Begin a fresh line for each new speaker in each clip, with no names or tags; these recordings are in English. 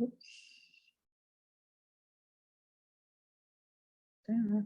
Yeah. Don't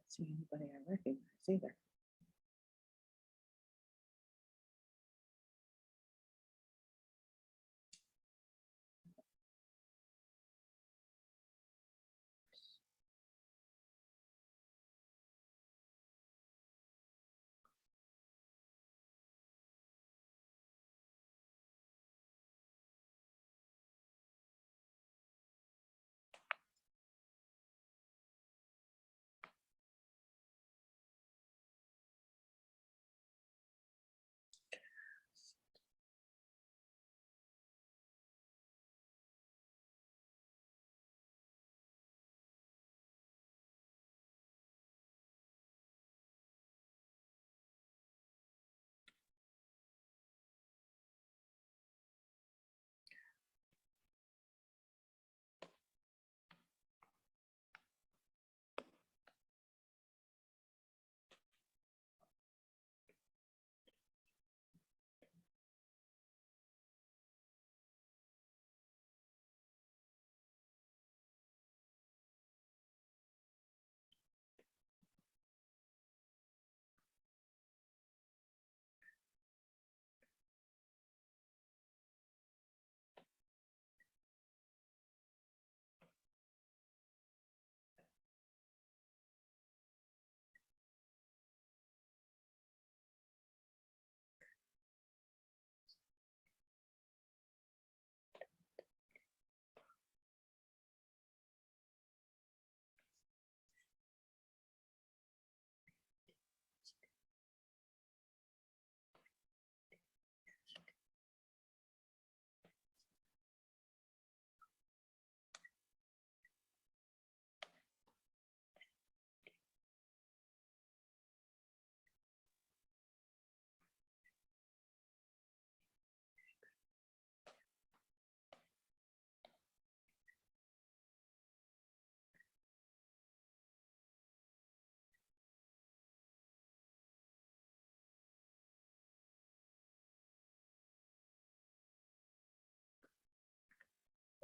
see anybody I recognize either.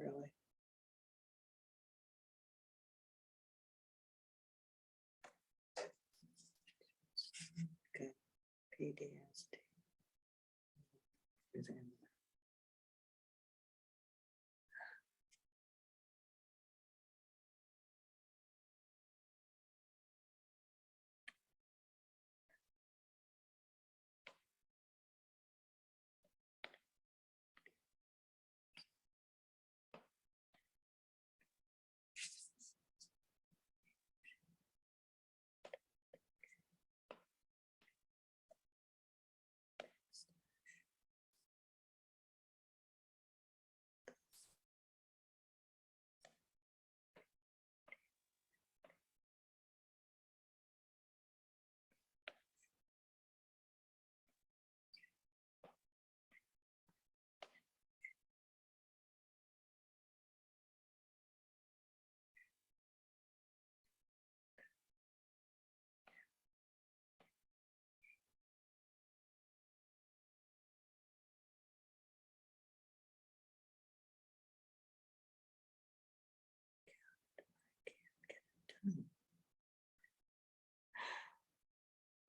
Really? Okay. PDSD. Is in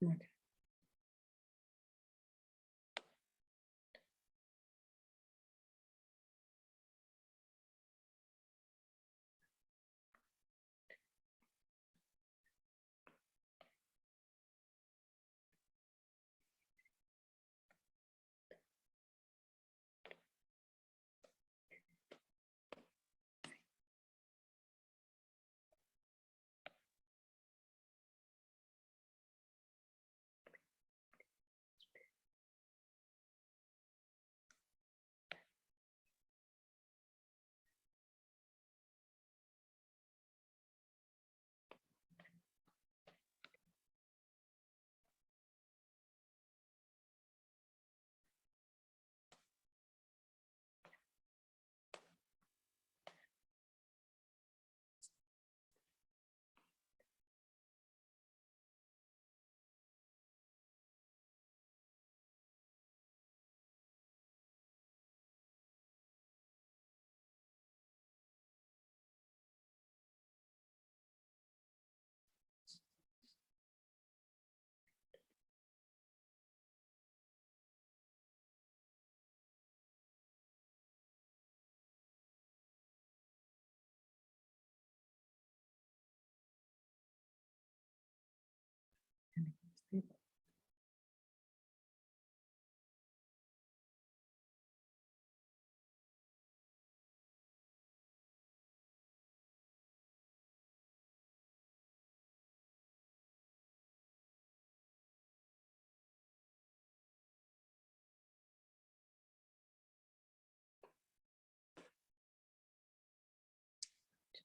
okay.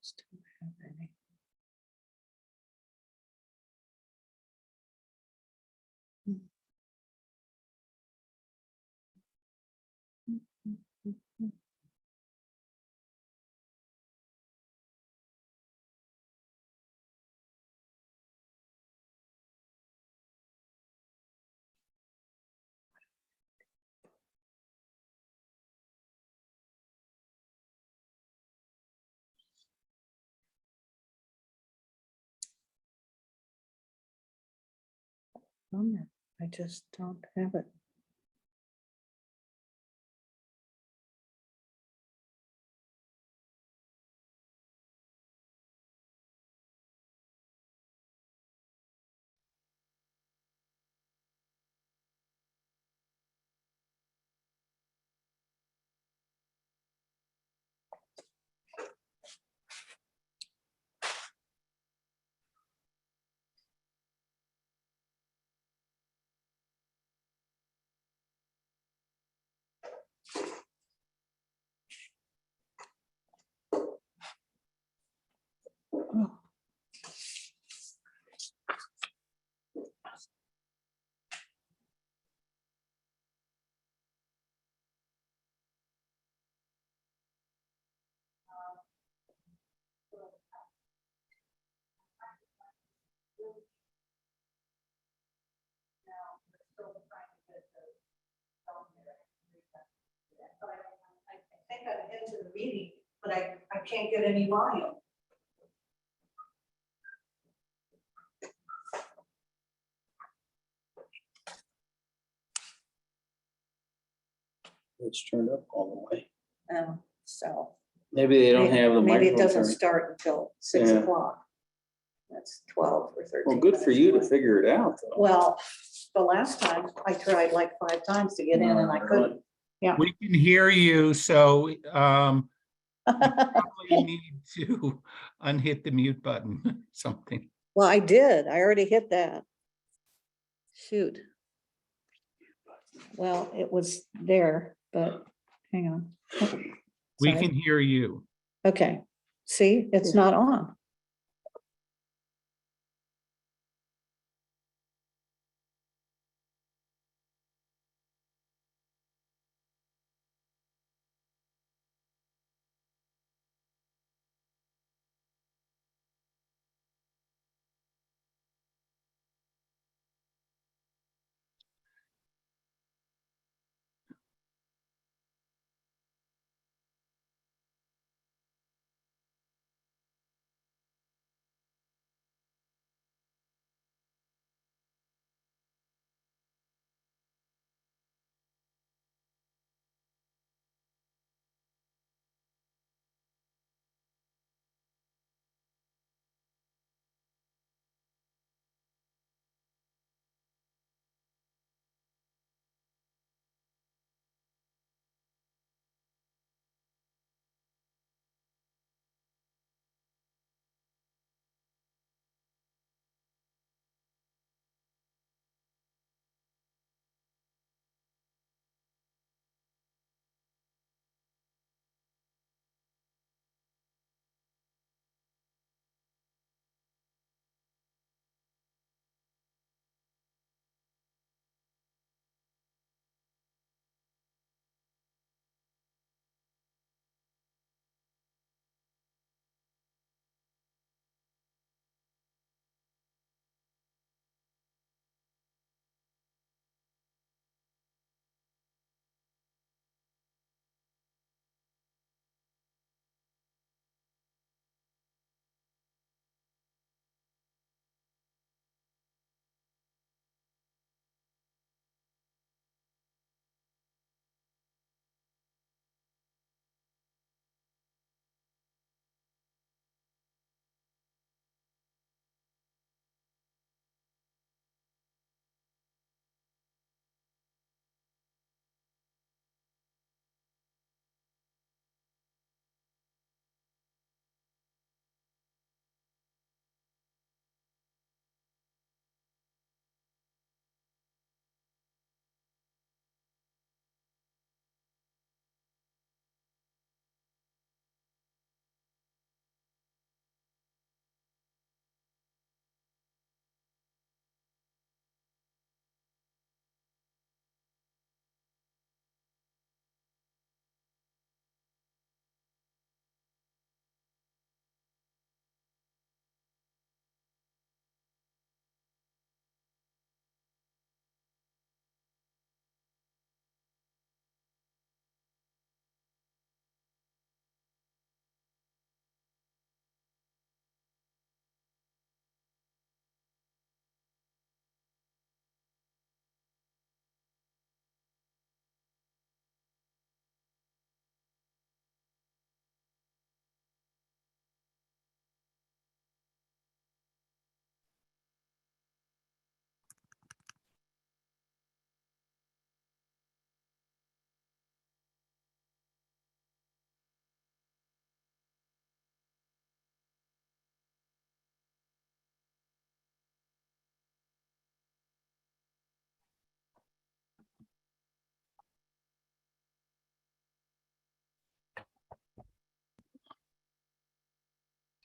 Just don't have any. Bummer. I just don't have it. Oh.
I think I'm into the meeting, but I can't get any volume.
It's turned up all the way.
So.
Maybe they don't have the
Maybe it
microphone
doesn't
turned.
start until 6
Yeah.
o'clock. That's 12 or 13.
Well, good for
minutes
you to
away.
figure it out, though.
Well, the last time I tried like 5 times to get in and I couldn't.
We can hear you, so probably need to unhit the mute button, something.
Well, I did. I already hit that. Shoot. Well, it was there, but hang on.
We
Sorry.
can hear you.
Okay. See, it's not on.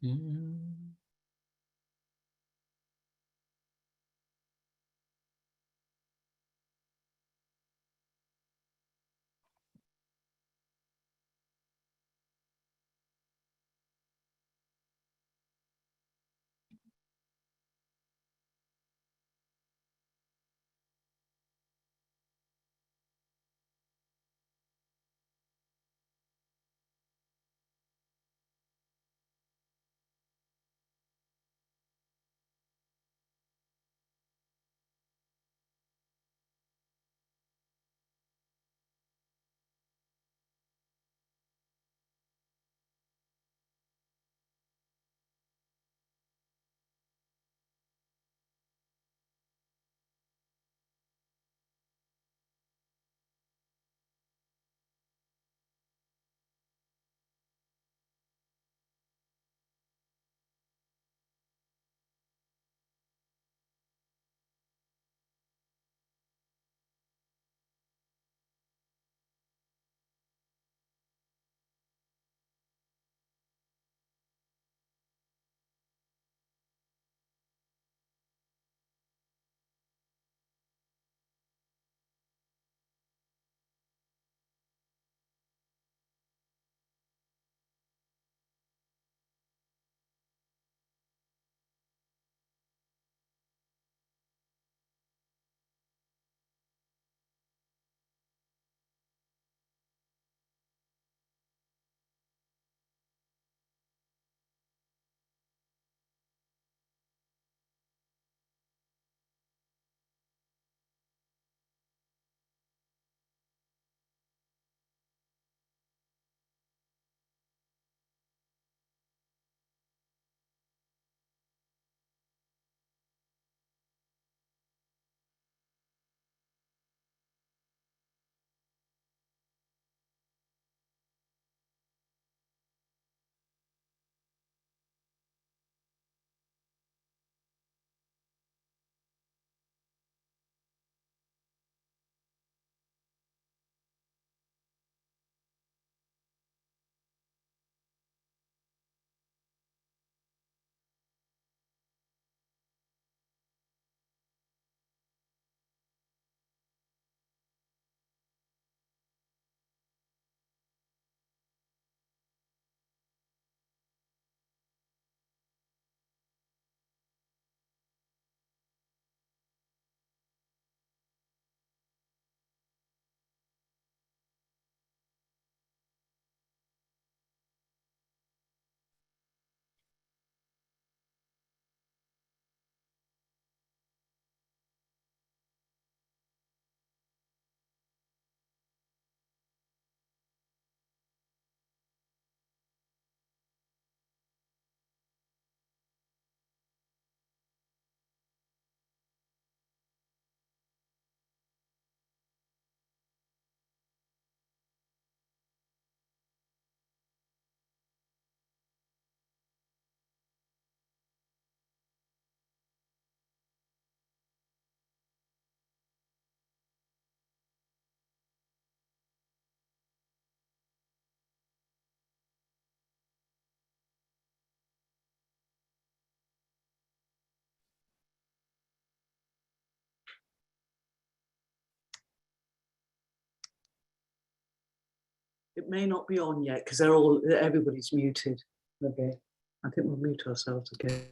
Mm.
It may not be on yet because everybody's muted. Okay. I think we'll mute ourselves again.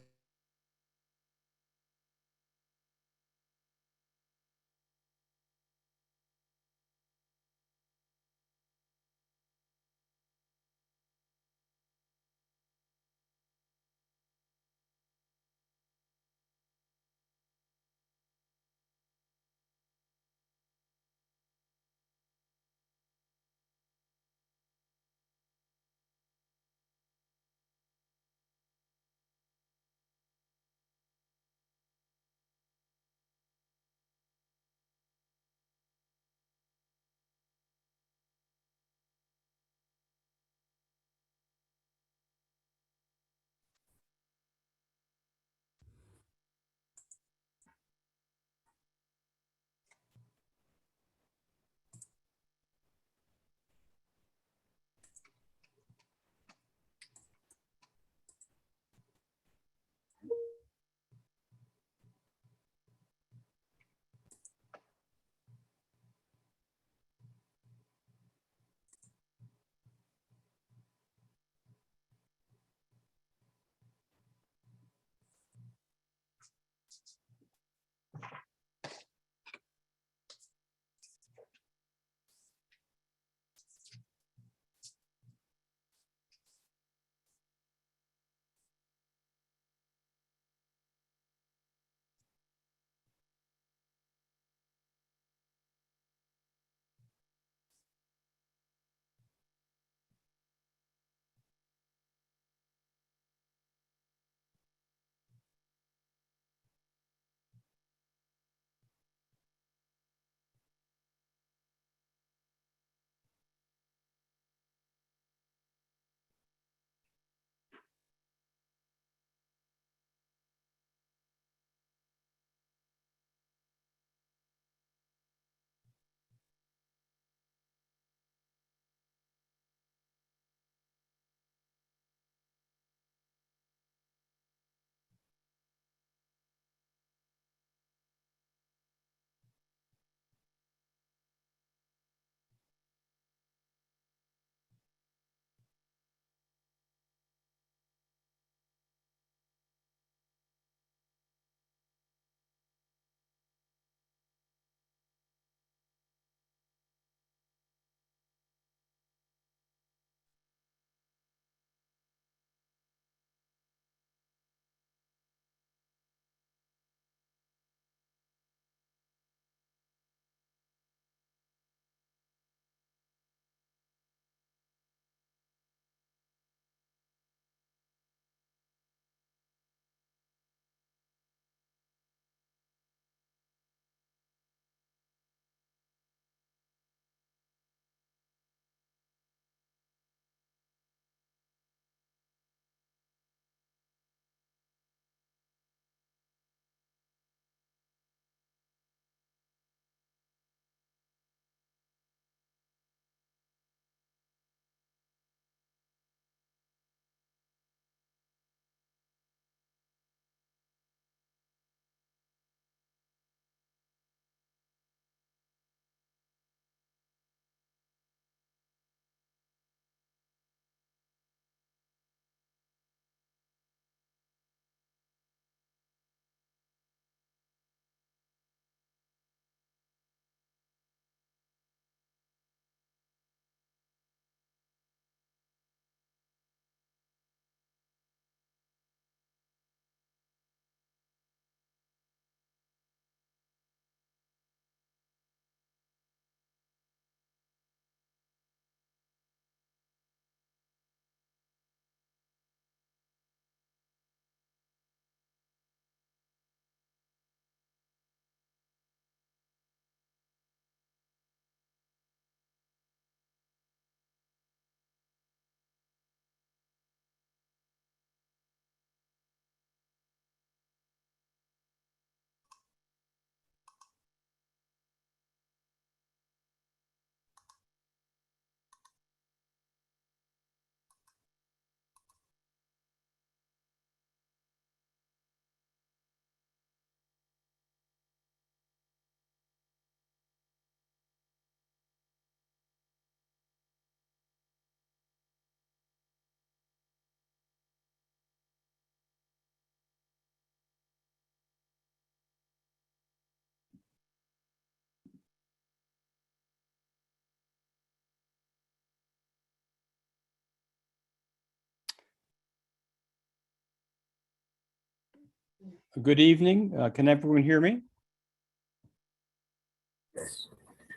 Good evening. Can everyone hear me?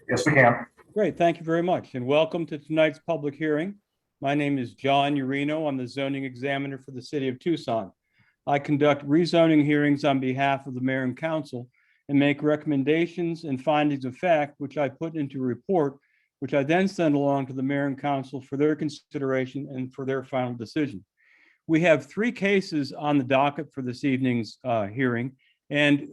Yes, we can.
Great, thank you very much, and welcome to tonight's public hearing. My name is John Urino. I'm the zoning examiner for the city of Tucson. I conduct rezoning hearings on behalf of the mayor and council and make recommendations and findings of fact, which I put into a report, which I then send along to the mayor and council for their consideration and for their final decision. We have 3 cases on the docket for this evening's hearing, and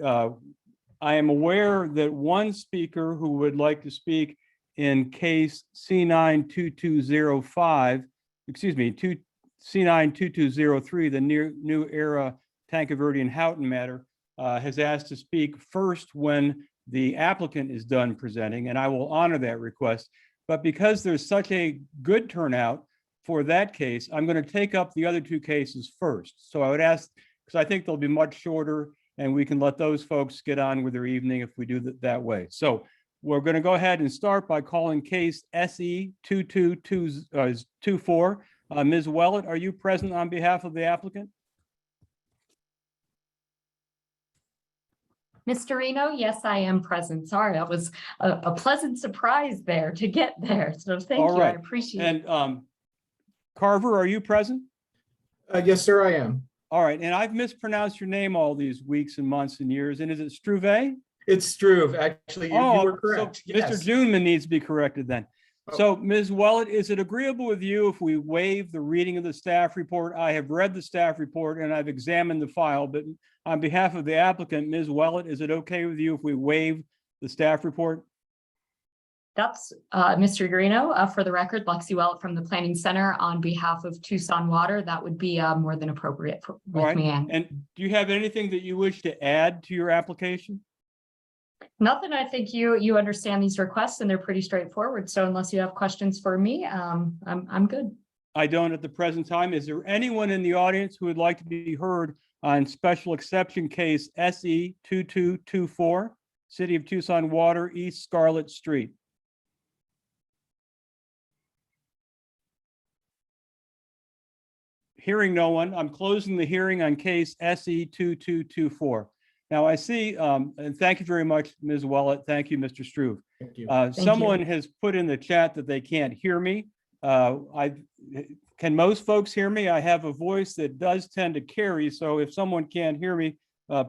I am aware that one speaker who would like to speak in case C92205, C92203, the New Era Tankerverde and Houghton matter, has asked to speak first when the applicant is done presenting, and I will honor that request. But because there's such a good turnout for that case, I'm going to take up the other 2 cases first. So I would ask, because I think they'll be much shorter, and we can let those folks get on with their evening if we do that way. So we're going to go ahead and start by calling case SE 22224. Ms. Willett, are you present on behalf of the applicant?
Mr. Reno, yes, I am present. Sorry, that was a pleasant surprise there to get there. So thank
All
you, I
right.
appreciate it.
And Carver, are you present?
Yes, sir, I am.
All right, and I've mispronounced your name all these weeks and months and years, and is it Struve?
It's Struve. Actually, you were correct.
So Mr. Juneman needs to be corrected then.
Oh.
So Ms. Willett, is it agreeable with you if we waive the reading of the staff report? I have read the staff report and I've examined the file, but on behalf of the applicant, Ms. Willett, is it okay with you if we waive the staff report?
That's Mr. Urino, for the record, Lexi Willett from the Planning Center on behalf of Tucson Water. That would be more than appropriate
All
with
right.
me.
And do you have anything that you wish to add to your application?
Nothing. I think you understand these requests and they're pretty straightforward. So unless you have questions for me, I'm good.
I don't at the present time. Is there anyone in the audience who would like to be heard on special exception case SE 2224, City of Tucson Water, East Scarlet Street? Hearing no one, I'm closing the hearing on case SE 2224. Now I see, and thank you very much, Ms. Willett. Thank you, Mr. Struve.
Thank you.
Someone has put in the chat that they can't hear me. Can most folks hear me? I have a voice that does tend to carry, so if someone can't hear me,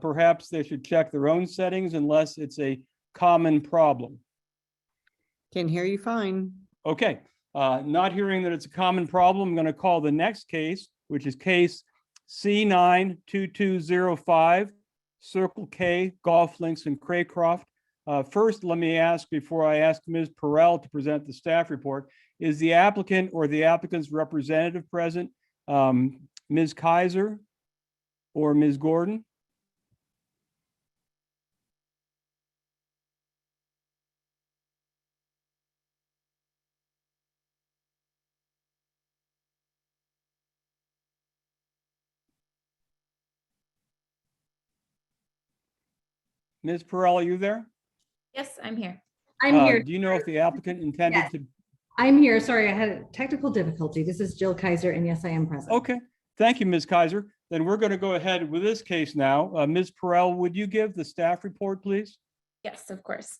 perhaps they should check their own settings unless it's a common problem.
Can hear you fine.
Okay, not hearing that it's a common problem, I'm going to call the next case, which is case C92205, Circle K, Golf Links in Craycroft. First, let me ask, before I ask Ms. Perrell to present the staff report, is the applicant or the applicant's representative present? Ms. Kaiser or Ms. Gordon? Ms. Perrell, are you there?
Yes, I'm here.
I'm here.
Do you know if the applicant intended
Yes.
to?
I'm here. Sorry, I had a technical difficulty. This is Jill Kaiser, and yes, I am present.
Okay, thank you, Ms. Kaiser. Then we're going to go ahead with this case now. Ms. Perrell, would you give the staff report, please?
Yes, of course.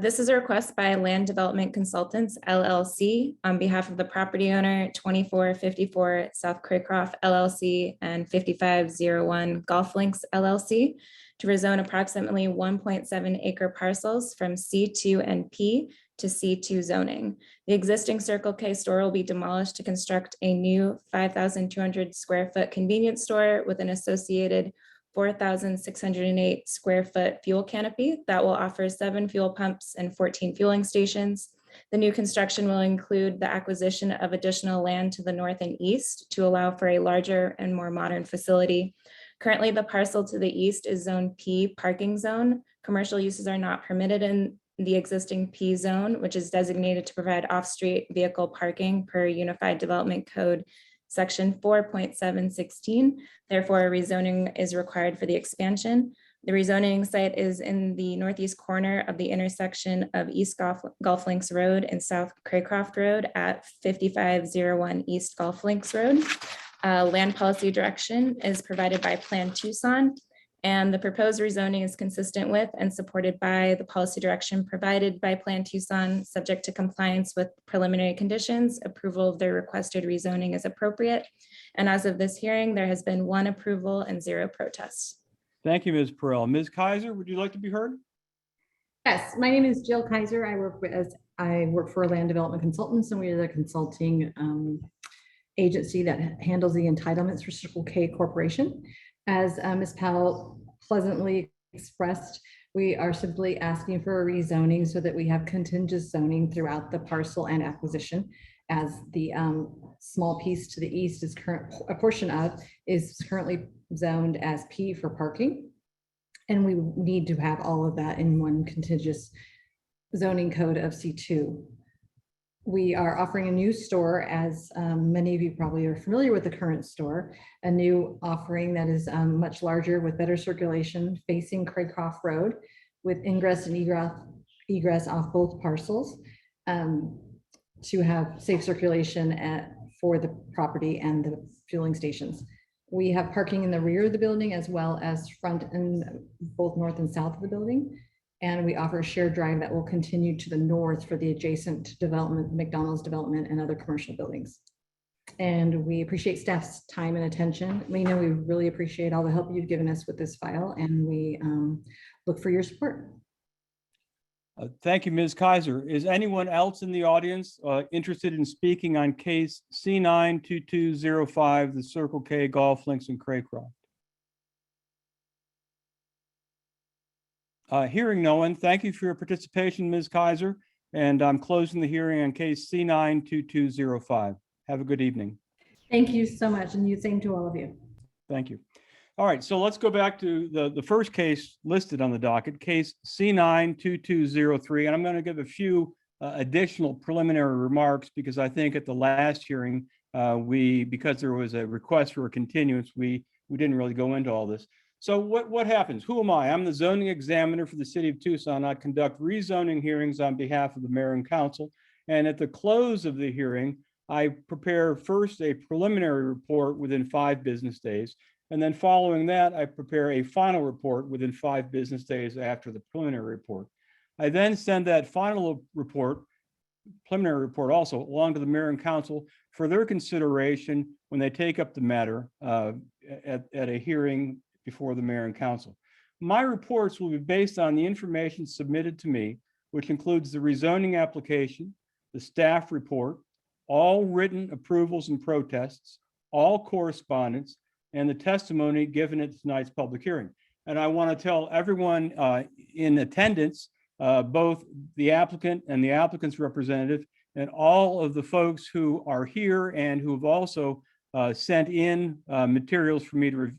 This is a request by Land Development Consultants, LLC, on behalf of the property owner, 2454 South Craycroft, LLC, and 5501 Golf Links, LLC, to rezone approximately 1.7 acre parcels from C2 and P to C2 zoning. The existing Circle K store will be demolished to construct a new 5,200 square foot convenience store with an associated 4,608 square foot fuel canopy that will offer 7 fuel pumps and 14 fueling stations. The new construction will include the acquisition of additional land to the north and east to allow for a larger and more modern facility. Currently, the parcel to the east is Zone P parking zone. Commercial uses are not permitted in the existing P zone, which is designated to provide off-street vehicle parking per Unified Development Code Section 4.716. Therefore, a rezoning is required for the expansion. The rezoning site is in the northeast corner of the intersection of East Golf Links Road and South Craycroft Road at 5501 East Golf Links Road. Land policy direction is provided by Plan Tucson. And the proposed rezoning is consistent with and supported by the policy direction provided by Plan Tucson, subject to compliance with preliminary conditions. Approval of the requested rezoning is appropriate. And as of this hearing, there has been 1 approval and 0 protests.
Thank you, Ms. Perrell. Ms. Kaiser, would you like to be heard?
Yes, my name is Jill Kaiser. I work for Land Development Consultants, and we are the consulting agency that handles the entitlements for Circle K Corporation. As Ms. Powell pleasantly expressed, we are simply asking for a rezoning so that we have contiguous zoning throughout the parcel and acquisition, as the small piece to the east is a portion of is currently zoned as P for parking. And we need to have all of that in one contiguous zoning code of C2. We are offering a new store, as many of you probably are familiar with the current store, a new offering that is much larger with better circulation facing Craycroft Road with ingress and egress off both parcels to have safe circulation for the property and the fueling stations. We have parking in the rear of the building as well as front and both north and south of the building. And we offer a shared drive that will continue to the north for the adjacent development, McDonald's development and other commercial buildings. And we appreciate staff's time and attention. We know we really appreciate all the help you've given us with this file, and we look for your support.
Thank you, Ms. Kaiser. Is anyone else in the audience interested in speaking on case C92205, the Circle K Golf Links in Craycroft? Hearing no one, thank you for your participation, Ms. Kaiser, and I'm closing the hearing on case C92205. Have a good evening.
Thank you so much, and you same to all of you.
Thank you. All right, so let's go back to the first case listed on the docket, case C92203, and I'm going to give a few additional preliminary remarks because I think at the last hearing, because there was a request for a continuance, we didn't really go into all this. So what happens? Who am I? I'm the zoning examiner for the city of Tucson. I conduct rezoning hearings on behalf of the mayor and council. And at the close of the hearing, I prepare first a preliminary report within 5 business days. And then following that, I prepare a final report within 5 business days after the preliminary report. I then send that final report, preliminary report also, along to the mayor and council for their consideration when they take up the matter at a hearing before the mayor and council. My reports will be based on the information submitted to me, which includes the rezoning application, the staff report, all written approvals and protests, all correspondence, and the testimony given at tonight's public hearing. And I want to tell everyone in attendance, both the applicant and the applicant's representative, and all of the folks who are here and who have also sent in materials for me to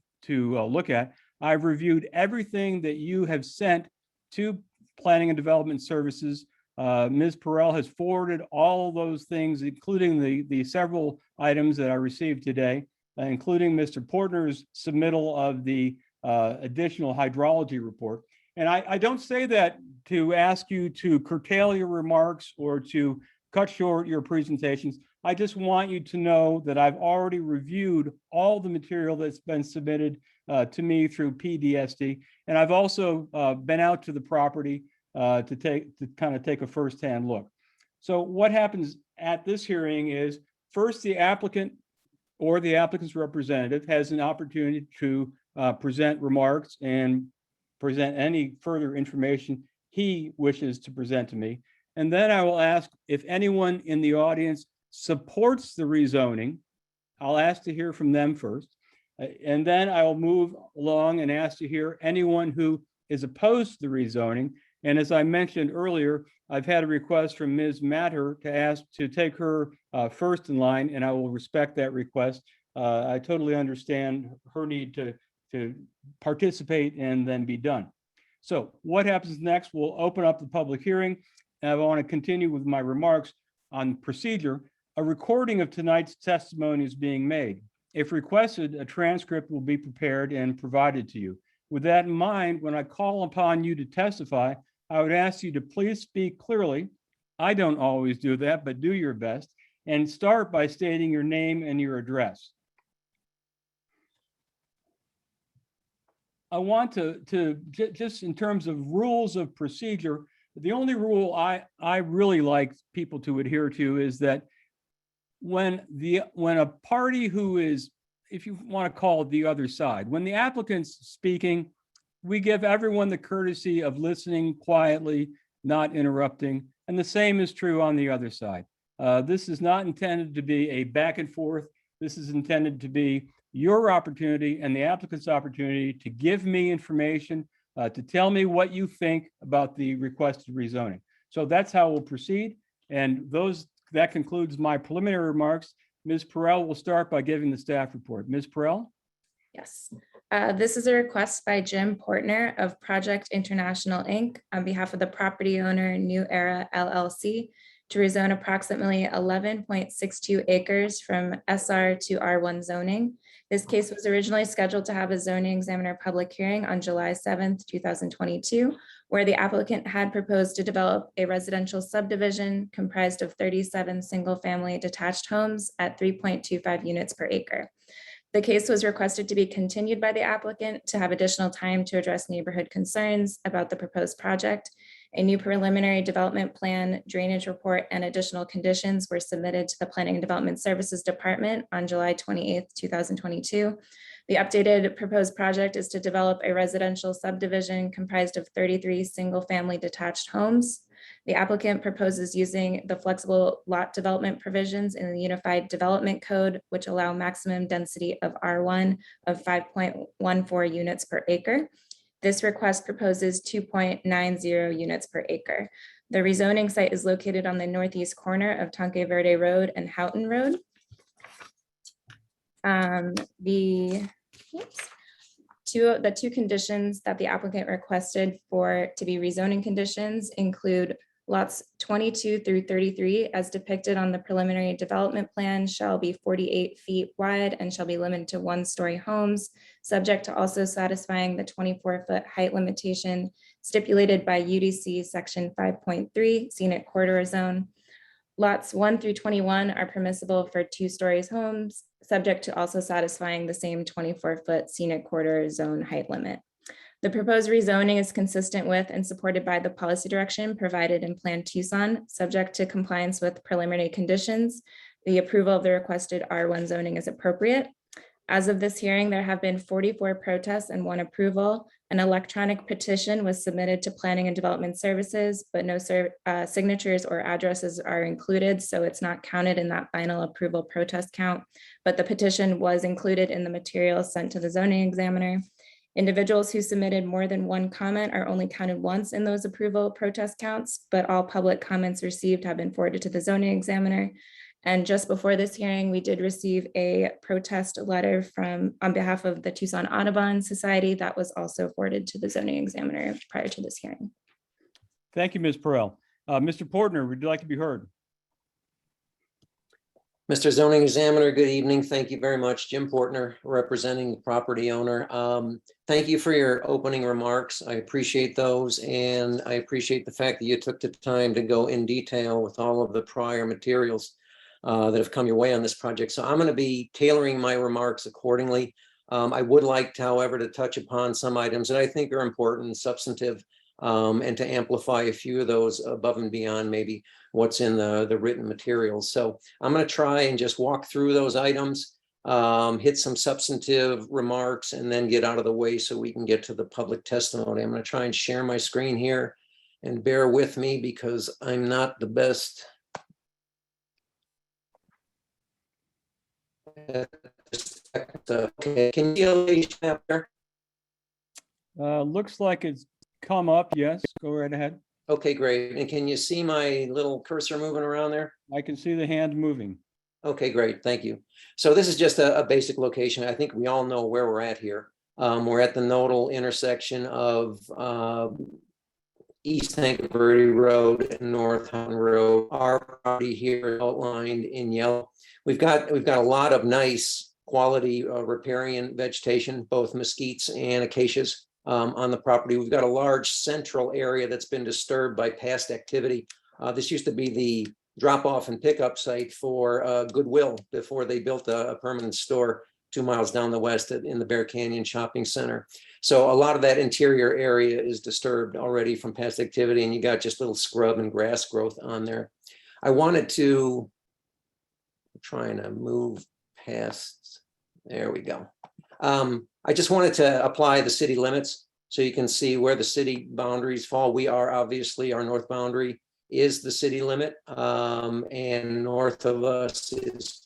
look at. I've reviewed everything that you have sent to Planning and Development Services. Ms. Perrell has forwarded all of those things, including the several items that I received today, including Mr. Portner's submittal of the additional hydrology report. And I don't say that to ask you to curtail your remarks or to cut short your presentations. I just want you to know that I've already reviewed all the material that's been submitted to me through PDSD. And I've also been out to the property to kind of take a firsthand look. So what happens at this hearing is first the applicant or the applicant's representative has an opportunity to present remarks and present any further information he wishes to present to me. And then I will ask if anyone in the audience supports the rezoning. I'll ask to hear from them first. And then I will move along and ask to hear anyone who is opposed to the rezoning. And as I mentioned earlier, I've had a request from Ms. Matter to ask to take her first in line, and I will respect that request. I totally understand her need to participate and then be done. So what happens next? We'll open up the public hearing. And I want to continue with my remarks on procedure. A recording of tonight's testimony is being made. If requested, a transcript will be prepared and provided to you. With that in mind, when I call upon you to testify, I would ask you to please speak clearly. I don't always do that, but do your best. And start by stating your name and your address. I want just in terms of rules of procedure, the only rule I really like people to adhere to is that when a party who is, if you want to call it the other side, when the applicant's speaking, we give everyone the courtesy of listening quietly, not interrupting. And the same is true on the other side. This is not intended to be a back and forth. This is intended to be your opportunity and the applicant's opportunity to give me information, to tell me what you think about the requested rezoning. So that's how we'll proceed. And that concludes my preliminary remarks. Ms. Perrell will start by giving the staff report. Ms. Perrell?
Yes. This is a request by Jim Portner of Project International, Inc. on behalf of the property owner New Era LLC to rezone approximately 11.62 acres from SR to R1 zoning. This case was originally scheduled to have a zoning examiner public hearing on July 7th, 2022, where the applicant had proposed to develop a residential subdivision comprised of 37 single-family detached homes at 3.25 units per acre. The case was requested to be continued by the applicant to have additional time to address neighborhood concerns about the proposed project. A new preliminary development plan, drainage report, and additional conditions were submitted to the Planning and Development Services Department on July 28th, 2022. The updated proposed project is to develop a residential subdivision comprised of 33 single-family detached homes. The applicant proposes using the flexible lot development provisions in the Unified Development Code, which allow maximum density of R1 of 5.14 units per acre. This request proposes 2.90 units per acre. The rezoning site is located on the northeast corner of Tanque Verde Road and Houghton Road. The two conditions that the applicant requested to be rezoning conditions include lots 22 through 33 as depicted on the preliminary development plan shall be 48 feet wide and shall be limited to 1-story homes, subject to also satisfying the 24-foot height limitation stipulated by UDC section 5.3 scenic corridor zone. Lots 1 through 21 are permissible for 2-story homes, subject to also satisfying the same 24-foot scenic corridor zone height limit. The proposed rezoning is consistent with and supported by the policy direction provided in Plan Tucson, subject to compliance with preliminary conditions. The approval of the requested R1 zoning is appropriate. As of this hearing, there have been 44 protests and 1 approval. An electronic petition was submitted to Planning and Development Services, but no signatures or addresses are included, so it's not counted in that final approval protest count. But the petition was included in the materials sent to the zoning examiner. Individuals who submitted more than 1 comment are only counted once in those approval protest counts, but all public comments received have been forwarded to the zoning examiner. And just before this hearing, we did receive a protest letter on behalf of the Tucson Audubon Society that was also forwarded to the zoning examiner prior to this hearing.
Thank you, Ms. Perrell. Mr. Portner, would you like to be heard?
Mr. Zoning Examiner, good evening. Thank you very much. Jim Portner, representing the property owner. Thank you for your opening remarks. I appreciate those, and I appreciate the fact that you took the time to go in detail with all of the prior materials that have come your way on this project. So I'm going to be tailoring my remarks accordingly. I would like, however, to touch upon some items that I think are important and substantive, and to amplify a few of those above and beyond maybe what's in the written materials. So I'm going to try and just walk through those items, hit some substantive remarks, and then get out of the way so we can get to the public testimony. I'm going to try and share my screen here, and bear with me because I'm not the best. Okay, can you see the map there?
Looks like it's come up. Yes, go right ahead.
Okay, great. And can you see my little cursor moving around there?
I can see the hand moving.
Okay, great. Thank you. So this is just a basic location. I think we all know where we're at here. We're at the nodal intersection of East Tanque Verde Road and North Houghton Road. Our property here is outlined in yellow. We've got a lot of nice quality riparian vegetation, both mesquites and acacias. On the property, we've got a large central area that's been disturbed by past activity. This used to be the drop-off and pickup site for Goodwill before they built a permanent store 2 miles down the west in the Bear Canyon Shopping Center. So a lot of that interior area is disturbed already from past activity, and you got just little scrub and grass growth on there. I wanted to, I'm trying to move past, there we go. I just wanted to apply the city limits so you can see where the city boundaries fall. We are obviously, our north boundary is the city limit, and north of us is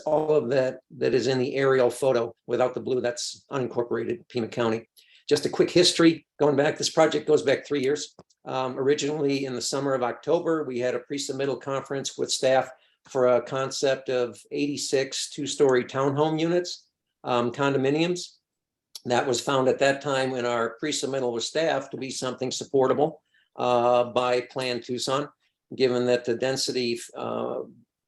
all of that is in the aerial photo without the blue, that's unincorporated Pima County. Just a quick history going back, this project goes back 3 years. Originally in the summer of October, we had a pre-submittal conference with staff for a concept of 86 two-story townhome units, condominiums. That was found at that time in our pre-submittal with staff to be something supportable by Plan Tucson, given that the density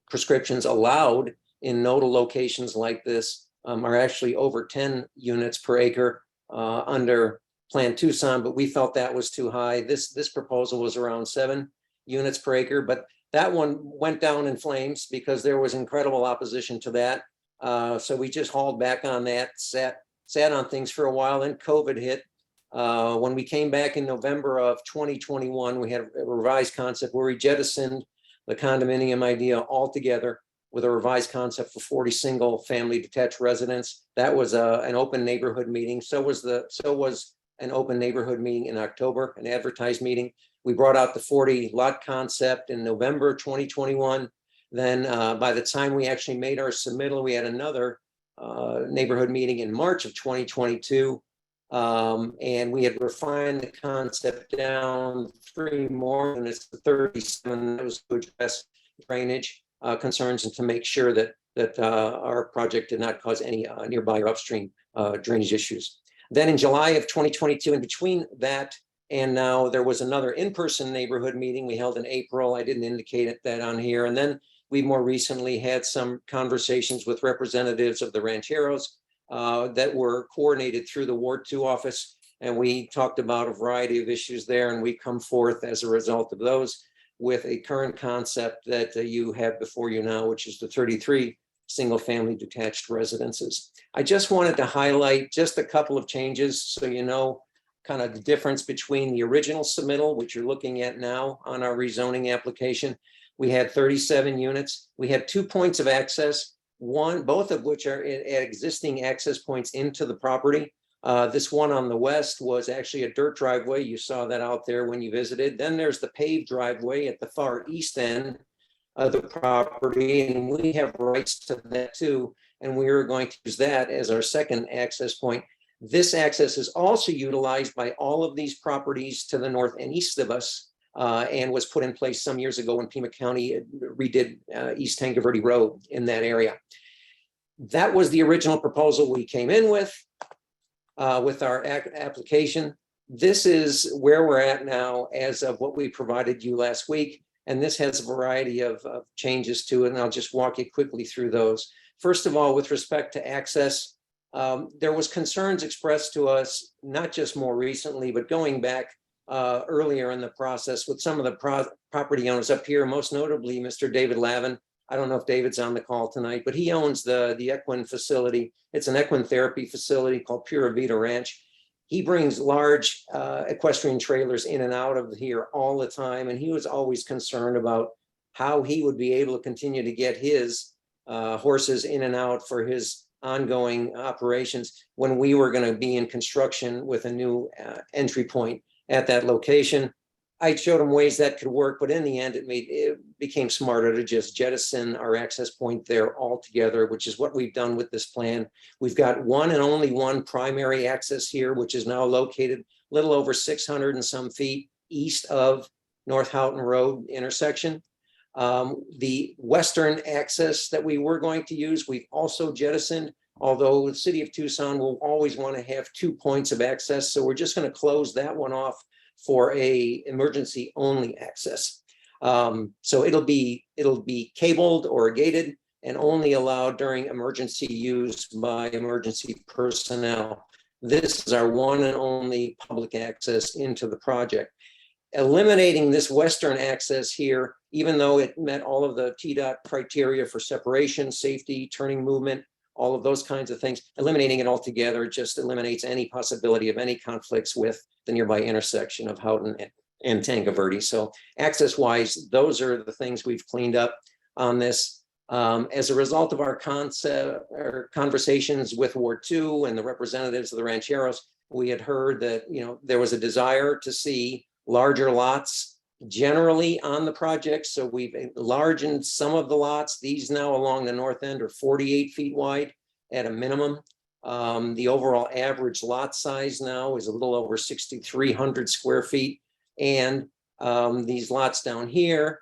prescriptions allowed in nodal locations like this are actually over 10 units per acre under Plan Tucson, but we felt that was too high. This proposal was around 7 units per acre, but that one went down in flames because there was incredible opposition to that. So we just hauled back on that, sat on things for a while, then COVID hit. When we came back in November of 2021, we had a revised concept where we jettisoned the condominium idea altogether with a revised concept for 40 single family detached residents. That was an open neighborhood meeting. So was an open neighborhood meeting in October, an advertised meeting. We brought out the 40 lot concept in November 2021. Then by the time we actually made our submittal, we had another neighborhood meeting in March of 2022. And we had refined the concept down 3 more units to 37. That was to address drainage concerns and to make sure that our project did not cause any nearby or upstream drainage issues. Then in July of 2022, in between that and now, there was another in-person neighborhood meeting we held in April. I didn't indicate that on here. And then we more recently had some conversations with representatives of the rancheros that were coordinated through the Ward 2 office. And we talked about a variety of issues there. And we come forth as a result of those with a current concept that you have before you now, which is the 33 single family detached residences. I just wanted to highlight just a couple of changes so you know kind of the difference between the original submittal, which you're looking at now on our rezoning application. We had 37 units. We had 2 points of access, both of which are at existing access points into the property. This one on the west was actually a dirt driveway. You saw that out there when you visited. Then there's the paved driveway at the far east end of the property, and we have rights to that too. And we are going to use that as our second access point. This access is also utilized by all of these properties to the north and east of us, and was put in place some years ago when Pima County redid East Tanque Verde Road in that area. That was the original proposal we came in with our application. This is where we're at now as of what we provided you last week. And this has a variety of changes to it. And I'll just walk you quickly through those. First of all, with respect to access, there was concerns expressed to us, not just more recently, but going back earlier in the process with some of the property owners up here, most notably Mr. David Lavin. I don't know if David's on the call tonight, but he owns the equine facility. It's an equine therapy facility called Pura Vida Ranch. He brings large equestrian trailers in and out of here all the time. And he was always concerned about how he would be able to continue to get his horses in and out for his ongoing operations when we were going to be in construction with a new entry point at that location. I showed him ways that could work, but in the end, it became smarter to just jettison our access point there altogether, which is what we've done with this plan. We've got one and only one primary access here, which is now located a little over 600 and some feet east of North Houghton Road intersection. The western access that we were going to use, we've also jettisoned, although the city of Tucson will always want to have 2 points of access. So we're just going to close that one off for a emergency only access. So it'll be cabled or gated and only allowed during emergency use by emergency personnel. This is our one and only public access into the project. eliminating this western access here, even though it met all of the TDOT criteria for separation, safety, turning movement, all of those kinds of things, eliminating it altogether just eliminates any possibility of any conflicts with the nearby intersection of Houghton and Tanque Verde. So access wise, those are the things we've cleaned up on this. As a result of our conversations with Ward 2 and the representatives of the rancheros, we had heard that, you know, there was a desire to see larger lots generally on the project. So we've enlarged some of the lots. These now along the north end are 48 feet wide at a minimum. The overall average lot size now is a little over 6,300 square feet. And these lots down here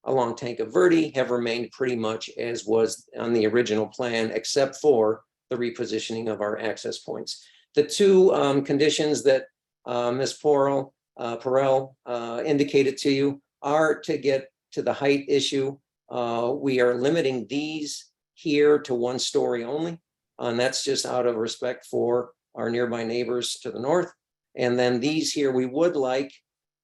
along Tanque Verde have remained pretty much as was on the original plan, except for the repositioning of our access points. The two conditions that Ms. Perel indicated to you are to get to the height issue. We are limiting these here to 1 story only, and that's just out of respect for our nearby neighbors to the north. And then these here, we would like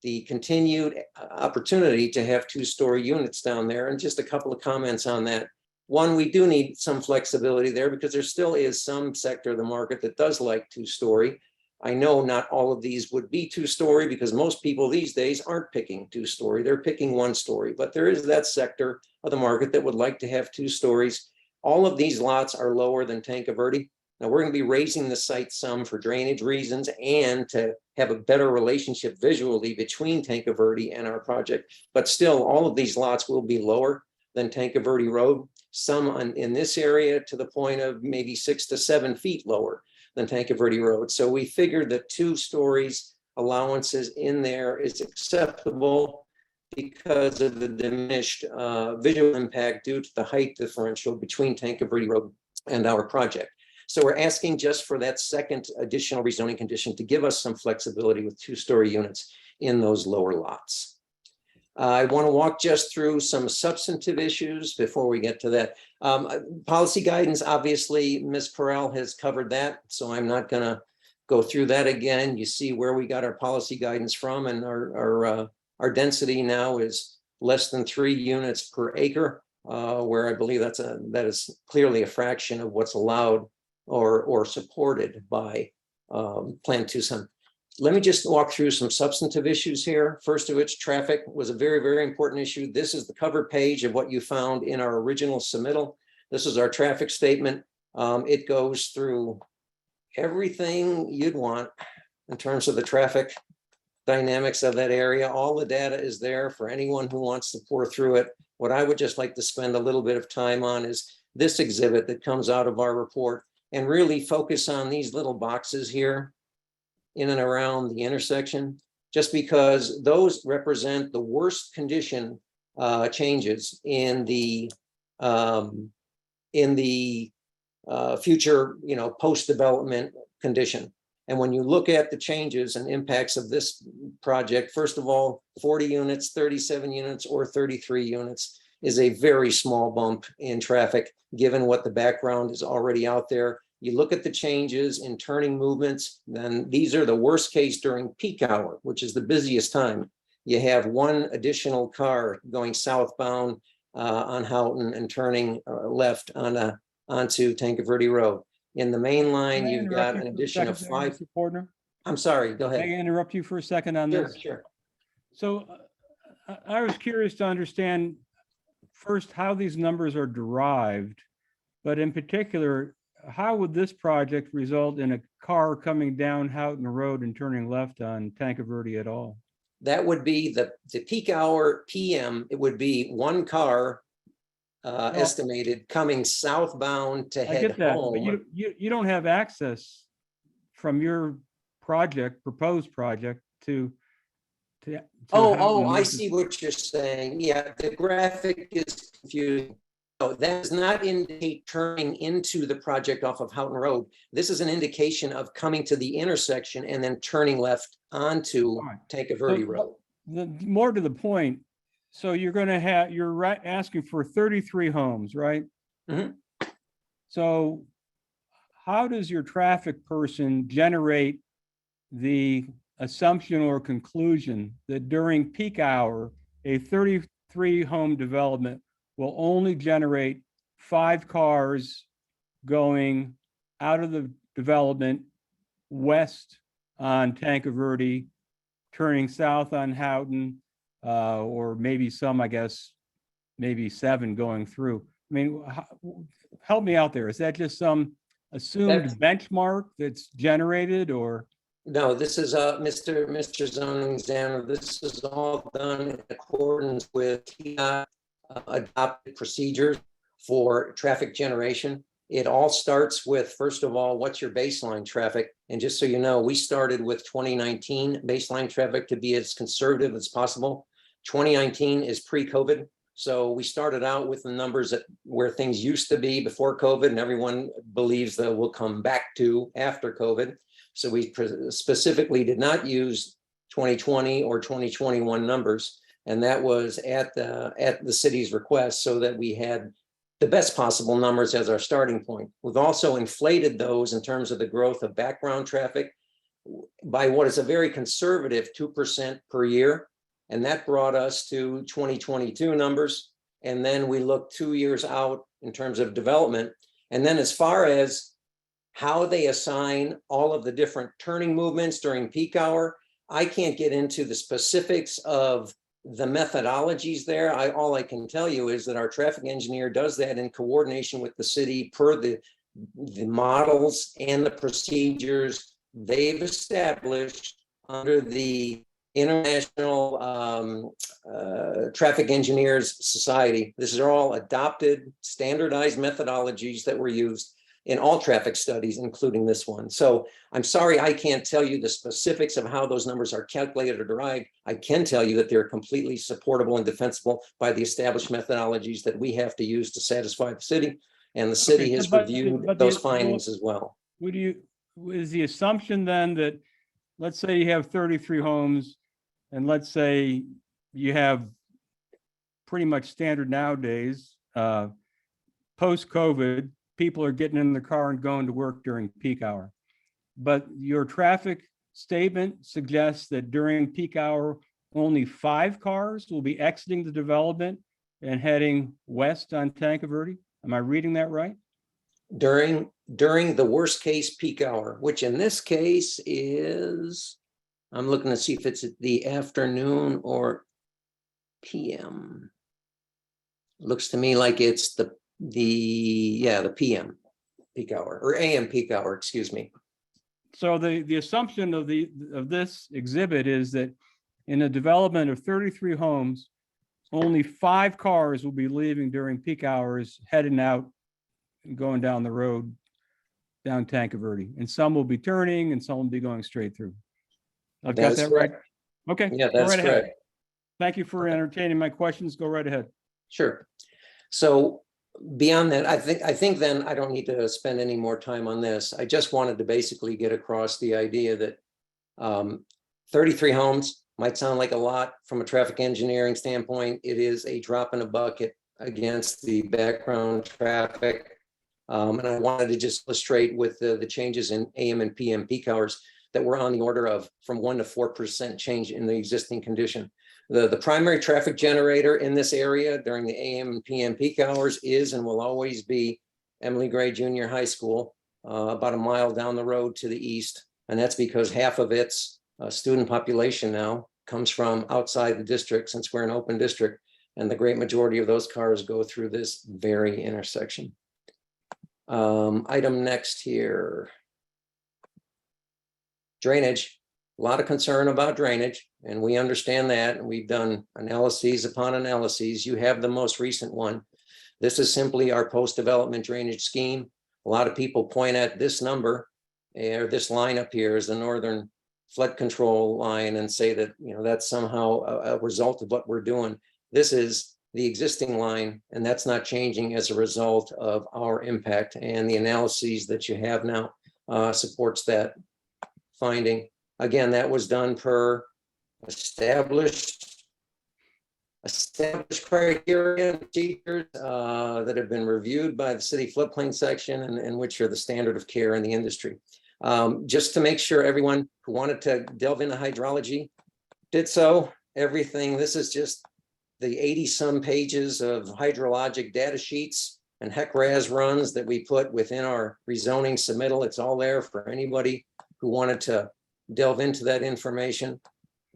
the continued opportunity to have 2-story units down there. And just a couple of comments on that. One, we do need some flexibility there because there still is some sector of the market that does like 2-story. I know not all of these would be 2-story because most people these days aren't picking 2-story, they're picking 1-story, but there is that sector of the market that would like to have 2 stories. All of these lots are lower than Tanque Verde. Now we're going to be raising the site some for drainage reasons and to have a better relationship visually between Tanque Verde and our project. But still, all of these lots will be lower than Tanque Verde Road. Some in this area to the point of maybe 6 to 7 feet lower than Tanque Verde Road. So we figured that 2 stories allowances in there is acceptable because of the diminished visual impact due to the height differential between Tanque Verde Road and our project. So we're asking just for that second additional rezoning condition to give us some flexibility with 2-story units in those lower lots. I want to walk just through some substantive issues before we get to that. Policy guidance, obviously, Ms. Perel has covered that, so I'm not going to go through that again. You see where we got our policy guidance from, and our density now is less than 3 units per acre, where I believe that is clearly a fraction of what's allowed or supported by Plan Tucson. Let me just walk through some substantive issues here. First of which, traffic was a very, very important issue. This is the cover page of what you found in our original submittal. This is our traffic statement. It goes through everything you'd want in terms of the traffic dynamics of that area. All the data is there for anyone who wants to pour through it. What I would just like to spend a little bit of time on is this exhibit that comes out of our report and really focus on these little boxes here in and around the intersection, just because those represent the worst condition changes in the future, post-development condition. And when you look at the changes and impacts of this project, first of all, 40 units, 37 units, or 33 units is a very small bump in traffic, given what the background is already out there. You look at the changes in turning movements, then these are the worst case during peak hour, which is the busiest time. You have 1 additional car going southbound on Houghton and turning left onto Tanque Verde Road. In the main line, you've got an addition of 5. I'm sorry, go ahead.
May I interrupt you for a second on this?
Sure.
So I was curious to understand first how these numbers are derived, but in particular, how would this project result in a car coming down Houghton Road and turning left on Tanque Verde at all?
That would be the peak hour PM. It would be 1 car estimated coming southbound to head
I get that,
home.
but you don't have access from your proposed project to
Oh, I see what you're saying. Yeah, the graphic is confusing. No, that does not indicate turning into the project off of Houghton Road. This is an indication of coming to the intersection and then turning left onto Tanque Verde Road.
More to the point, so you're asking for 33 homes, right?
Mhm.
So how does your traffic person generate the assumption or conclusion that during peak hour, a 33 home development will only generate 5 cars going out of the development west on Tanque Verde, turning south on Houghton, or maybe some, I guess, maybe 7 going through. I mean, help me out there. Is that just some assumed benchmark that's generated, or?
No, this is Mr. Zoning Examiner. This is all done in accordance with adopted procedures for traffic generation. It all starts with, first of all, what's your baseline traffic? And just so you know, we started with 2019 baseline traffic to be as conservative as possible. 2019 is pre-COVID. So we started out with the numbers that where things used to be before COVID, and everyone believes that we'll come back to after COVID. So we specifically did not use 2020 or 2021 numbers. And that was at the city's request, so that we had the best possible numbers as our starting point. We've also inflated those in terms of the growth of background traffic by what is a very conservative 2% per year. And that brought us to 2022 numbers. And then we looked 2 years out in terms of development. And then as far as how they assign all of the different turning movements during peak hour, I can't get into the specifics of the methodologies there. All I can tell you is that our traffic engineer does that in coordination with the city per the models and the procedures they've established under the International Traffic Engineers Society. This is all adopted, standardized methodologies that were used in all traffic studies, including this one. So I'm sorry, I can't tell you the specifics of how those numbers are calculated or derived. I can tell you that they're completely supportable and defensible by the established methodologies that we have to use to satisfy the city. And the city has reviewed those findings as well.
Is the assumption then that, let's say you have 33 homes, and let's say you have pretty much standard nowadays, post-COVID, people are getting in the car and going to work during peak hour. But your traffic statement suggests that during peak hour, only 5 cars will be exiting the development and heading west on Tanque Verde. Am I reading that right?
During the worst case peak hour, which in this case is, I'm looking to see if it's the afternoon or PM. Looks to me like it's the PM peak hour, or AM peak hour, excuse me.
So the assumption of this exhibit is that in a development of 33 homes, only 5 cars will be leaving during peak hours, heading out and going down the road down Tanque Verde, and some will be turning and some will be going straight through. I've got that right. Okay.
Yeah, that's correct.
Thank you for entertaining my questions. Go right ahead.
Sure. So beyond that, I think then I don't need to spend any more time on this. I just wanted to basically get across the idea that 33 homes might sound like a lot from a traffic engineering standpoint. It is a drop in a bucket against the background traffic. And I wanted to just illustrate with the changes in AM and PM peak hours that were on the order of from 1% to 4% change in the existing condition. The primary traffic generator in this area during the AM and PM peak hours is and will always be Emily Gray Junior High School, about a mile down the road to the east. And that's because half of its student population now comes from outside the district, since we're an open district, and the great majority of those cars go through this very intersection. Item next here. Drainage. A lot of concern about drainage, and we understand that, and we've done analyses upon analyses. You have the most recent one. This is simply our post-development drainage scheme. A lot of people point at this number, or this line up here is the northern flood control line, and say that, you know, that's somehow a result of what we're doing. This is the existing line, and that's not changing as a result of our impact, and the analyses that you have now supports that finding. Again, that was done per established criteria and procedures that have been reviewed by the city floodplain section, and which are the standard of care in the industry. Just to make sure everyone who wanted to delve into hydrology did so. Everything, this is just the 80-some pages of hydrologic data sheets and HEC-RAS runs that we put within our rezoning submittal. It's all there for anybody who wanted to delve into that information.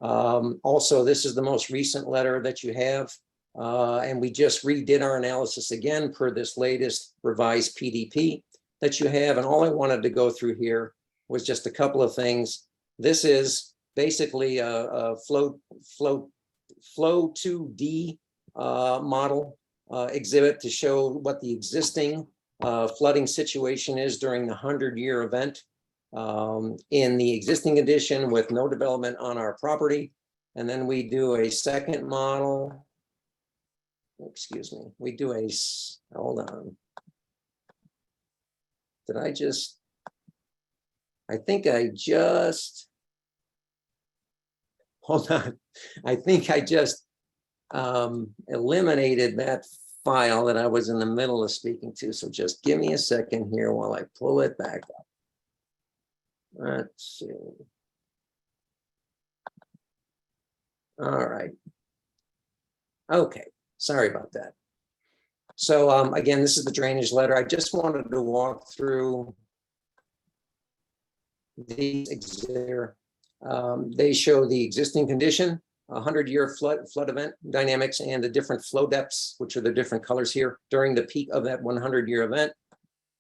Also, this is the most recent letter that you have. And we just redid our analysis again per this latest revised PDP that you have. And all I wanted to go through here was just a couple of things. This is basically a flow 2D model exhibit to show what the existing flooding situation is during the 100-year event in the existing condition with no development on our property. And then we do a second model. Excuse me, we do a, hold on. Did I just, I think I just, hold on. I think I just eliminated that file that I was in the middle of speaking to. So just give me a second here while I pull it back up. Let's see. All right. Okay, sorry about that. So again, this is the drainage letter. I just wanted to walk through these there. They show the existing condition, 100-year flood event dynamics, and the different flow depths, which are the different colors here during the peak of that 100-year event.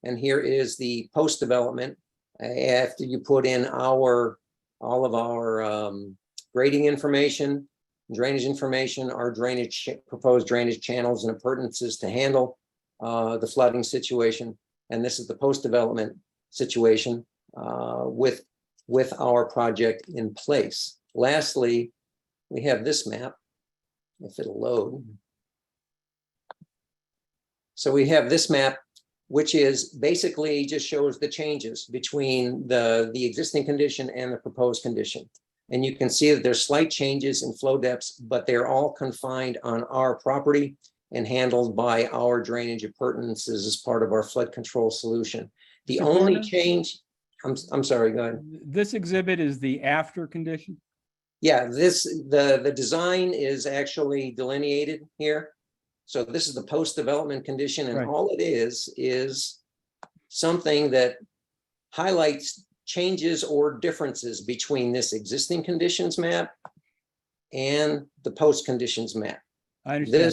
And here is the post-development after you put in all of our grading information, drainage information, our proposed drainage channels and appurtenances to handle the flooding situation. And this is the post-development situation with our project in place. Lastly, we have this map, if it'll load. So we have this map, which is basically just shows the changes between the existing condition and the proposed condition. And you can see that there's slight changes in flow depths, but they're all confined on our property and handled by our drainage appurtenances as part of our flood control solution. The only change, I'm sorry, go ahead.
This exhibit is the after condition?
Yeah, the design is actually delineated here. So this is the post-development condition, and all it is something that highlights changes or differences between this existing conditions map and the post conditions map.
I understand.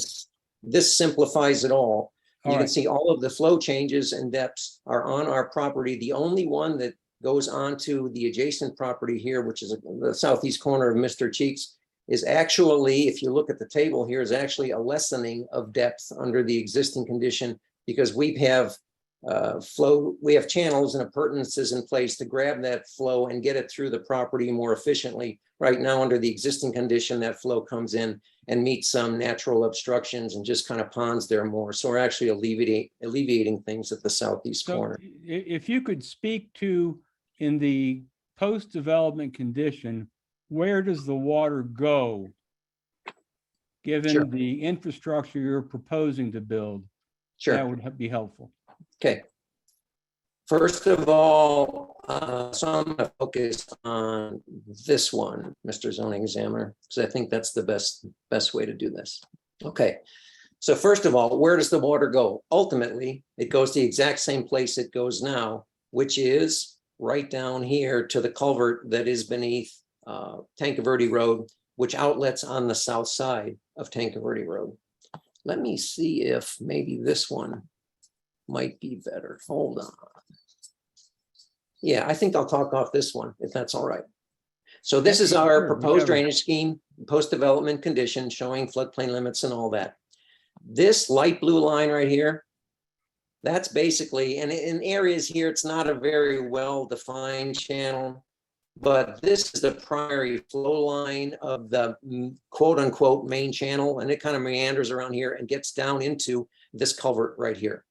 This simplifies it all. You can see all of the flow changes and depths are on our property. The only one that goes onto the adjacent property here, which is the southeast corner of Mr. Cheeks, is actually, if you look at the table here, is actually a lessening of depth under the existing condition, because we have channels and appurtenances in place to grab that flow and get it through the property more efficiently. Right now, under the existing condition, that flow comes in and meets some natural obstructions and just kind of ponds there more. So we're actually alleviating things at the southeast corner.
If you could speak to, in the post-development condition, where does the water go, given the infrastructure you're proposing to build?
Sure.
That would be helpful.
Okay. First of all, so I'm going to focus on this one, Mr. Zoning Examiner, because I think that's the best way to do this. Okay. So first of all, where does the water go? Ultimately, it goes the exact same place it goes now, which is right down here to the culvert that is beneath Tanque Road, which outlets on the south side of Tanque Road. Let me see if maybe this one might be better. Hold on. Yeah, I think I'll talk off this one, if that's all right. So this is our proposed drainage scheme, post-development condition showing floodplain limits and all that. This light blue line right here, that's basically, and in areas here, it's not a very well-defined channel, but this is the primary flow line of the quote unquote main channel, and it kind of meanders around here and gets down into this culvert right here.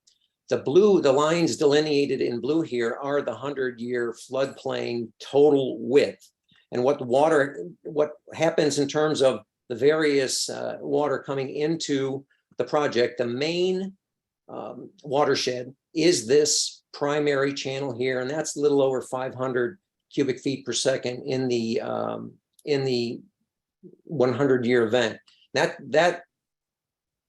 The lines delineated in blue here are the 100-year floodplain total width. And what happens in terms of the various water coming into the project, the main watershed is this primary channel here, and that's a little over 500 cubic feet per second in the 100-year event. That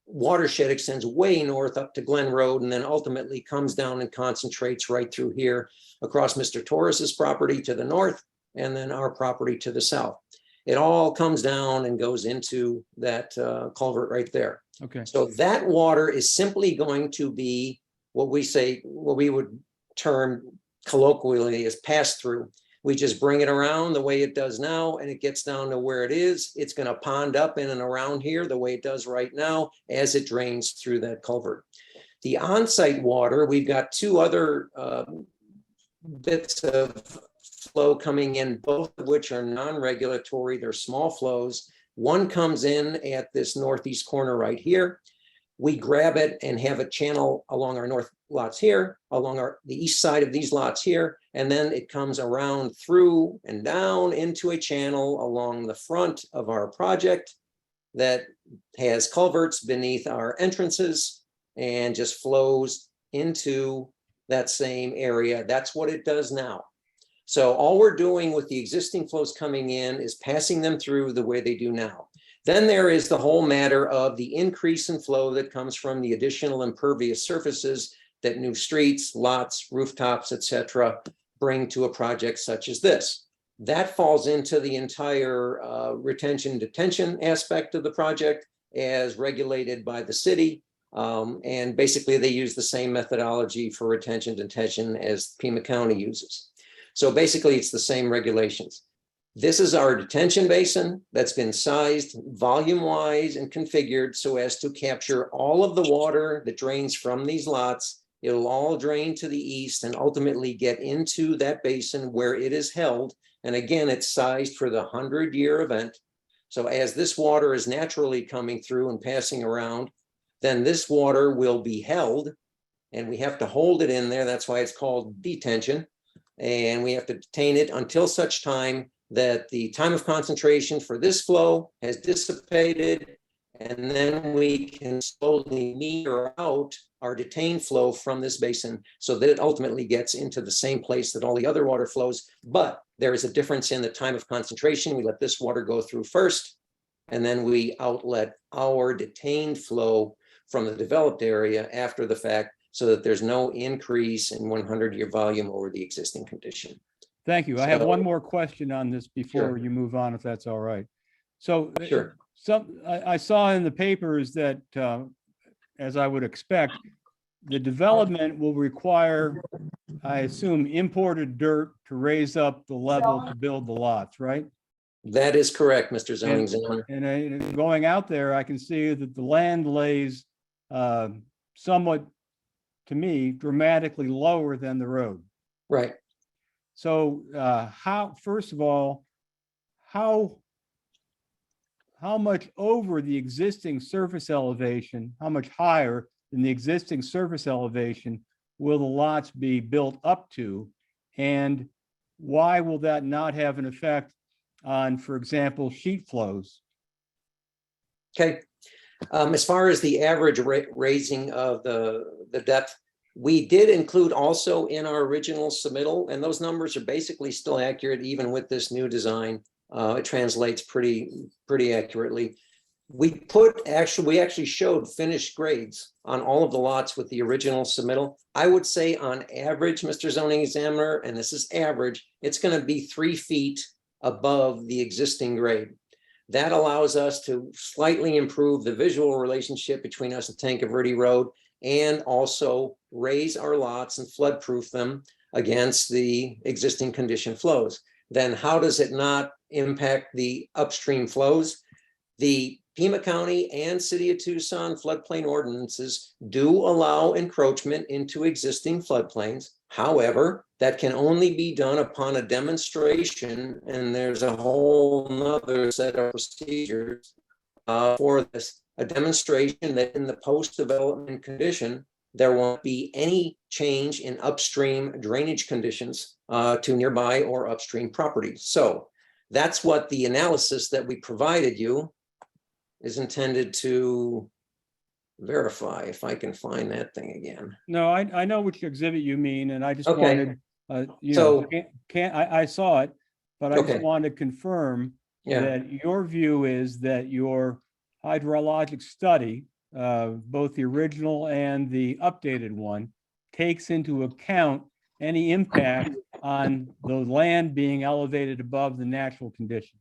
watershed extends way north up to Glen Road and then ultimately comes down and concentrates right through here across Mr. Torres's property to the north and then our property to the south. It all comes down and goes into that culvert right there.
Okay.
So that water is simply going to be what we would term colloquially as pass through. We just bring it around the way it does now, and it gets down to where it is. It's going to pond up in and around here the way it does right now as it drains through that culvert. The on-site water, we've got two other bits of flow coming in, both of which are non-regulatory. They're small flows. One comes in at this northeast corner right here. We grab it and have a channel along our north lots here, along the east side of these lots here, and then it comes around through and down into a channel along the front of our project that has culverts beneath our entrances and just flows into that same area. That's what it does now. So all we're doing with the existing flows coming in is passing them through the way they do now. Then there is the whole matter of the increase in flow that comes from the additional impervious surfaces that new streets, lots, rooftops, etc., bring to a project such as this. That falls into the entire retention detention aspect of the project as regulated by the city. And basically they use the same methodology for retention detention as Pima County uses. So basically it's the same regulations. This is our detention basin that's been sized volume-wise and configured so as to capture all of the water that drains from these lots. It'll all drain to the east and ultimately get into that basin where it is held. And again, it's sized for the 100-year event. So as this water is naturally coming through and passing around, then this water will be held and we have to hold it in there. That's why it's called detention. And we have to detain it until such time that the time of concentration for this flow has dissipated, and then we can slowly meter out our detained flow from this basin so that it ultimately gets into the same place that all the other water flows. But there is a difference in the time of concentration. We let this water go through first, and then we outlet our detained flow from the developed area after the fact so that there's no increase in 100-year volume over the existing condition.
Thank you. I have
So-
one more question on this before
Sure.
you move on, if that's all right. So
Sure.
I saw in the papers that, as I would expect, the development will require, I assume, imported dirt to raise up the level to build the lots, right?
That is correct, Mr. Zoning Examiner.
And going out there, I can see that the land lays somewhat, to me, dramatically lower than the road.
Right.
So first of all, how much over the existing surface elevation, how much higher than the existing surface elevation will the lots be built up to? And why will that not have an effect on, for example, sheet flows?
Okay. As far as the average raising of the depth, we did include also in our original submittal, and those numbers are basically still accurate even with this new design. It translates pretty accurately. We actually showed finished grades on all of the lots with the original submittal. I would say on average, Mr. Zoning Examiner, and this is average, it's going to be 3 feet above the existing grade. That allows us to slightly improve the visual relationship between us and Tanque Verde Road, and also raise our lots and flood proof them against the existing condition flows. Then how does it not impact the upstream flows? The Pima County and City of Tucson floodplain ordinances do allow encroachment into existing floodplains. However, that can only be done upon a demonstration, and there's a whole nother set of procedures for this. A demonstration that in the post-development condition, there won't be any change in upstream drainage conditions to nearby or upstream properties. So that's what the analysis that we provided you is intended to verify if I can find that thing again.
No, I know which exhibit you mean, and I just
Okay.
wanted, you know,
So-
I saw it, but I just
Okay.
wanted to confirm
Yeah.
that your view is that your hydrologic study, both the original and the updated one, takes into account any impact on the land being elevated above the natural condition.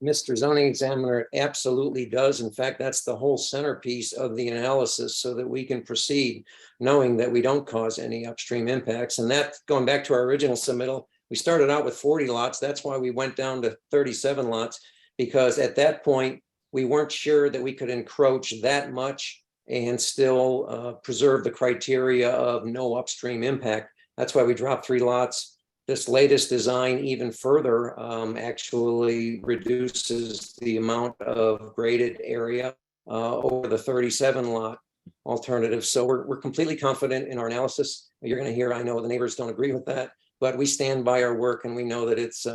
Mr. Zoning Examiner, it absolutely does. In fact, that's the whole centerpiece of the analysis so that we can proceed knowing that we don't cause any upstream impacts. And that, going back to our original submittal, we started out with 40 lots. That's why we went down to 37 lots, because at that point, we weren't sure that we could encroach that much and still preserve the criteria of no upstream impact. That's why we dropped 3 lots. This latest design even further actually reduces the amount of graded area over the 37 lot alternative. So we're completely confident in our analysis. You're going to hear, I know the neighbors don't agree with that, but we stand by our work and we know that it's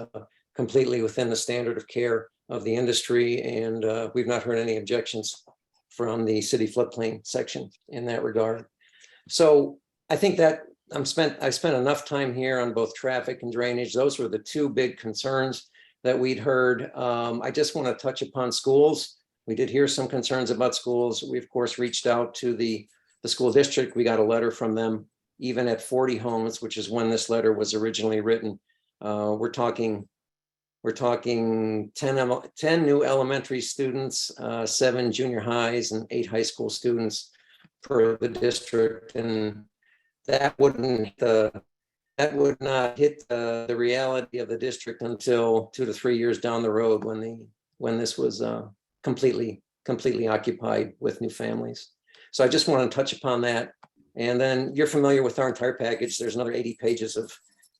completely within the standard of care of the industry. And we've not heard any objections from the city floodplain section in that regard. So I think that I spent enough time here on both traffic and drainage. Those were the 2 big concerns that we'd heard. I just want to touch upon schools. We did hear some concerns about schools. We of course reached out to the school district. We got a letter from them, even at 40 homes, which is when this letter was originally written. We're talking 10 new elementary students, 7 junior highs, and 8 high school students per the district. And that would not hit the reality of the district until 2 to 3 years down the road when this was completely occupied with new families. So I just want to touch upon that. And then you're familiar with our entire package. There's another 80 pages of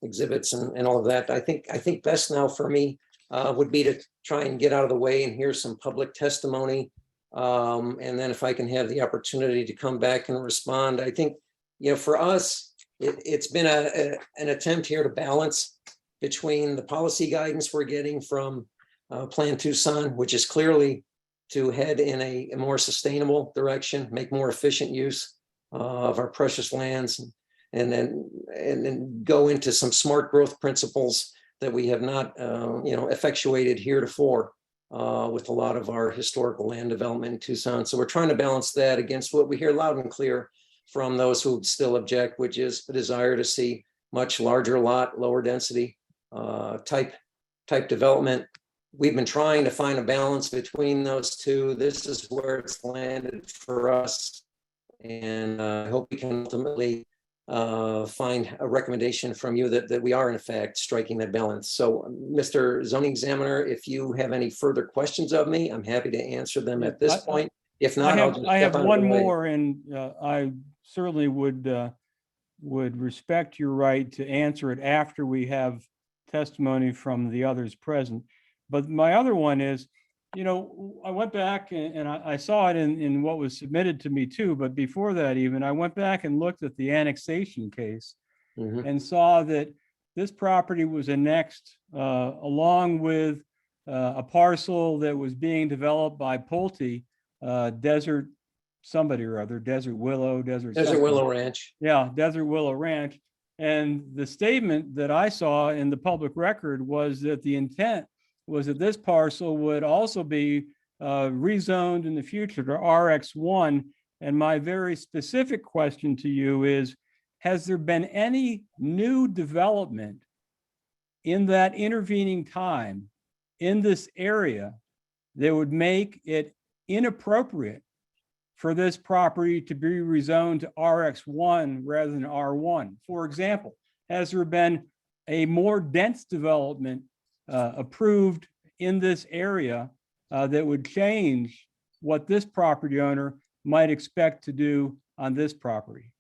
exhibits and all of that. I think best now for me would be to try and get out of the way and hear some public testimony. And then if I can have the opportunity to come back and respond, I think, you know, for us, it's been an attempt here to balance between the policy guidance we're getting from Plan Tucson, which is clearly to head in a more sustainable direction, make more efficient use of our precious lands, and then go into some smart growth principles that we have not, effectuated heretofore with a lot of our historical land development in Tucson. So we're trying to balance that against what we hear loud and clear from those who still object, which is the desire to see much larger lot, lower density type development. We've been trying to find a balance between those 2. This is where it's landed for us. And I hope we can ultimately find a recommendation from you that we are in fact striking that balance. So Mr. Zoning Examiner, if you have any further questions of me, I'm happy to answer them at this point. If not,
I have one more, and I certainly would respect your right to answer it after we have testimony from the others present. But my other one is, you know, I went back and I saw it in what was submitted to me too, but before that even, I went back and looked at the annexation case and saw that this property was annexed along with a parcel that was being developed by Pulte, Desert Willow
Ranch.
Yeah, Desert Willow Ranch. And the statement that I saw in the public record was that the intent was that this parcel would also be rezoned in the future to RX1. And my very specific question to you is, has there been any new development in that intervening time in this area that would make it inappropriate for this property to be rezoned to RX1 rather than R1? For example, has there been a more dense development approved in this area that would change what this property owner might expect to do on this property?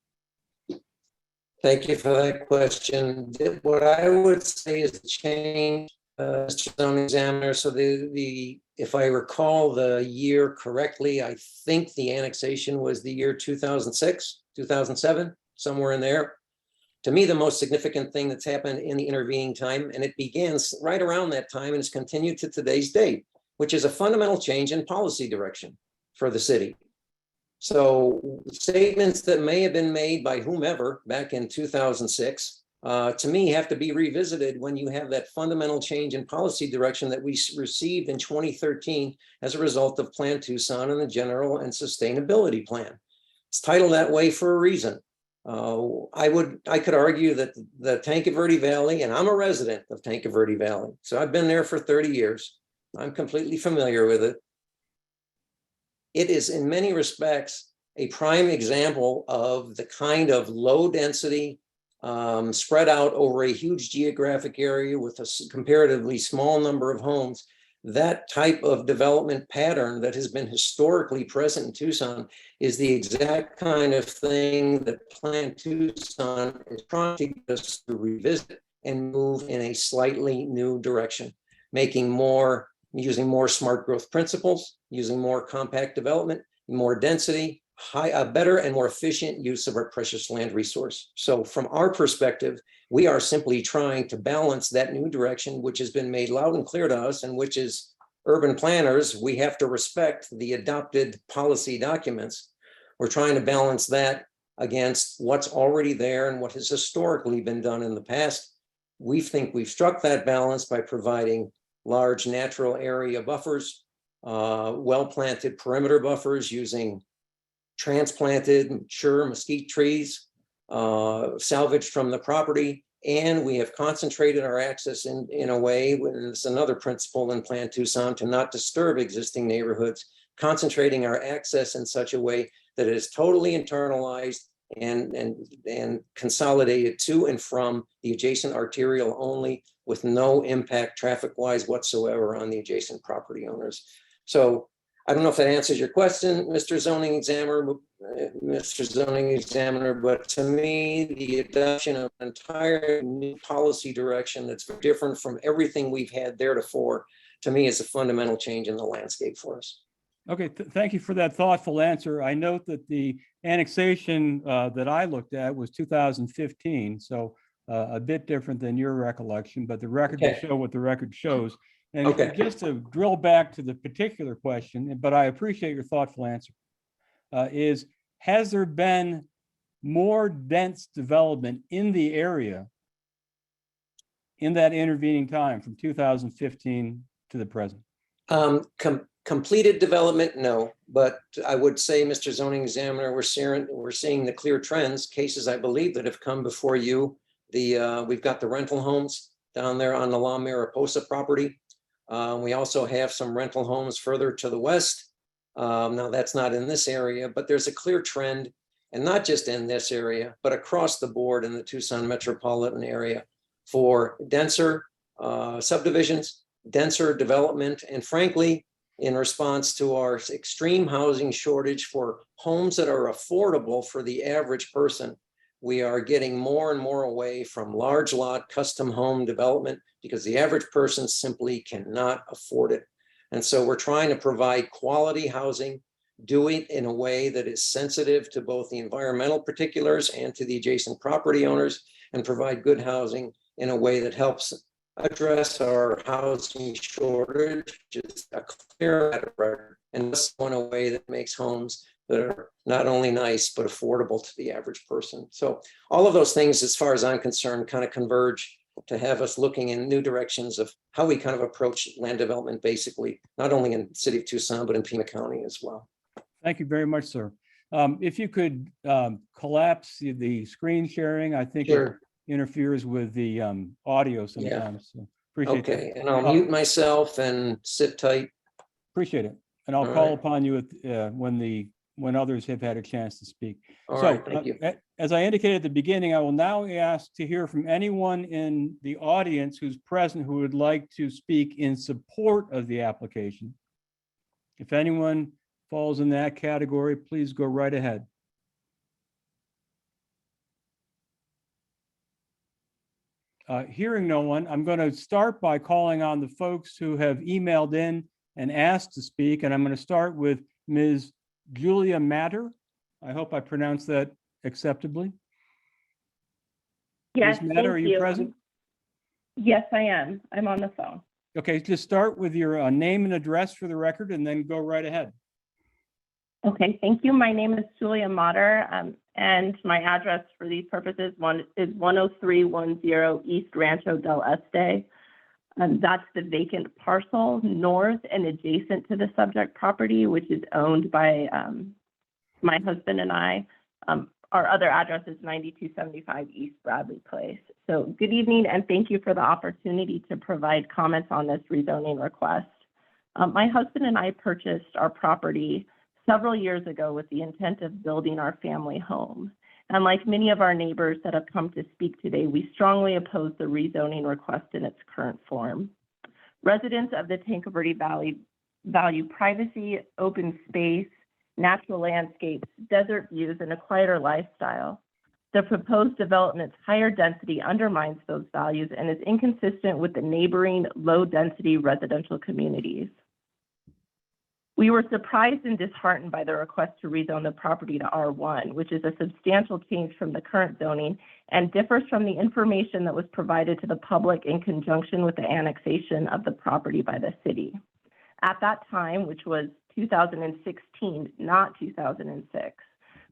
Thank you for that question. What I would say is the change, Mr. Zoning Examiner. So if I recall the year correctly, I think the annexation was the year 2006, 2007, somewhere in there. To me, the most significant thing that's happened in the intervening time, and it begins right around that time and has continued to today's date, which is a fundamental change in policy direction for the city. So statements that may have been made by whomever back in 2006, to me, have to be revisited when you have that fundamental change in policy direction that we received in 2013 as a result of Plan Tucson and the General and Sustainability Plan. It's titled that way for a reason. I could argue that the Tanque Verde Valley, and I'm a resident of Tanque Verde Valley, so I've been there for 30 years. I'm completely familiar with it. It is in many respects a prime example of the kind of low density spread out over a huge geographic area with a comparatively small number of homes. That type of development pattern that has been historically present in Tucson is the exact kind of thing that Plan Tucson is trying to get us to revisit and move in a slightly new direction, using more smart growth principles, using more compact development, more density, a better and more efficient use of our precious land resource. So from our perspective, we are simply trying to balance that new direction, which has been made loud and clear to us, and which is urban planners, we have to respect the adopted policy documents. We're trying to balance that against what's already there and what has historically been done in the past. We think we've struck that balance by providing large natural area buffers, well-planted perimeter buffers using transplanted mature mesquite trees, salvaged from the property. And we have concentrated our access in a way, and it's another principle in Plan Tucson, to not disturb existing neighborhoods, concentrating our access in such a way that it is totally internalized and consolidated to and from the adjacent arterial only, with no impact traffic-wise whatsoever on the adjacent property owners. So I don't know if that answers your question, Mr. Zoning Examiner, but to me, the adoption of an entire new policy direction that's different from everything we've had theretofore, to me, is a fundamental change in the landscape for us.
Okay, thank you for that thoughtful answer. I note that the annexation that I looked at was 2015, so a bit different than your recollection, but the record will show what the record shows. And just to drill back to the particular question, but I appreciate your thoughtful answer, has there been more dense development in the area in that intervening time from 2015 to the present?
Completed development, no, but I would say, Mr. Zoning Examiner, we're seeing the clear trends, cases I believe that have come before you. We've got the rental homes down there on the La Mariposa property. We also have some rental homes further to the west. Now that's not in this area, but there's a clear trend, and not just in this area, but across the board in the Tucson metropolitan area, for denser subdivisions, denser development, and frankly, in response to our extreme housing shortage for homes that are affordable for the average person, we are getting more and more away from large lot custom home development because the average person simply cannot afford it. And so we're trying to provide quality housing, do it in a way that is sensitive to both the environmental particulars and to the adjacent property owners, and provide good housing in a way that helps address our housing shortage, which is a clear record, and in a way that makes homes that are not only nice, but affordable to the average person. So all of those things, as far as I'm concerned, kind of converge to have us looking in new directions of how we kind of approach land development, basically, not only in the city of Tucson, but in Pima County as well.
Thank you very much, sir. If you could collapse the screen sharing, I think it interferes with the audio sometimes. So appreciate that.
Okay, and I'll mute myself and sit tight.
Appreciate it. And I'll call upon you when others have had a chance to speak.
All right, thank you.
As I indicated at the beginning, I will now ask to hear from anyone in the audience who's present who would like to speak in support of the application. If anyone falls in that category, please go right ahead. Hearing no one, I'm going to start by calling on the folks who have emailed in and asked to speak, and I'm going to start with Ms. Julia Matter. I hope I pronounced that acceptably.
Yes,
Ms. Matter, are
thank
you present?
Yes, I am. I'm on the phone.
Okay, just start with your name and address for the record and then go right ahead.
Okay, thank you. My name is Julia Motter, and my address for these purposes is 10310 East Rancho del Este. That's the vacant parcel north and adjacent to the subject property, which is owned by my husband and I. Our other address is 9275 East Bradley Place. So good evening, and thank you for the opportunity to provide comments on this rezoning request. My husband and I purchased our property several years ago with the intent of building our family home. And like many of our neighbors that have come to speak today, we strongly oppose the rezoning request in its current form. Residents of the Tanque Verde Valley value privacy, open space, natural landscapes, desert views, and a quieter lifestyle. The proposed development's higher density undermines those values and is inconsistent with the neighboring low-density residential communities. We were surprised and disheartened by the request to rezone the property to R1, which is a substantial change from the current zoning and differs from the information that was provided to the public in conjunction with the annexation of the property by the city. At that time, which was 2016, not 2006,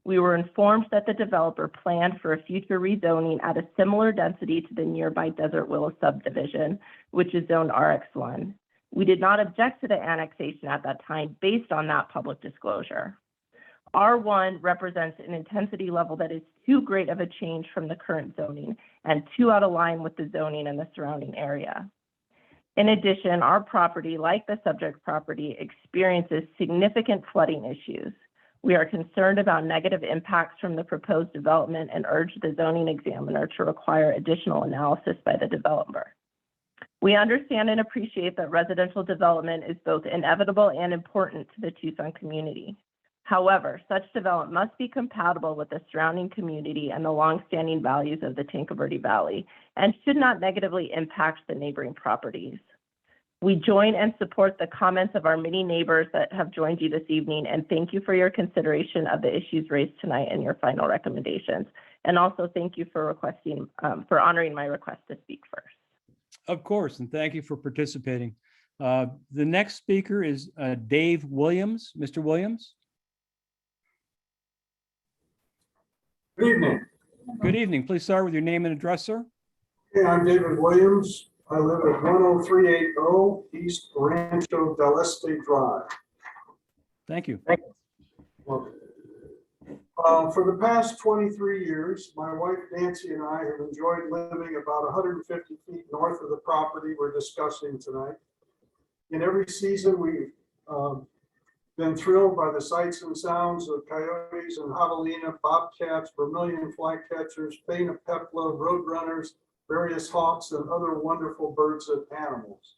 we were informed that the developer planned for a future rezoning at a similar density to the nearby Desert Willow subdivision, which is zoned RX1. We did not object to the annexation at that time based on that public disclosure. R1 represents an intensity level that is too great of a change from the current zoning and too out of line with the zoning in the surrounding area. In addition, our property, like the subject property, experiences significant flooding issues. We are concerned about negative impacts from the proposed development and urge the zoning examiner to require additional analysis by the developer. We understand and appreciate that residential development is both inevitable and important to the Tucson community. However, such development must be compatible with the surrounding community and the longstanding values of the Tanque Verde Valley and should not negatively impact the neighboring properties. We join and support the comments of our many neighbors that have joined you this evening, and thank you for your consideration of the issues raised tonight and your final recommendations. And also thank you for honoring my request to speak first.
Of course, and thank you for participating. The next speaker is Dave Williams. Mr. Williams.
Good evening.
Good evening. Please start with your name and address, sir.
Hey, I'm David Williams. I live at 10380 East Rancho del Este Drive.
Thank you.
Welcome. For the past 23 years, my wife Nancy and I have enjoyed living about 150 feet north of the property we're discussing tonight. In every season, we've been thrilled by the sights and sounds of coyotes and javelina, bobcats, vermilion flycatchers, Faina pepla, roadrunners, various hawks, and other wonderful birds and animals.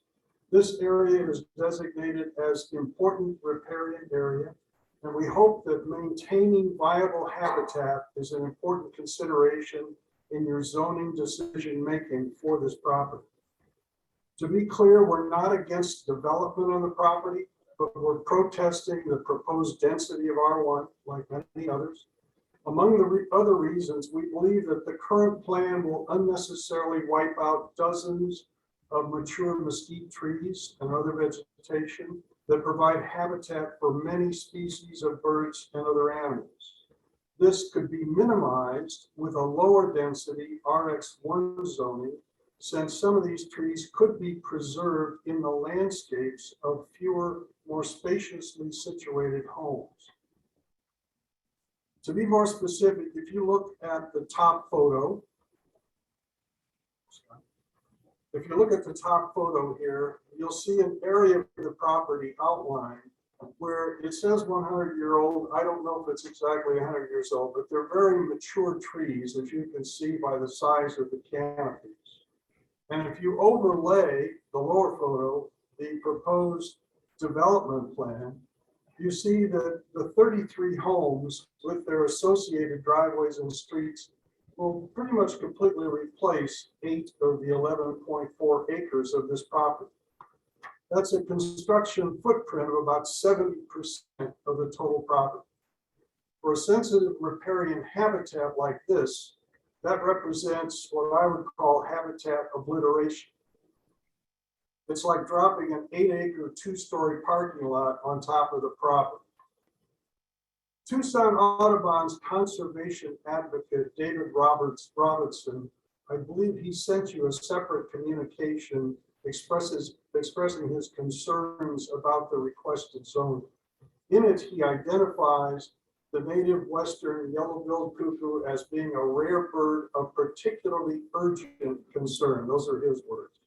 This area is designated as important riparian area, and we hope that maintaining viable habitat is an important consideration in your zoning decision-making for this property. To be clear, we're not against development on the property, but we're protesting the proposed density of R1, like many others. Among the other reasons, we believe that the current plan will unnecessarily wipe out dozens of mature mesquite trees and other vegetation that provide habitat for many species of birds and other animals. This could be minimized with a lower density RX1 zoning, since some of these trees could be preserved in the landscapes of fewer, more spaciously situated homes. To be more specific, if you look at the top photo, here, you'll see an area of the property outlined where it says 100-year-old. I don't know if it's exactly 100 years old, but they're very mature trees, as you can see by the size of the canopies. And if you overlay the lower photo, the proposed development plan, you see that the 33 homes with their associated driveways and streets will pretty much completely replace 8 of the 11.4 acres of this property. That's a construction footprint of about 70% of the total property. For a sensitive riparian habitat like this, that represents what I would call habitat obliteration. It's like dropping an 8-acre, 2-story parking lot on top of the property. Tucson Audubon's conservation advocate, David Robertson, I believe he sent you a separate communication expressing his concerns about the requested zone. In it, he identifies the native western yellow-billed cuckoo as being a rare bird of particularly urgent concern. Those are his words.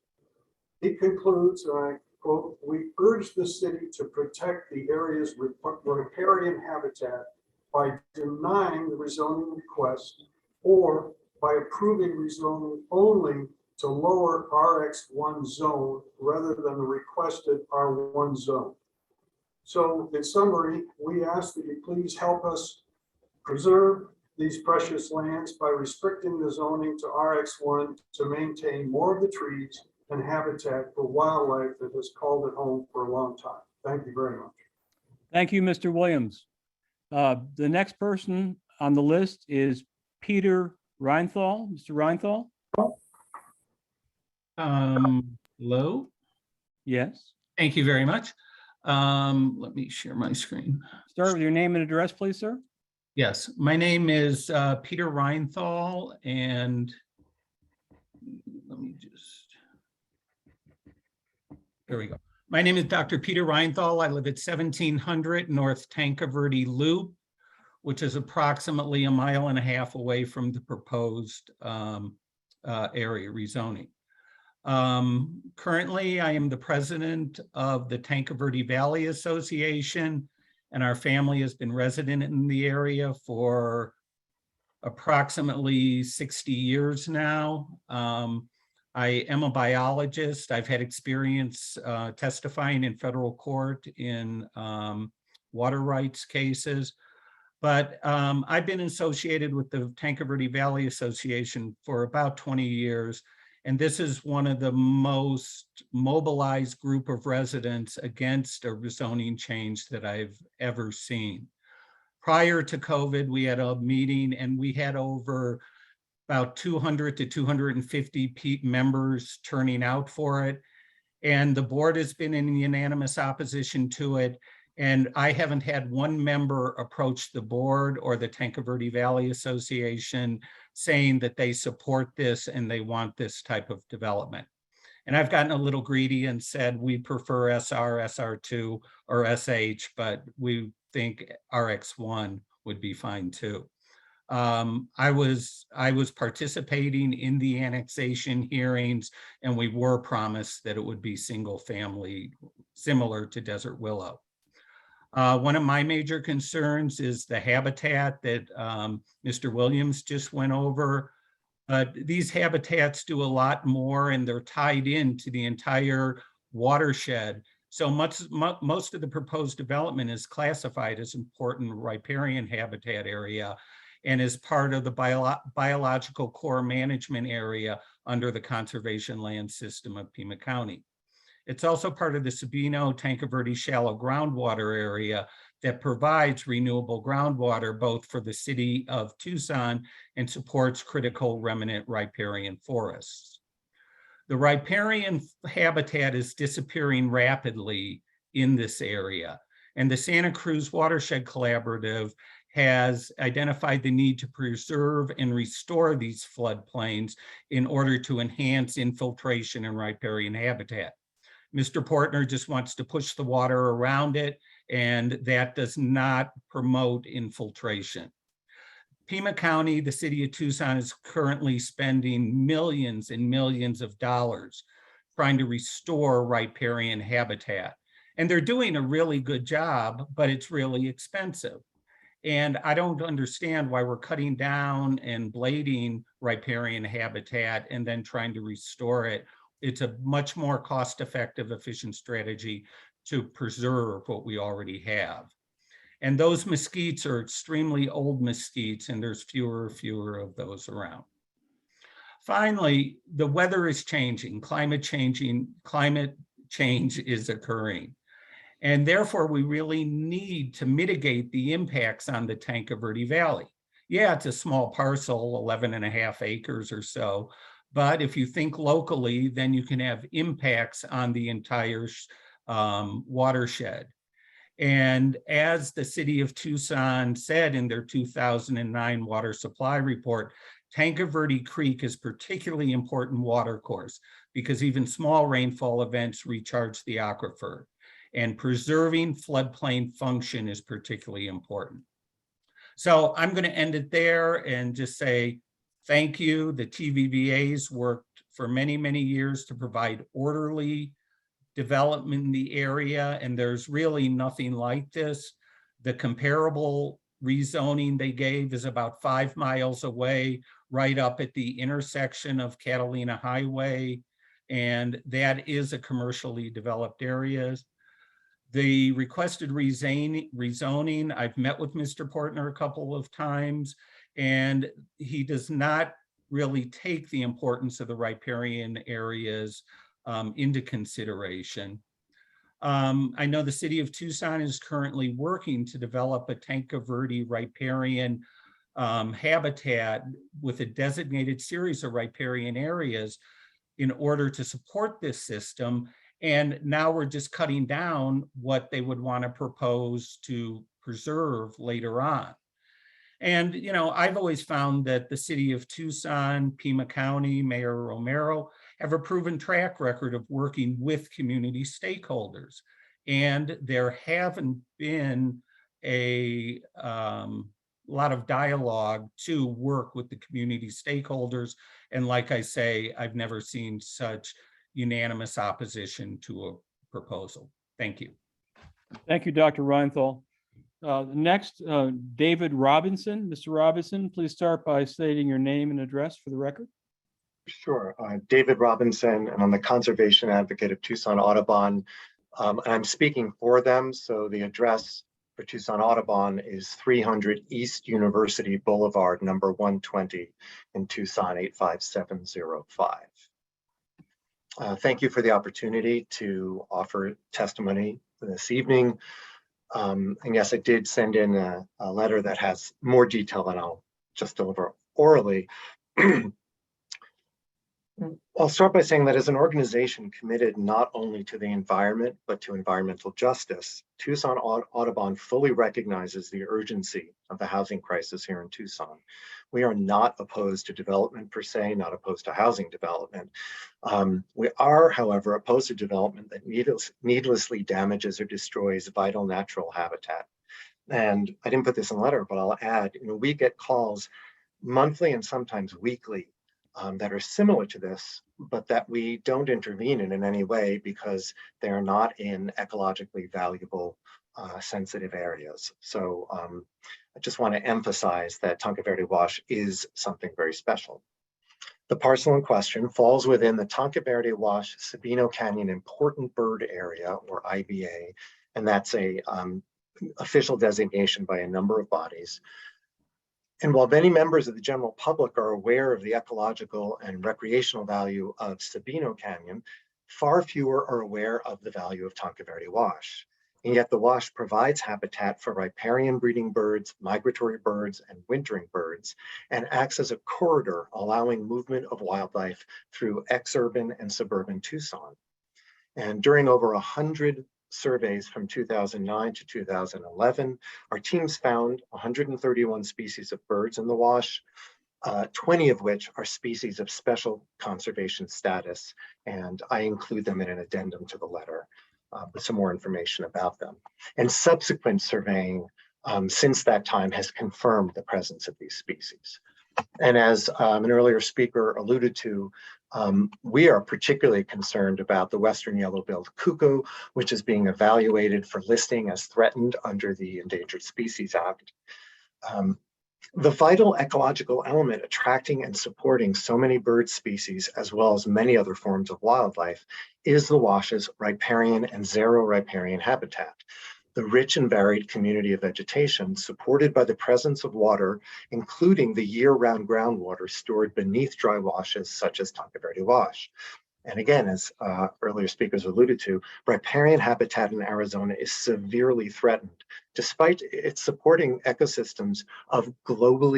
He concludes, and I quote, "We urge the city to protect the area's riparian habitat by denying the rezoning request or by approving rezoning only to lower RX1 zone rather than the requested R1 zone." So in summary, we ask that you please help us preserve these precious lands by restricting the zoning to RX1 to maintain more of the trees and habitat for wildlife that has called it home for a long time. Thank you very much.
Thank you, Mr. Williams. The next person on the list is Peter Reinthal. Mr. Reinthal?
Hello?
Yes.
Thank you very much. Let me share my screen.
Start with your name and address, please, sir.
Yes, my name is Peter Reinthal, and let me just, there we go. My name is Dr. Peter Reinthal. I live at 1700 North Tankaverde Loop, which is approximately 1.5 miles away from the proposed area rezoning. Currently, I am the president of the Tankaverde Valley Association, and our family has been resident in the area for approximately 60 years now. I am a biologist. I've had experience testifying in federal court in water rights cases, but I've been associated with the Tankaverde Valley Association for about 20 years. And this is one of the most mobilized group of residents against a rezoning change that I've ever seen. Prior to COVID, we had a meeting and we had over about 200 to 250 members turning out for it. And the board has been in unanimous opposition to it. And I haven't had one member approach the board or the Tankaverde Valley Association saying that they support this and they want this type of development. And I've gotten a little greedy and said we prefer SR, SR2, or SH, but we think RX1 would be fine too. I was participating in the annexation hearings, and we were promised that it would be single family, similar to Desert Willow. One of my major concerns is the habitat that Mr. Williams just went over. These habitats do a lot more, and they're tied into the entire watershed. So most of the proposed development is classified as important riparian habitat area and is part of the biological core management area under the conservation land system of Pima County. It's also part of the Sabino Tankaverde shallow groundwater area that provides renewable groundwater both for the city of Tucson and supports critical remnant riparian forests. The riparian habitat is disappearing rapidly in this area, and the Santa Cruz Watershed Collaborative has identified the need to preserve and restore these floodplains in order to enhance infiltration and riparian habitat. Mr. Portner just wants to push the water around it, and that does not promote infiltration. Pima County, the city of Tucson, is currently spending millions and millions of dollars trying to restore riparian habitat. And they're doing a really good job, but it's really expensive. And I don't understand why we're cutting down and blading riparian habitat and then trying to restore it. It's a much more cost-effective, efficient strategy to preserve what we already have. And those mesquites are extremely old mesquites, and there's fewer of those around. Finally, the weather is changing, climate change is occurring. And therefore, we really need to mitigate the impacts on the Tankaverde Valley. Yeah, it's a small parcel, 11.5 acres or so, but if you think locally, then you can have impacts on the entire watershed. And as the city of Tucson said in their 2009 water supply report, Tanque Verde Creek is particularly important watercourse because even small rainfall events recharge the aquifer, and preserving floodplain function is particularly important. So I'm going to end it there and just say thank you. The TVVA's worked for many, many years to provide orderly development in the area, and there's really nothing like this. The comparable rezoning they gave is about 5 miles away, right up at the intersection of Catalina Highway, and that is a commercially developed area. The requested rezoning, I've met with Mr. Portner a couple of times, and he does not really take the importance of the riparian areas into consideration. I know the city of Tucson is currently working to develop a Tanque Verde riparian habitat with a designated series of riparian areas in order to support this system. And now we're just cutting down what they would want to propose to preserve later on. And, you know, I've always found that the city of Tucson, Pima County, Mayor Romero have a proven track record of working with community stakeholders. And there haven't been a lot of dialogue to work with the community stakeholders. And like I say, I've never seen such unanimous opposition to a proposal. Thank you.
Thank you, Dr. Reinthal. Next, David Robinson. Mr. Robinson, please start by stating your name and address for the record.
Sure. David Robinson, and I'm the conservation advocate of Tucson Audubon. And I'm speaking for them. So the address for Tucson Audubon is 300 East University Boulevard, number 120 in Tucson, 85705. Thank you for the opportunity to offer testimony this evening. And yes, I did send in a letter that has more detail, and I'll just deliver orally. I'll start by saying that as an organization committed not only to the environment, but to environmental justice, Tucson Audubon fully recognizes the urgency of the housing crisis here in Tucson. We are not opposed to development per se, not opposed to housing development. We are, however, opposed to development that needlessly damages or destroys vital natural habitat. And I didn't put this in the letter, but I'll add, we get calls monthly and sometimes weekly that are similar to this, but that we don't intervene in any way because they are not in ecologically valuable, sensitive areas. So I just want to emphasize that Tanque Verde Wash is something very special. The parcel in question falls within the Tanque Verde Wash Sabino Canyon Important Bird Area, or IBA, and that's a official designation by a number of bodies. And while many members of the general public are aware of the ecological and recreational value of Sabino Canyon, far fewer are aware of the value of Tanque Verde Wash. And yet the wash provides habitat for riparian breeding birds, migratory birds, and wintering birds, and acts as a corridor allowing movement of wildlife through exurban and suburban Tucson. And during over 100 surveys from 2009 to 2011, our teams found 131 species of birds in the wash, 20 of which are species of special conservation status, and I include them in an addendum to the letter with some more information about them. And subsequent surveying since that time has confirmed the presence of these species. And as an earlier speaker alluded to, we are particularly concerned about the western yellow-billed cuckoo, which is being evaluated for listing as threatened under the Endangered Species Act. The vital ecological element attracting and supporting so many bird species, as well as many other forms of wildlife, is the wash's riparian and xero-riparian habitat. The rich and varied community of vegetation supported by the presence of water, including the year-round groundwater stored beneath dry washes such as Tanque Verde Wash. And again, as earlier speakers alluded to, riparian habitat in Arizona is severely threatened, despite its supporting ecosystems of global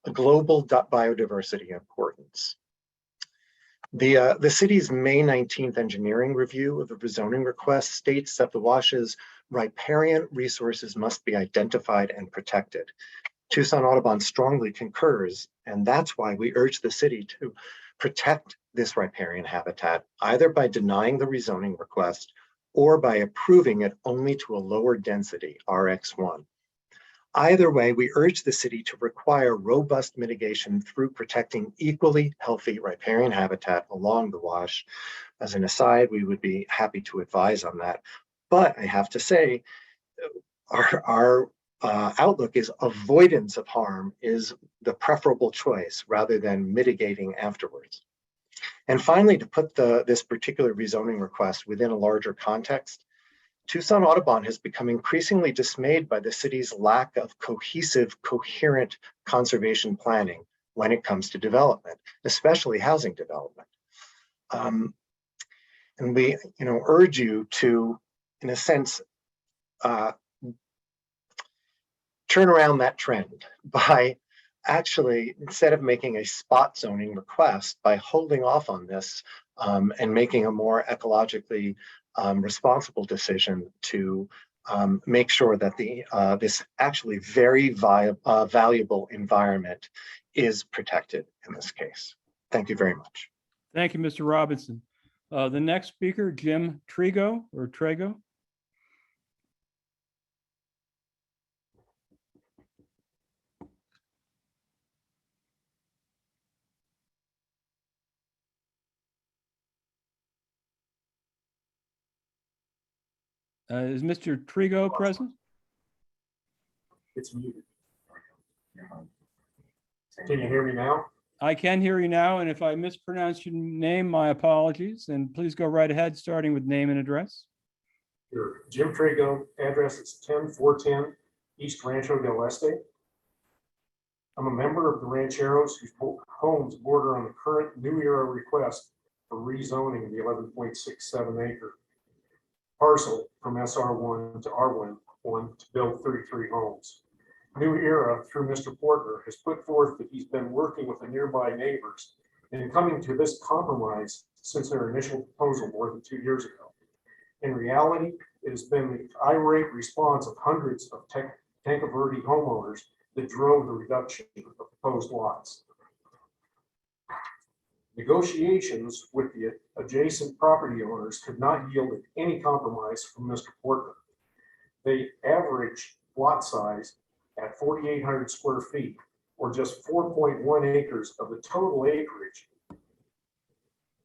biodiversity importance. The city's May 19th engineering review of the rezoning request states that the wash's riparian resources must be identified and protected. Tucson Audubon strongly concurs, and that's why we urge the city to protect this riparian habitat, either by denying the rezoning request or by approving it only to a lower density, RX1. Either way, we urge the city to require robust mitigation through protecting equally healthy riparian habitat along the wash. As an aside, we would be happy to advise on that. But I have to say, our outlook is avoidance of harm is the preferable choice rather than mitigating afterwards. And finally, to put this particular rezoning request within a larger context, Tucson Audubon has become increasingly dismayed by the city's lack of cohesive, coherent conservation planning when it comes to development, especially housing development. And we urge you to, in a sense, turn around that trend by actually, instead of making a spot zoning request, by holding off on this and making a more ecologically responsible decision to make sure that this actually very valuable environment is protected in this case. Thank you very much.
Thank you, Mr. Robinson. The next speaker, Jim Trigo or Trigo. Is Mr. Trigo present?
It's muted. Can you hear me now?
I can hear you now, and if I mispronounce your name, my apologies. And please go right ahead, starting with name and address.
Sure. Jim Trigo, address is 10410 East Rancho del Este. I'm a member of the Rancheros whose homes border on the current New Era request for rezoning the 11.67 acre parcel from SR1 to R1 to build 33 homes. New Era, through Mr. Portner, has put forth that he's been working with the nearby neighbors and coming to this compromise since their initial proposal more than 2 years ago. In reality, it has been the irate response of hundreds of Tanque Verde homeowners that drove the reduction of proposed lots. Negotiations with the adjacent property owners could not yield any compromise from Mr. Portner. They average lot size at 4,800 square feet, or just 4.1 acres of the total acreage,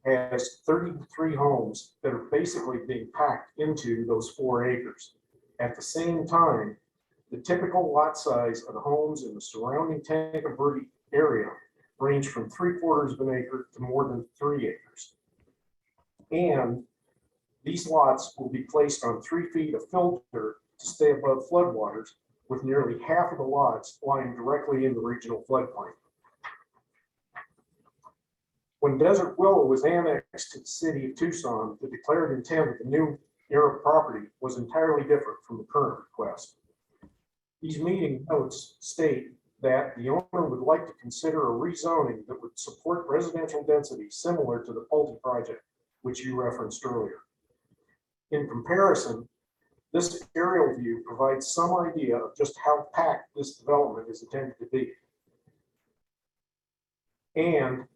has 33 homes that are basically being packed into those 4 acres. At the same time, the typical lot size of the homes in the surrounding Tanque Verde area range from 3/4 of an acre to more than 3 acres. And these lots will be placed on 3 feet of filter to stay above floodwaters, with nearly half of the lots lying directly in the regional floodplain. When Desert Willow was annexed to the city of Tucson, the declared intent of the New Era property was entirely different from the current request. These meeting notes state that the owner would like to consider a rezoning that would support residential density similar to the Pulte project, which you referenced earlier. In comparison, this aerial view provides some idea of just how packed this development is intended to be, and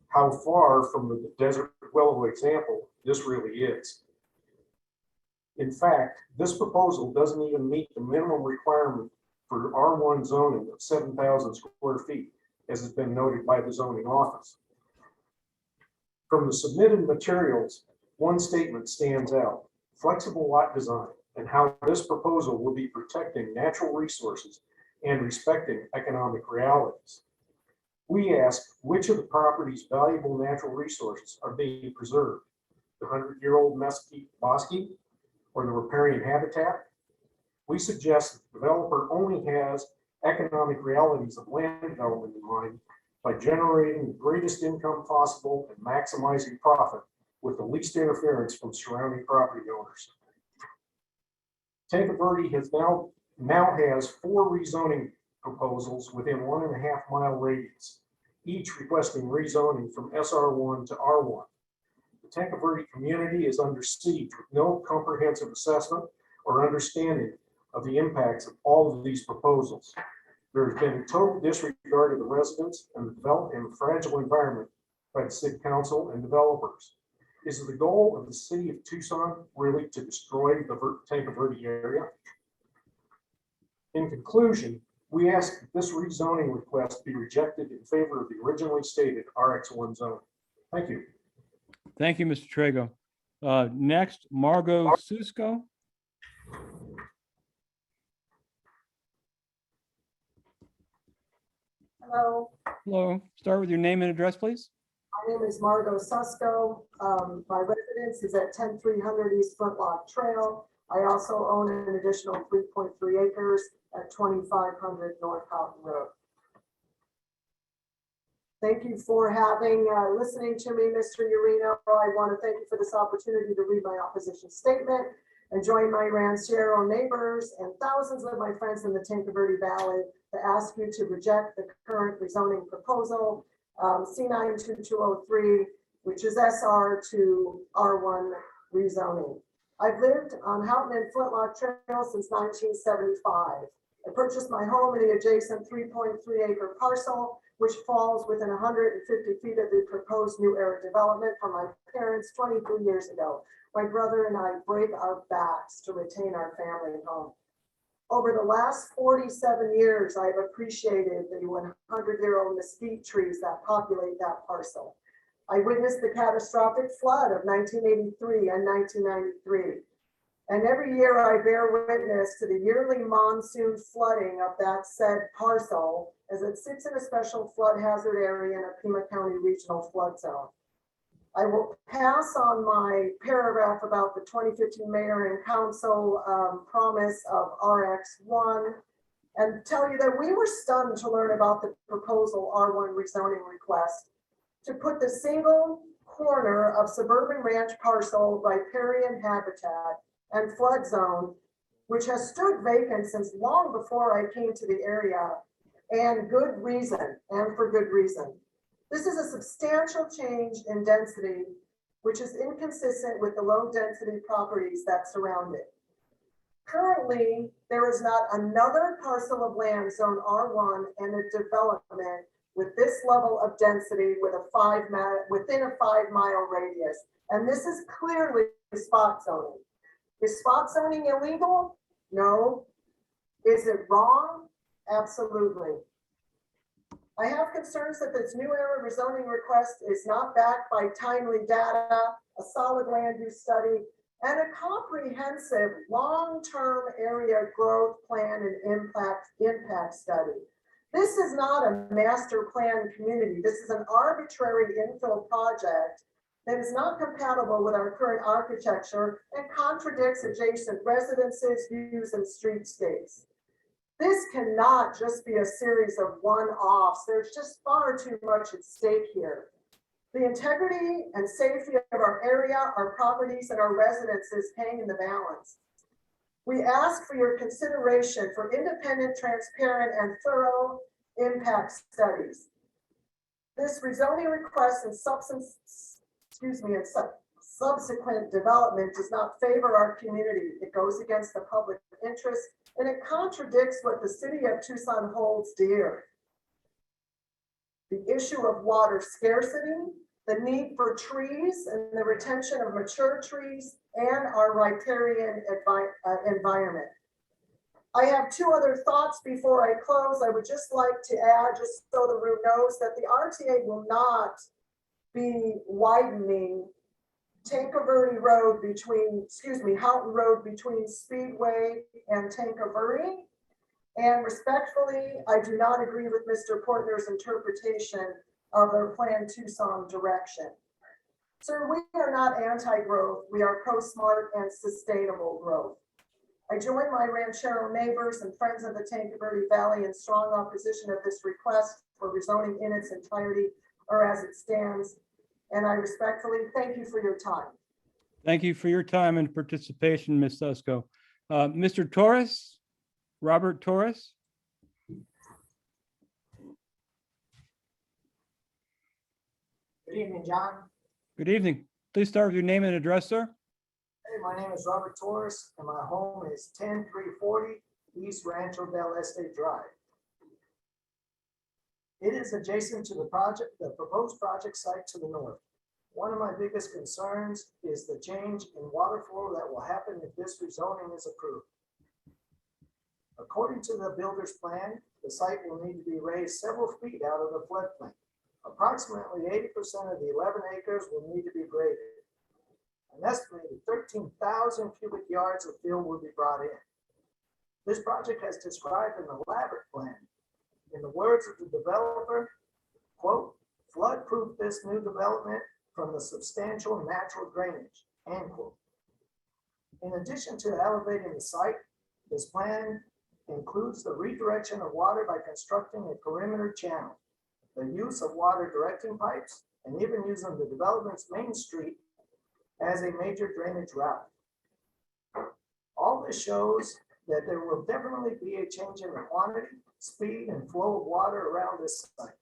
how far from the Desert Willow example this really is. In fact, this proposal doesn't even meet the minimum requirement for R1 zoning of 7,000 square feet, as has been noted by the zoning office. From the submitted materials, one statement stands out: flexible lot design, and how this proposal will be protecting natural resources and respecting economic realities. We ask which of the property's valuable natural resources are being preserved: the 100-year-old mesquite bosque or the riparian habitat? We suggest that the developer only has economic realities of land development in mind by generating the greatest income possible and maximizing profit with the least interference from surrounding property owners. Tanque Verde now has 4 rezoning proposals within 1.5 mile radius, each requesting rezoning from SR1 to R1. The Tanque Verde community is under siege with no comprehensive assessment or understanding of the impacts of all of these proposals. There has been total disregard of the residents and the development fragile environment by the city council and developers. Is it the goal of the city of Tucson really to destroy the Tanque Verde area? In conclusion, we ask that this rezoning request be rejected in favor of the originally stated RX1 zone. Thank you.
Thank you, Mr. Trigo. Next, Margot Susko.
Hello,
Hello, start with your name and address, please.
my name is Margot Susko. My residence is at 10300 East Flintlock Trail. I also own an additional 3.3 acres at 2500 North Houghton Road. Thank you for listening to me, Mr. Urino. I want to thank you for this opportunity to read my opposition statement and join my ranchero neighbors and thousands of my friends in the Tanque Verde Valley to ask you to reject the current rezoning proposal, C92203, which is SR to R1 rezoning. I've lived on Houghton and Flintlock Trail since 1975. I purchased my home in the adjacent 3.3 acre parcel, which falls within 150 feet of the proposed new era development from my parents 23 years ago. My brother and I break our backs to retain our family home. Over the last 47 years, I've appreciated the 100-year-old mesquite trees that populate that parcel. I witnessed the catastrophic flood of 1983 and 1993. And every year I bear witness to the yearly monsoon flooding of that said parcel as it sits in a special flood hazard area in a Pima County regional flood zone. I will pass on my paragraph about the 2015 mayor and council promise of RX1 and tell you that we were stunned to learn about the proposal R1 rezoning request to put the single corner of suburban ranch parcel riparian habitat and flood zone, which has stood vacant since long before I came to the area, and good reason, and for good reason. This is a substantial change in density, which is inconsistent with the low density properties that surround it. Currently, there is not another parcel of land zone R1 and a development with this level of density with within a 5-mile radius. And this is clearly spot zoning. Is spot zoning illegal? No. Is it wrong? Absolutely. I have concerns that this new era rezoning request is not backed by timely data, a solid land use study, and a comprehensive long-term area growth plan and impact study. This is not a master plan community. This is an arbitrary infill project that is not compatible with our current architecture and contradicts adjacent residences, views, and streetscapes. This cannot just be a series of one-offs. There's just far too much at stake here. The integrity and safety of our area, our properties, and our residences hang in the balance. We ask for your consideration for independent, transparent, and thorough impact studies. This rezoning request and subsequent development does not favor our community. It goes against the public interest, and it contradicts what the city of Tucson holds dear. The issue of water scarcity, the need for trees and the retention of mature trees, and our riparian environment. I have two other thoughts before I close. I would just like to add, just so the room knows, that the RTA will not be widening Tanque Verde Road Houghton Road between Speedway and Tanque Verde. And respectfully, I do not agree with Mr. Portner's interpretation of their Plan Tucson direction. Sir, we are not anti-growth. We are pro-smart and sustainable growth. I join my ranchero neighbors and friends of the Tanque Verde Valley in strong opposition of this request for rezoning in its entirety or as it stands. And I respectfully thank you for your time.
Thank you for your time and participation, Ms. Susko. Mr. Torres, Robert Torres.
Good evening, John.
Good evening. Please start with your name and address, sir.
Hey, my name is Robert Torres, and my home is 10340 East Rancho del Este Drive. It is adjacent to the proposed project site to the north. One of my biggest concerns is the change in water flow that will happen if this rezoning is approved. According to the builder's plan, the site will need to be raised several feet out of the floodplain. Approximately 80% of the 11 acres will need to be graded. An estimated 13,000 cubic yards of fill will be brought in. This project has described an elaborate plan. In the words of the developer, quote, flood-proof this new development from the substantial natural drainage, end quote. In addition to elevating the site, this plan includes the redirection of water by constructing a perimeter channel, the use of water directing pipes, and even using the development's main street as a major drainage route. All this shows that there will definitely be a change in the quantity, speed, and flow of water around this site.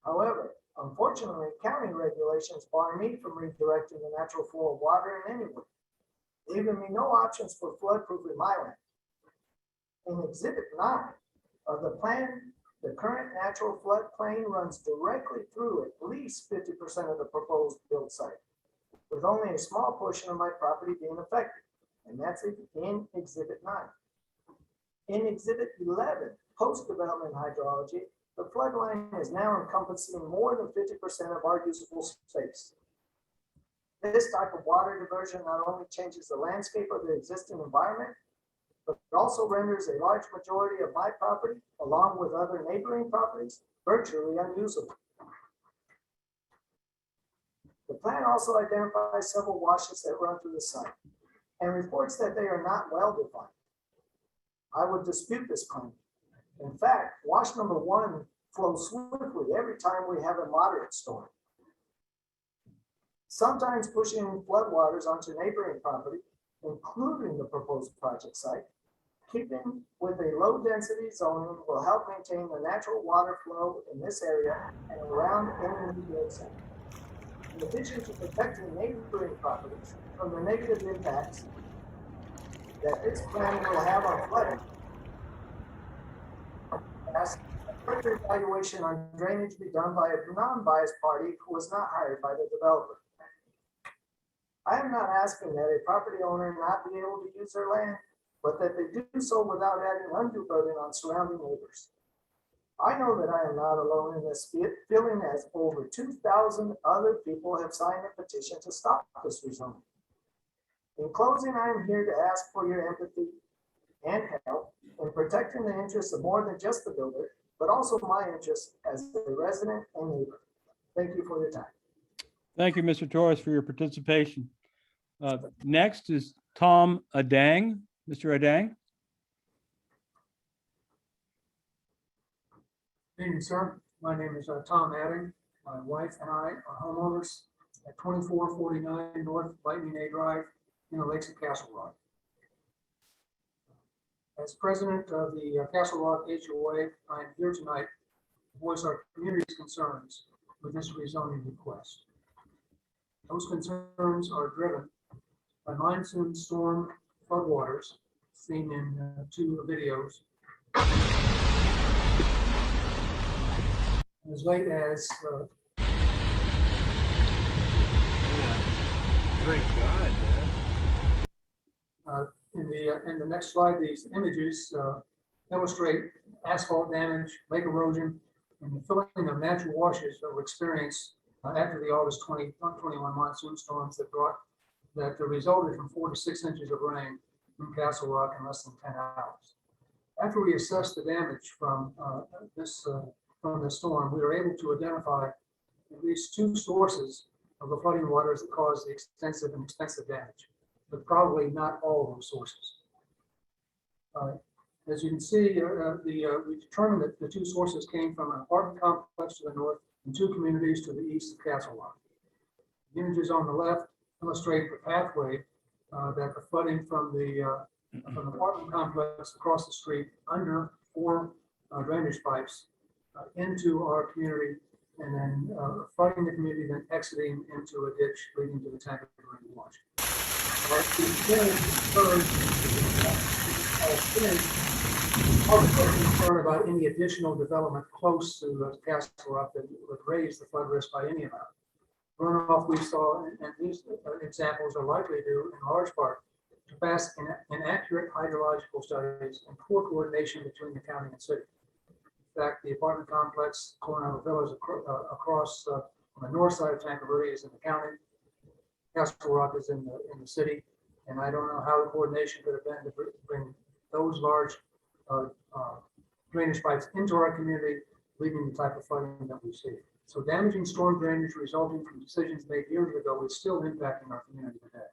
However, unfortunately, county regulations bar me from redirecting the natural flow of water in any way, leaving me no options for floodproofing my land. In Exhibit 9 of the plan, the current natural floodplain runs directly through at least 50% of the proposed build site, with only a small portion of my property being affected, and that's in Exhibit 9. In Exhibit 11, post-development hydrology, the floodline is now encompassing more than 50% of our usable space. This type of water diversion not only changes the landscape of the existing environment, but it also renders a large majority of my property, along with other neighboring properties, virtually unusable. The plan also identifies several washes that run through the site and reports that they are not well defined. I would dispute this claim. In fact, wash number 1 flows swiftly every time we have a moderate storm, sometimes pushing floodwaters onto neighboring property, including the proposed project site. Keeping with a low density zoning will help maintain the natural water flow in this area and around any new build site. In addition to protecting neighboring properties from the negative impacts that this plan will have on flooding, ask further evaluation on drainage be done by a non-biased party who was not hired by the developer. I am not asking that a property owner not be able to use their land, but that they do so without adding undue burden on surrounding neighbors. I know that I am not alone in this feeling, as over 2,000 other people have signed a petition to stop this rezoning. In closing, I am here to ask for your empathy and help in protecting the interests of more than just the builder, but also my interests as a resident and neighbor. Thank you for your time.
Thank you, Mr. Torres, for your participation. Next is Tom Adang. Mr. Adang.
Good evening, sir. My name is Tom Adding. My wife and I are homeowners at 2449 North Lightning A Drive in the Lakes of Castle Rock. As president of the Castle Rock HOA, I am here tonight to voice our community's concerns with this rezoning request. Those concerns are driven by monsoon storm floodwaters seen in 2 videos. As late as
Great God, man.
in the next slide, these images illustrate asphalt damage, lake erosion, and the filling of natural washes that were experienced after the August 2021 monsoon storms that resulted from 4 to 6 inches of rain in Castle Rock in less than 10 hours. After we assessed the damage from the storm, we were able to identify at least 2 sources of the flooding waters that caused the extensive and expensive damage, but probably not all of those sources. As you can see, we determined that the 2 sources came from an apartment complex to the north and 2 communities to the east of Castle Rock. The images on the left illustrate the pathway that the flooding from the apartment complex across the street under 4 drainage pipes into our community and then flooding the community, then exiting into a ditch leading to the Tankerville Wash. Concern about any additional development close to the Castle Rock that would raise the flood risk by any amount. Runoff we saw, and these examples are likely due in large part to past inaccurate hydrological studies and poor coordination between the county and city. In fact, the apartment complex, Coronado Villas across on the north side of Tankerville is in the county. Castle Rock is in the city, and I don't know how the coordination could have been to bring those large drainage pipes into our community, leading the type of flooding that we see. So damaging storm drainage resulting from decisions made years ago is still impacting our community today.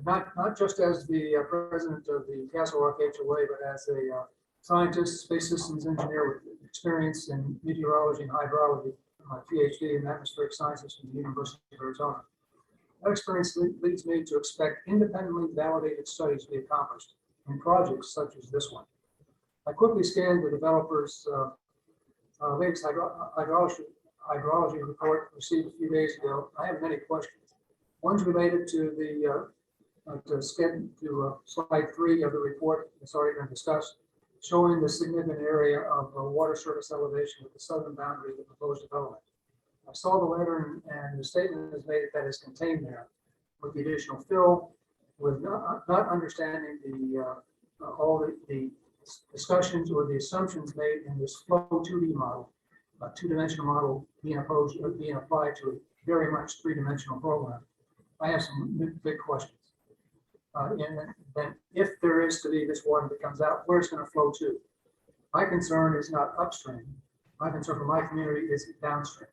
Not just as the president of the Castle Rock HOA, but as a scientist, space systems engineer with experience in meteorology and hydrology, my PhD in atmospheric sciences from the University of Arizona. That experience leads me to expect independently validated studies be accomplished in projects such as this one. I quickly scanned the developer's latest hydrology report received a few days ago. I have many questions. One's related to the slide 3 of the report that's already been discussed, showing the significant area of water surface elevation at the southern boundary of the proposed development. I saw the letter and the statement is made that is contained there with the additional fill, with not understanding all the discussions or the assumptions made in this flow 2D model, a two-dimensional model being applied to a very much three-dimensional program. I have some big questions. And then if there is to be this water that comes out, where it's going to flow to? My concern is not upstream. My concern for my community is downstream.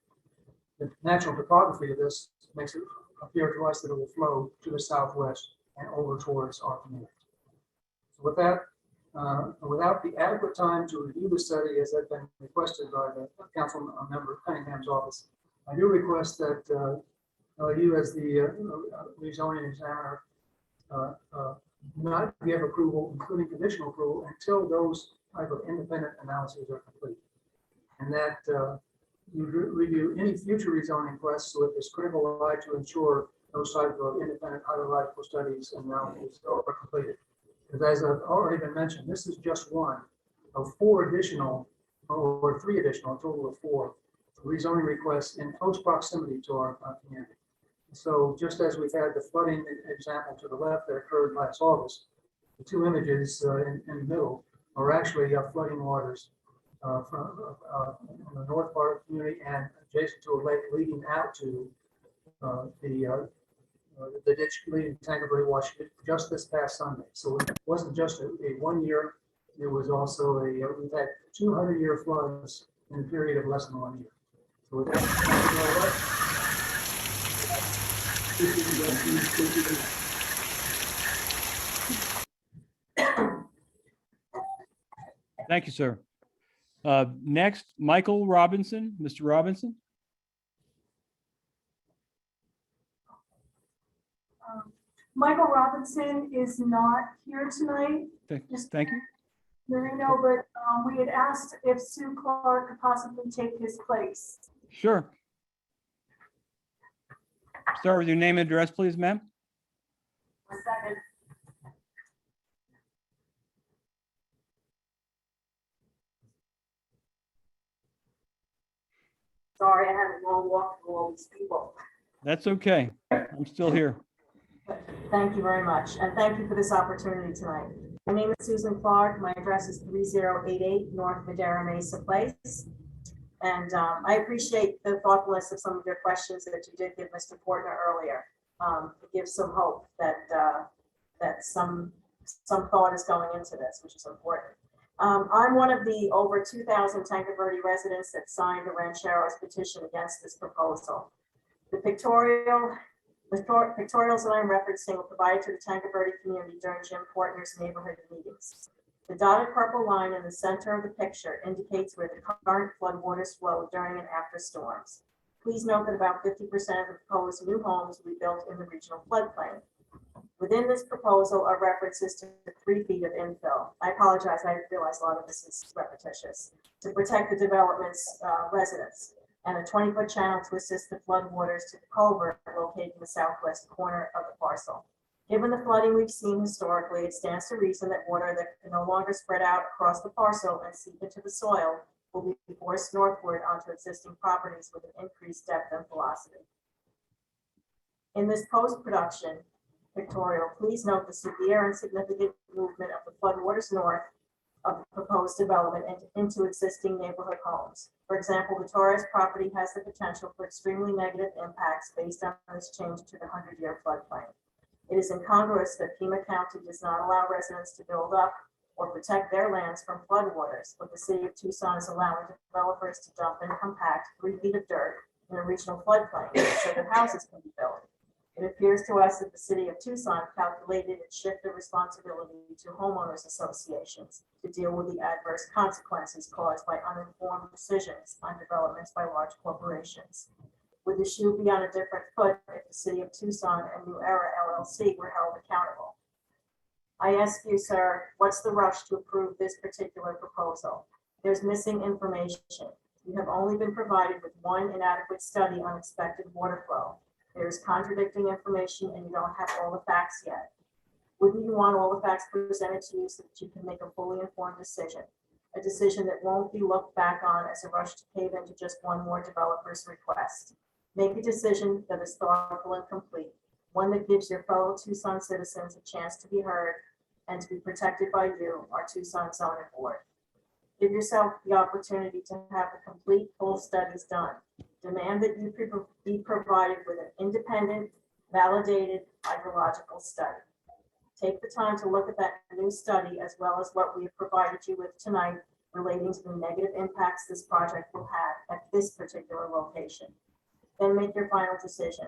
The natural topography of this makes it appear to us that it will flow to the southwest and over towards our community. So with that, without the adequate time to review the study as had been requested by the council member Cunningham's office, I do request that you as the rezoning examiner not give approval, including conditional approval, until those type of independent analyses are complete. And that you review any future rezoning requests with this critical eye to ensure those type of independent hydrological studies and analyses are completed. Because as I've already been mentioned, this is just one of 4 additional, or 3 additional, a total of 4 rezoning requests in close proximity to our community. So just as we've had the flooding example to the left that occurred last August, the 2 images in the middle are actually flooding waters from the north part of the community and adjacent to a lake leading out to the ditch leading to Tankerville Wash just this past Sunday. So it wasn't just a 1 year, it was also we've had 200-year floods in a period of less than 1 year. So with that,
Thank you, sir. Next, Michael Robinson. Mr. Robinson.
Michael Robinson is not here tonight.
Thank you.
Marino, but we had asked if Sue Clark could possibly take his place.
Sure. Start with your name and address, please, ma'am.
1 second. Sorry, I had a long walk through all these people.
That's okay. I'm still here.
Thank you very much, and thank you for this opportunity tonight. My name is Susan Clark. My address is 3088 North Madera Mesa Place. And I appreciate the thoughtfulness of some of your questions that you did give Mr. Portner earlier. It gives some hope that that some thought is going into this, which is important. I'm one of the over 2,000 Tankerville residents that signed the rancheros petition against this proposal. The pictorials that I'm referencing were provided to the Tankerville community during Jim Portner's neighborhood meetings. The dotted purple line in the center of the picture indicates where the current floodwaters flow during and after storms. Please note that about 50% of the proposed new homes will be built in the regional floodplain. Within this proposal are references to 3 feet of infill. I apologize, I realize a lot of this is repetitious. To protect the development's residents, and a 20-foot channel to assist the floodwaters to the culvert located in the southwest corner of the parcel. Given the flooding we've seen historically, it stands to reason that water that can no longer spread out across the parcel and seep into the soil will be forced northward onto existing properties with an increased depth and velocity. In this post-production pictorial, please note the severe and significant movement of the floodwaters north of the proposed development into existing neighborhood homes. For example, the Torres property has the potential for extremely negative impacts based on this change to the 100-year floodplain. It is incongruous that Pima County does not allow residents to build up or protect their lands from floodwaters, but the city of Tucson is allowing developers to dump and compact 3 feet of dirt in a regional floodplain so that houses can be built. It appears to us that the city of Tucson calculated and shifted responsibility to homeowners associations to deal with the adverse consequences caused by uninformed decisions on developments by large corporations. Would the shoe be on a different foot if the city of Tucson and New Era LLC were held accountable? I ask you, sir, what's the rush to approve this particular proposal? There's missing information. You have only been provided with one inadequate study on expected water flow. There's contradicting information and you don't have all the facts yet. Wouldn't you want all the facts presented to you so that you can make a fully informed decision? A decision that won't be looked back on as a rush to cave into just one more developer's request. Make a decision that is thoughtful and complete, one that gives your fellow Tucson citizens a chance to be heard and to be protected by you, our Tucson zoning board. Give yourself the opportunity to have the complete full studies done. Demand that you be provided with an independent, validated hydrological study. Take the time to look at that new study as well as what we have provided you with tonight relating to the negative impacts this project will have at this particular location. Then make your final decision,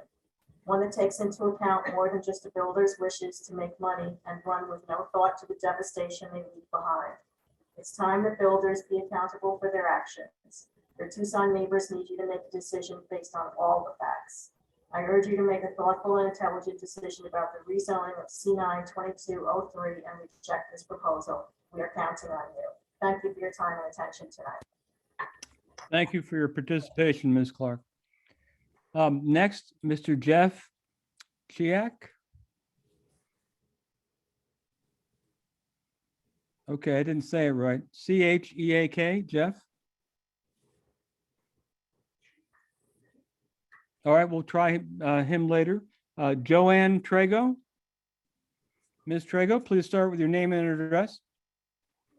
one that takes into account more than just a builder's wishes to make money and run with no thought to the devastation they leave behind. It's time that builders be accountable for their actions. Your Tucson neighbors need you to make a decision based on all the facts. I urge you to make a thoughtful and intelligent decision about the rezoning of C9-2203 and reject this proposal. We are counting on you. Thank you for your time and attention tonight.
Thank you for your participation, Ms. Clark. Next, Mr. Jeff Chiak. Okay, I didn't say it right. C-H-E-A-K, Jeff. All right, we'll try him later. Joanne Trigo. Ms. Trigo, please start with your name and address.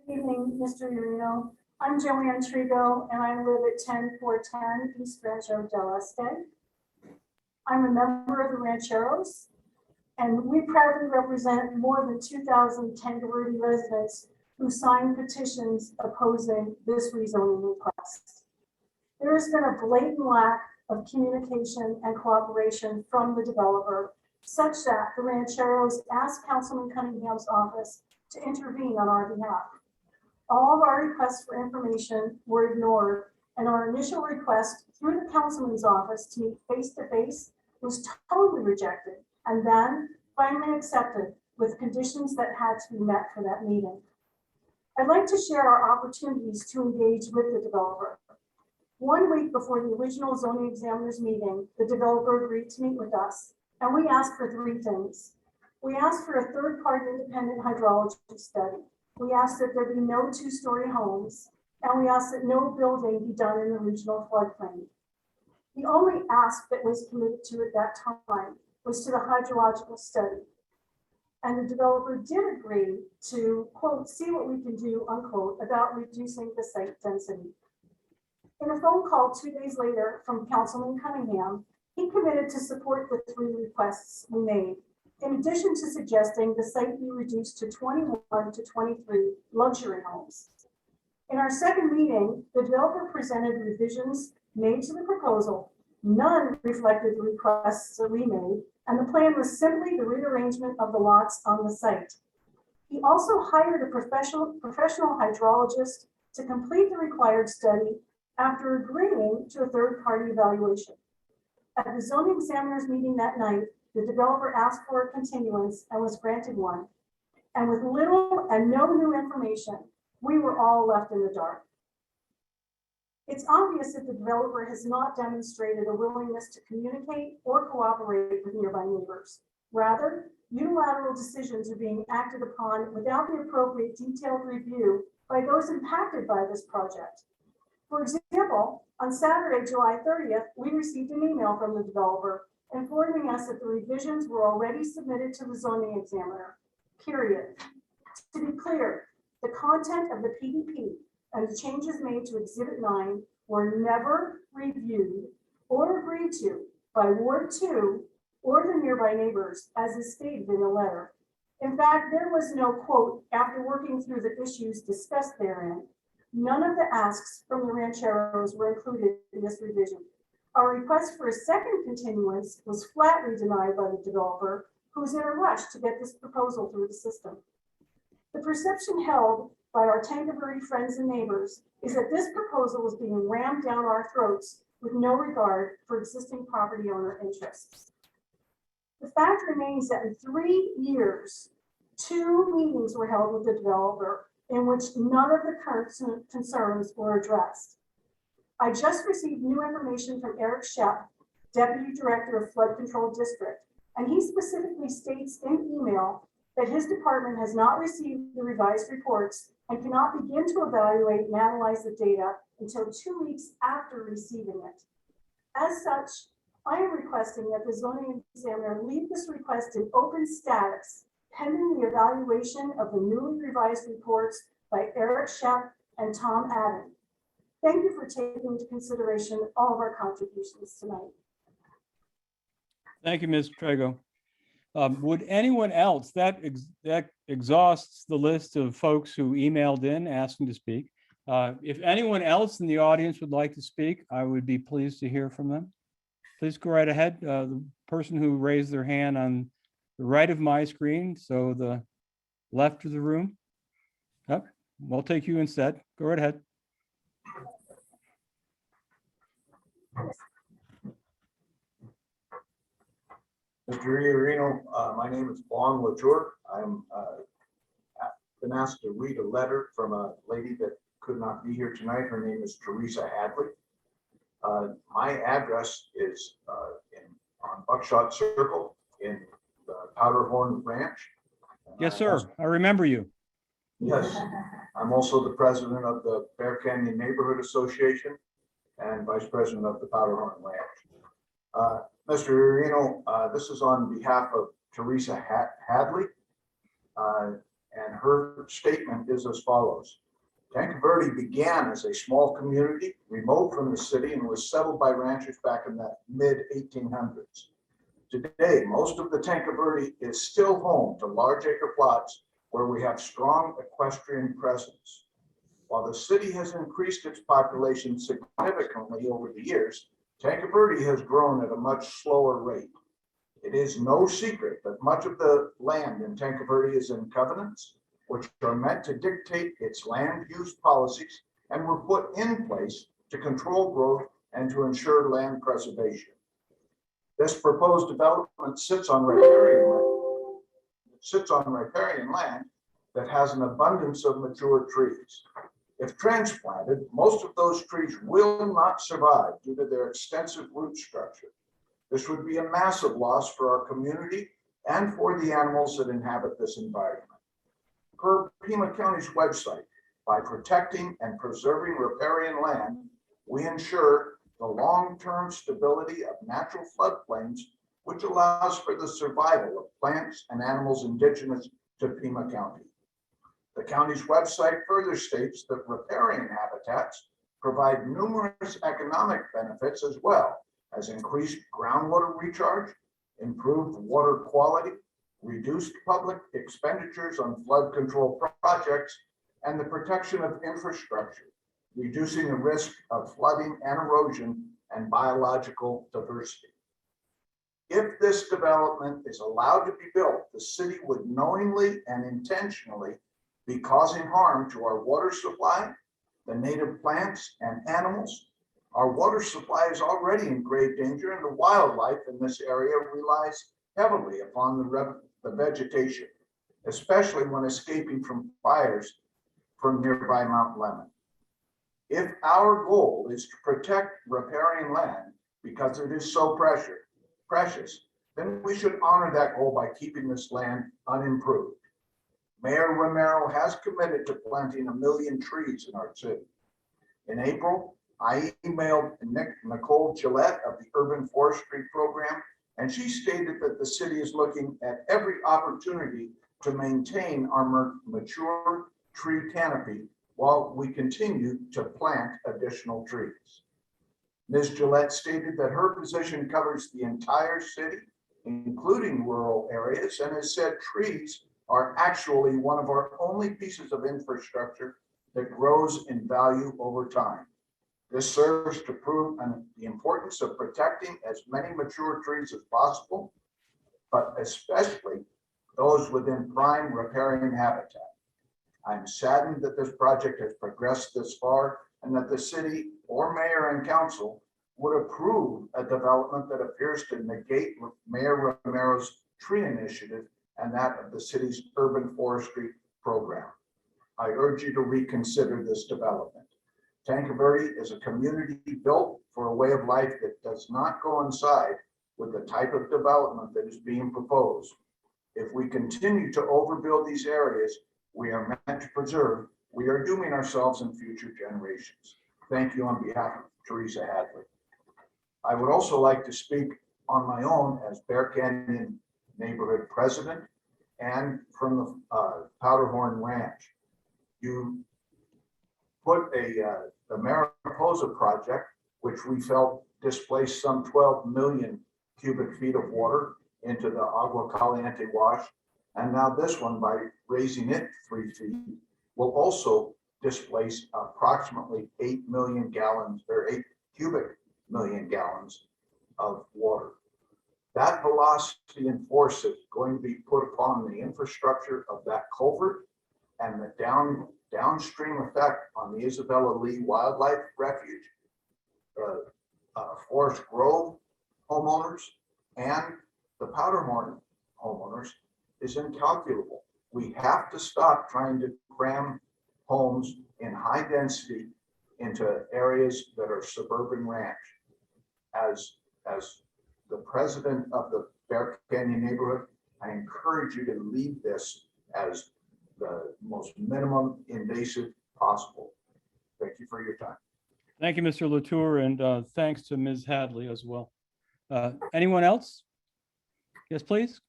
Good evening, Mr. Urino. I'm Joanne Trigo, and I live at 10410 East Rancho del Este. I'm a member of the Rancheros, and we proudly represent more than 2,000 Tangarudi residents who signed petitions opposing this rezoning request. There has been a blatant lack of communication and cooperation from the developer, such that the Rancheros asked Councilman Cunningham's office to intervene on our behalf. All of our requests for information were ignored, and our initial request through the councilman's office to meet face-to-face was totally rejected, and then finally accepted with conditions that had to be met for that meeting. I'd like to share our opportunities to engage with the developer. 1 week before the original zoning examiner's meeting, the developer agreed to meet with us, and we asked for 3 things. We asked for a third-party independent hydrology study. We asked that there be no 2-story homes, and we asked that no building be done in the regional floodplain. The only ask that was committed to at that time was to the hydrological study. And the developer did agree to, quote, see what we can do, unquote, about reducing the site density. In a phone call 2 days later from Councilman Cunningham, he committed to support the 3 requests we made, in addition to suggesting the site be reduced to 21 to 23 luxury homes. In our second meeting, the developer presented revisions made to the proposal. None reflected the requests that we made, and the plan was simply the rearrangement of the lots on the site. He also hired a professional hydrologist to complete the required study after agreeing to a third-party evaluation. At the zoning examiner's meeting that night, The developer asked for a continuance and was granted one. And with little and no new information, we were all left in the dark. It's obvious that the developer has not demonstrated a willingness to communicate or cooperate with nearby neighbors. Rather, unilateral decisions are being acted upon without the appropriate detailed review by those impacted by this project. For example, on Saturday, July 30th, we received an email from the developer informing us that the revisions were already submitted to the zoning examiner, period. To be clear, the content of the PDP and the changes made to Exhibit 9 were never reviewed or agreed to by Ward 2 or the nearby neighbors, as is stated in the letter. In fact, there was no quote, after working through the issues discussed therein. None of the asks from the rancheros were included in this revision. Our request for a second continuance was flatly denied by the developer, who's in a rush to get this proposal through the system. The perception held by our Tankerbury friends and neighbors is that this proposal is being rammed down our throats with no regard for existing property owner interests. The fact remains that in 3 years, 2 meetings were held with the developer in which none of the current concerns were addressed. I just received new information from Eric Shep, Deputy Director of Flood Control District, and he specifically states in email that his department has not received the revised reports and cannot begin to evaluate and analyze the data until 2 weeks after receiving it. As such, I am requesting that the zoning examiner leave this request in open status pending the evaluation of the newly revised reports by Eric Shep and Tom Adden. Thank you for taking into consideration all of our contributions tonight.
Thank you, Ms. Trigo. Would anyone else, that exhausts the list of folks who emailed in asking to speak. If anyone else in the audience would like to speak, I would be pleased to hear from them. Please go right ahead. The person who raised their hand on the right of my screen, so the left of the room. Yep, we'll take you instead. Go right ahead.
Mr. Iorino, my name is Juan Latour. I'm been asked to read a letter from a lady that could not be here tonight. Her name is Teresa Hadley. My address is on Buckshot Circle in the Powderhorn Ranch.
Yes, sir. I remember you.
Yes, I'm also the president of the Bear Canyon Neighborhood Association and vice president of the Powderhorn Ranch. Mr. Iorino, this is on behalf of Teresa Hadley, and her statement is as follows. Tanque Verde began as a small community remote from the city and was settled by ranchers back in the mid-1800s. Today, most of the Tanque Verde is still home to large acre plots where we have strong equestrian presence. While the city has increased its population significantly over the years, Tanque Verde has grown at a much slower rate. It is no secret that much of the land in Tanque Verde is in covenants, which are meant to dictate its land use policies and were put in place to control growth and to ensure land preservation. This proposed development sits on riparian land that has an abundance of mature trees. If transplanted, most of those trees will not survive due to their extensive root structure. This would be a massive loss for our community and for the animals that inhabit this environment. Per Pima County's website, by protecting and preserving riparian land, we ensure the long-term stability of natural floodplains, which allows for the survival of plants and animals indigenous to Pima County. The county's website further states that riparian habitats provide numerous economic benefits as well as increased groundwater recharge, improved water quality, reduced public expenditures on flood control projects, and the protection of infrastructure, reducing the risk of flooding and erosion and biological diversity. If this development is allowed to be built, the city would knowingly and intentionally be causing harm to our water supply, the native plants and animals. Our water supply is already in grave danger, and the wildlife in this area relies heavily upon the vegetation, especially when escaping from fires from nearby Mount Lemon. If our goal is to protect riparian land because it is so precious, then we should honor that goal by keeping this land unimproved. Mayor Romero has committed to planting 1 million trees in our city. In April, I emailed Nicole Gillette of the Urban Forestry Program, and she stated that the city is looking at every opportunity to maintain our mature tree canopy while we continue to plant additional trees. Ms. Gillette stated that her position covers the entire city, including rural areas, and has said trees are actually one of our only pieces of infrastructure that grows in value over time. This serves to prove the importance of protecting as many mature trees as possible, but especially those within prime riparian habitat. I'm saddened that this project has progressed this far and that the city or mayor and council would approve a development that appears to negate Mayor Romero's tree initiative and that of the city's urban forestry program. I urge you to reconsider this development. Tanque Verde is a community built for a way of life that does not coincide with the type of development that is being proposed. If we continue to overbuild these areas we are meant to preserve, we are dooming ourselves and future generations. Thank you on behalf of Teresa Hadley. I would also like to speak on my own as Bear Canyon neighborhood president and from the Powderhorn Ranch. You put the Mariposa project, which we felt displaced some 12 million cubic feet of water into the Agua Caliente wash. And now this one, by raising it 3 feet, will also displace approximately 8 million gallons or 8 cubic million gallons of water. That velocity and force is going to be put upon the infrastructure of that culvert and the downstream effect on the Isabella Lee Wildlife Refuge, Forest Grove homeowners, and the Powderhorn homeowners is incalculable. We have to stop trying to cram homes in high density into areas that are suburban ranch. As the president of the Bear Canyon neighborhood, I encourage you to leave this as the most minimum invasive possible. Thank you for your time.
Thank you, Mr. Latour, and thanks to Ms. Hadley as well. Anyone else? Yes, please.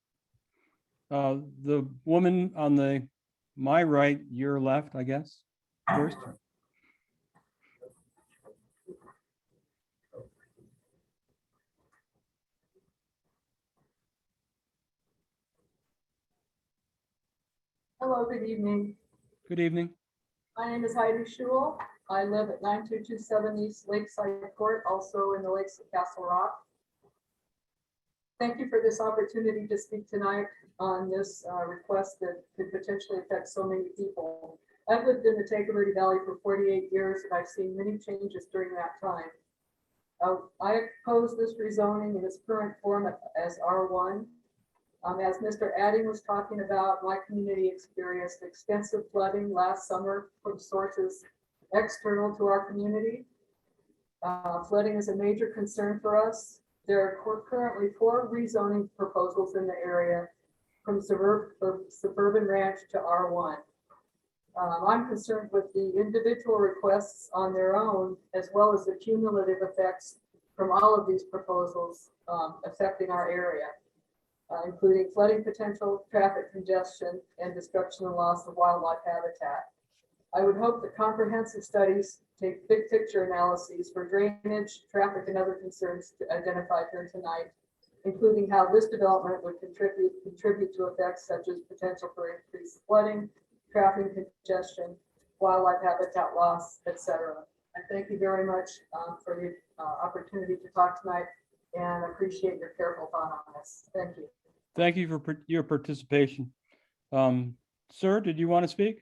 The woman on my right, your left, I guess, first.
Hello, good evening.
Good evening.
My name is Heidi Schul. I live at 9227 East Lakeside Court, also in the Lakes of Castle Rock. Thank you for this opportunity to speak tonight on this request that could potentially affect so many people. I've lived in the Tanque Verde Valley for 48 years, and I've seen many changes during that time. I oppose this rezoning in its current form as R1. As Mr. Adding was talking about, my community experienced extensive flooding last summer from sources external to our community. Flooding is a major concern for us. There are currently 4 rezoning proposals in the area from suburban ranch to R1. I'm concerned with the individual requests on their own, as well as the cumulative effects from all of these proposals affecting our area, including flooding potential, traffic congestion, and destruction and loss of wildlife habitat. I would hope that comprehensive studies take big picture analyses for drainage, traffic, and other concerns identified here tonight, including how this development would contribute to effects such as potential for increased flooding, traffic congestion, wildlife habitat loss, etc. I thank you very much for the opportunity to talk tonight and appreciate your careful thought on this. Thank you.
Thank you for your participation. Sir, did you want to speak?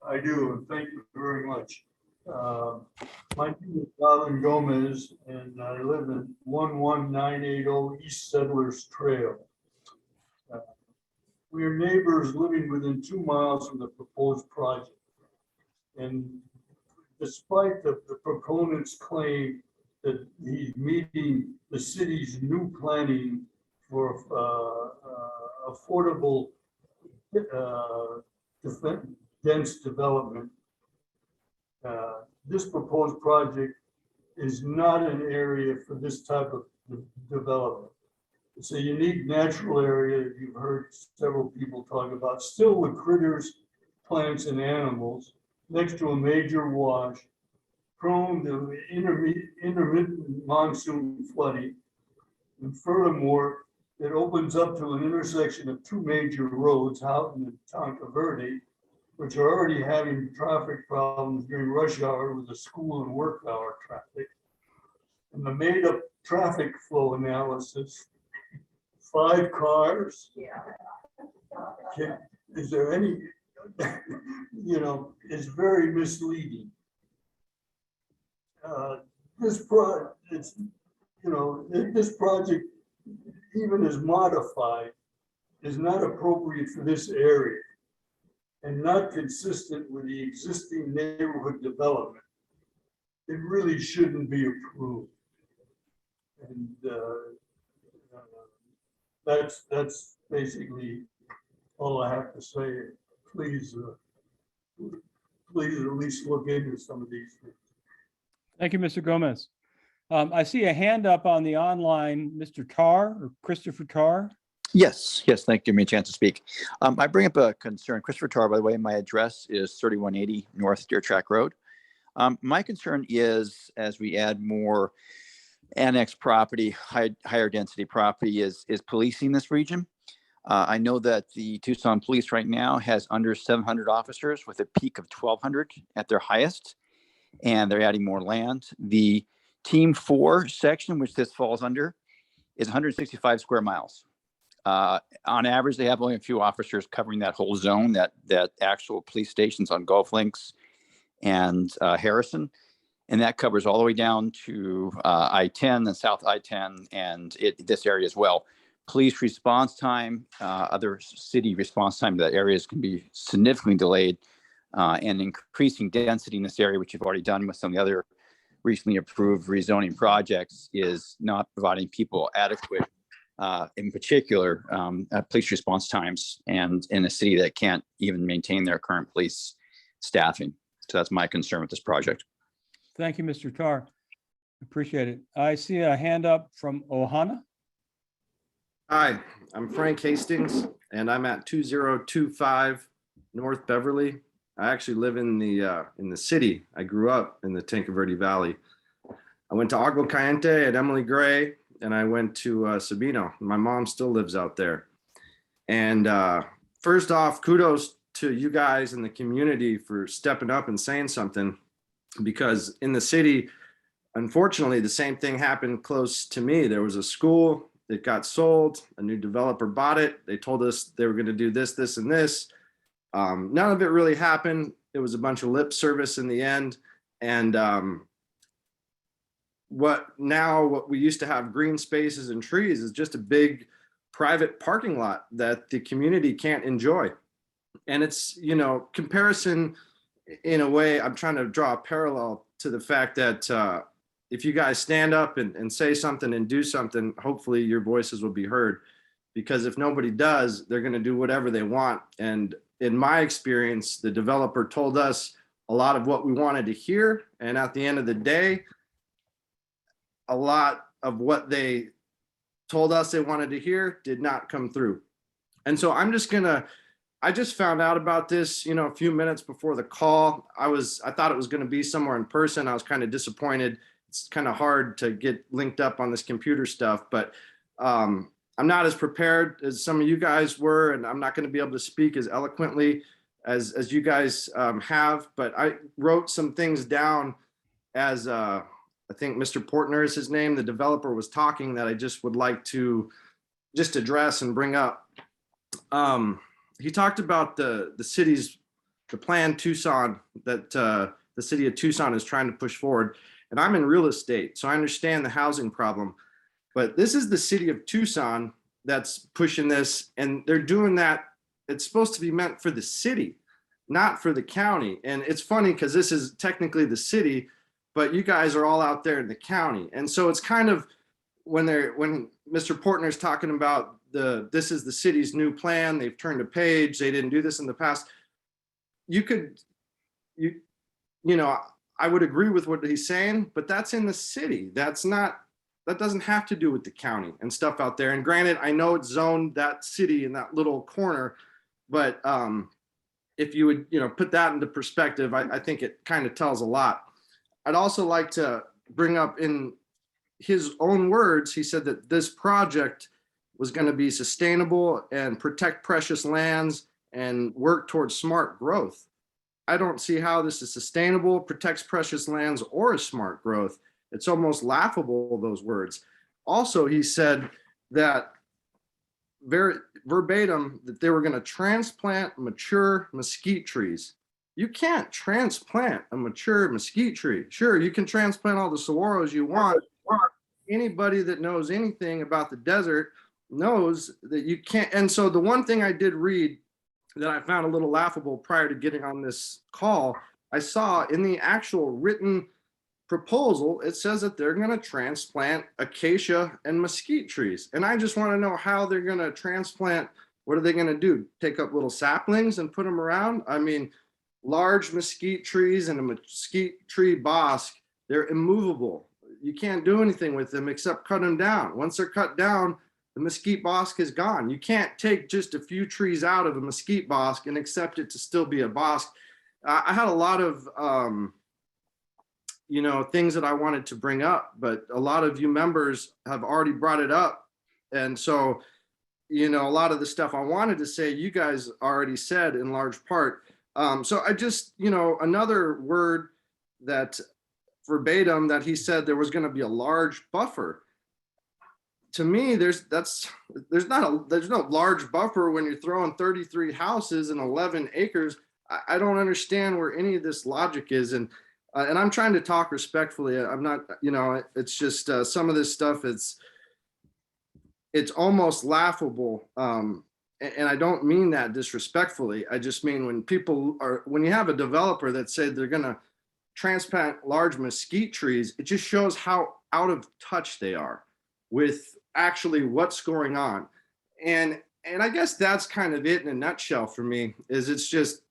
I do, and thank you very much. My name is Alan Gomez, and I live in 11980 East Settlers Trail. We are neighbors living within 2 miles from the proposed project. And despite the proponent's claim that he's meeting the city's new planning for affordable dense development, this proposed project is not an area for this type of development. It's a unique natural area that you've heard several people talk about, still with critters, plants, and animals, next to a major wash, prone to intermittent monsoon flooding. And furthermore, it opens up to an intersection of 2 major roads, Houghton and Tonka Verde, which are already having traffic problems during rush hour with the school and work hour traffic. And the made-up traffic flow analysis, 5 cars. Is there any, is very misleading. This project, even as modified, is not appropriate for this area and not consistent with the existing neighborhood development. It really shouldn't be approved. And that's basically all I have to say. Please at least look into some of these things.
Thank you, Mr. Gomez. I see a hand up on the online, Mr. Tarr or Christopher Tarr.
Yes, thank you for giving me a chance to speak. I bring up a concern. Christopher Tarr, by the way, my address is 3180 North Deer Track Road. My concern is, as we add more annex property, higher density property, is policing this region. I know that the Tucson Police right now has under 700 officers with a peak of 1,200 at their highest, and they're adding more land. The Team 4 section, which this falls under, is 165 square miles. On average, they have only a few officers covering that whole zone, that actual police stations on Gulf Links and Harrison. And that covers all the way down to I-10 and South I-10 and this area as well. Police response time, other city response time to that areas can be significantly delayed, and increasing density in this area, which you've already done with some of the other recently approved rezoning projects, is not providing people adequate, in particular, police response times, and in a city that can't even maintain their current police staffing. So that's my concern with this project.
Thank you, Mr. Tarr. Appreciate it. I see a hand up from Ohana.
Hi, I'm Frank Hastings, and I'm at 2025 North Beverly. I actually live in the city. I grew up in the Tonka Verde Valley. I went to Agua Caliente at Emily Gray, and I went to Sabino. My mom still lives out there. And first off, kudos to you guys in the community for stepping up and saying something, because in the city, unfortunately, the same thing happened close to me. There was a school that got sold. A new developer bought it. They told us they were going to do this, this, and this. None of it really happened. It was a bunch of lip service in the end. And what we used to have green spaces and trees is just a big private parking lot that the community can't enjoy. And it's, comparison in a way, I'm trying to draw a parallel to the fact that if you guys stand up and say something and do something, hopefully your voices will be heard. Because if nobody does, they're going to do whatever they want. And in my experience, the developer told us a lot of what we wanted to hear. And at the end of the day, a lot of what they told us they wanted to hear did not come through. And so I just found out about this, a few minutes before the call. I thought it was going to be somewhere in person. I was kind of disappointed. It's kind of hard to get linked up on this computer stuff, but I'm not as prepared as some of you guys were, and I'm not going to be able to speak as eloquently as you guys have, but I wrote some things down as I think Mr. Portner is his name, the developer, was talking, that I just would like to just address and bring up. He talked about the plan Tucson that the city of Tucson is trying to push forward. And I'm in real estate, so I understand the housing problem. But this is the city of Tucson that's pushing this, and they're doing that. It's supposed to be meant for the city, not for the county. And it's funny because this is technically the city, but you guys are all out there in the county. And so it's kind of when Mr. Portner's talking about this is the city's new plan, they've turned a page, they didn't do this in the past. I would agree with what he's saying, but that's in the city. That doesn't have to do with the county and stuff out there. And granted, I know it's zoned that city in that little corner, but if you would, put that into perspective, I think it kind of tells a lot. I'd also like to bring up, in his own words, he said that this project was going to be sustainable and protect precious lands and work towards smart growth. I don't see how this is sustainable, protects precious lands, or a smart growth. It's almost laughable, those words. Also, he said that very verbatim that they were going to transplant mature mesquite trees. You can't transplant a mature mesquite tree. Sure, you can transplant all the saguaros you want. Anybody that knows anything about the desert knows that you can't. And so the one thing I did read that I found a little laughable prior to getting on this call, I saw in the actual written proposal, it says that they're going to transplant acacia and mesquite trees. And I just want to know how they're going to transplant. What are they going to do? Take up little saplings and put them around? I mean, large mesquite trees and a mesquite tree bosque, they're immovable. You can't do anything with them except cut them down. Once they're cut down, the mesquite bosque is gone. You can't take just a few trees out of a mesquite bosque and accept it to still be a bosque. I had a lot of, things that I wanted to bring up, but a lot of you members have already brought it up. And so, a lot of the stuff I wanted to say, you guys already said in large part. So I just, another word that verbatim that he said there was going to be a large buffer. To me, there's no large buffer when you're throwing 33 houses and 11 acres. I don't understand where any of this logic is. And I'm trying to talk respectfully. I'm not, it's just some of this stuff, it's almost laughable. And I don't mean that disrespectfully. I just mean when you have a developer that said they're going to transplant large mesquite trees, it just shows how out of touch they are with actually what's going on. And I guess that's kind of it in a nutshell for me, is it's just,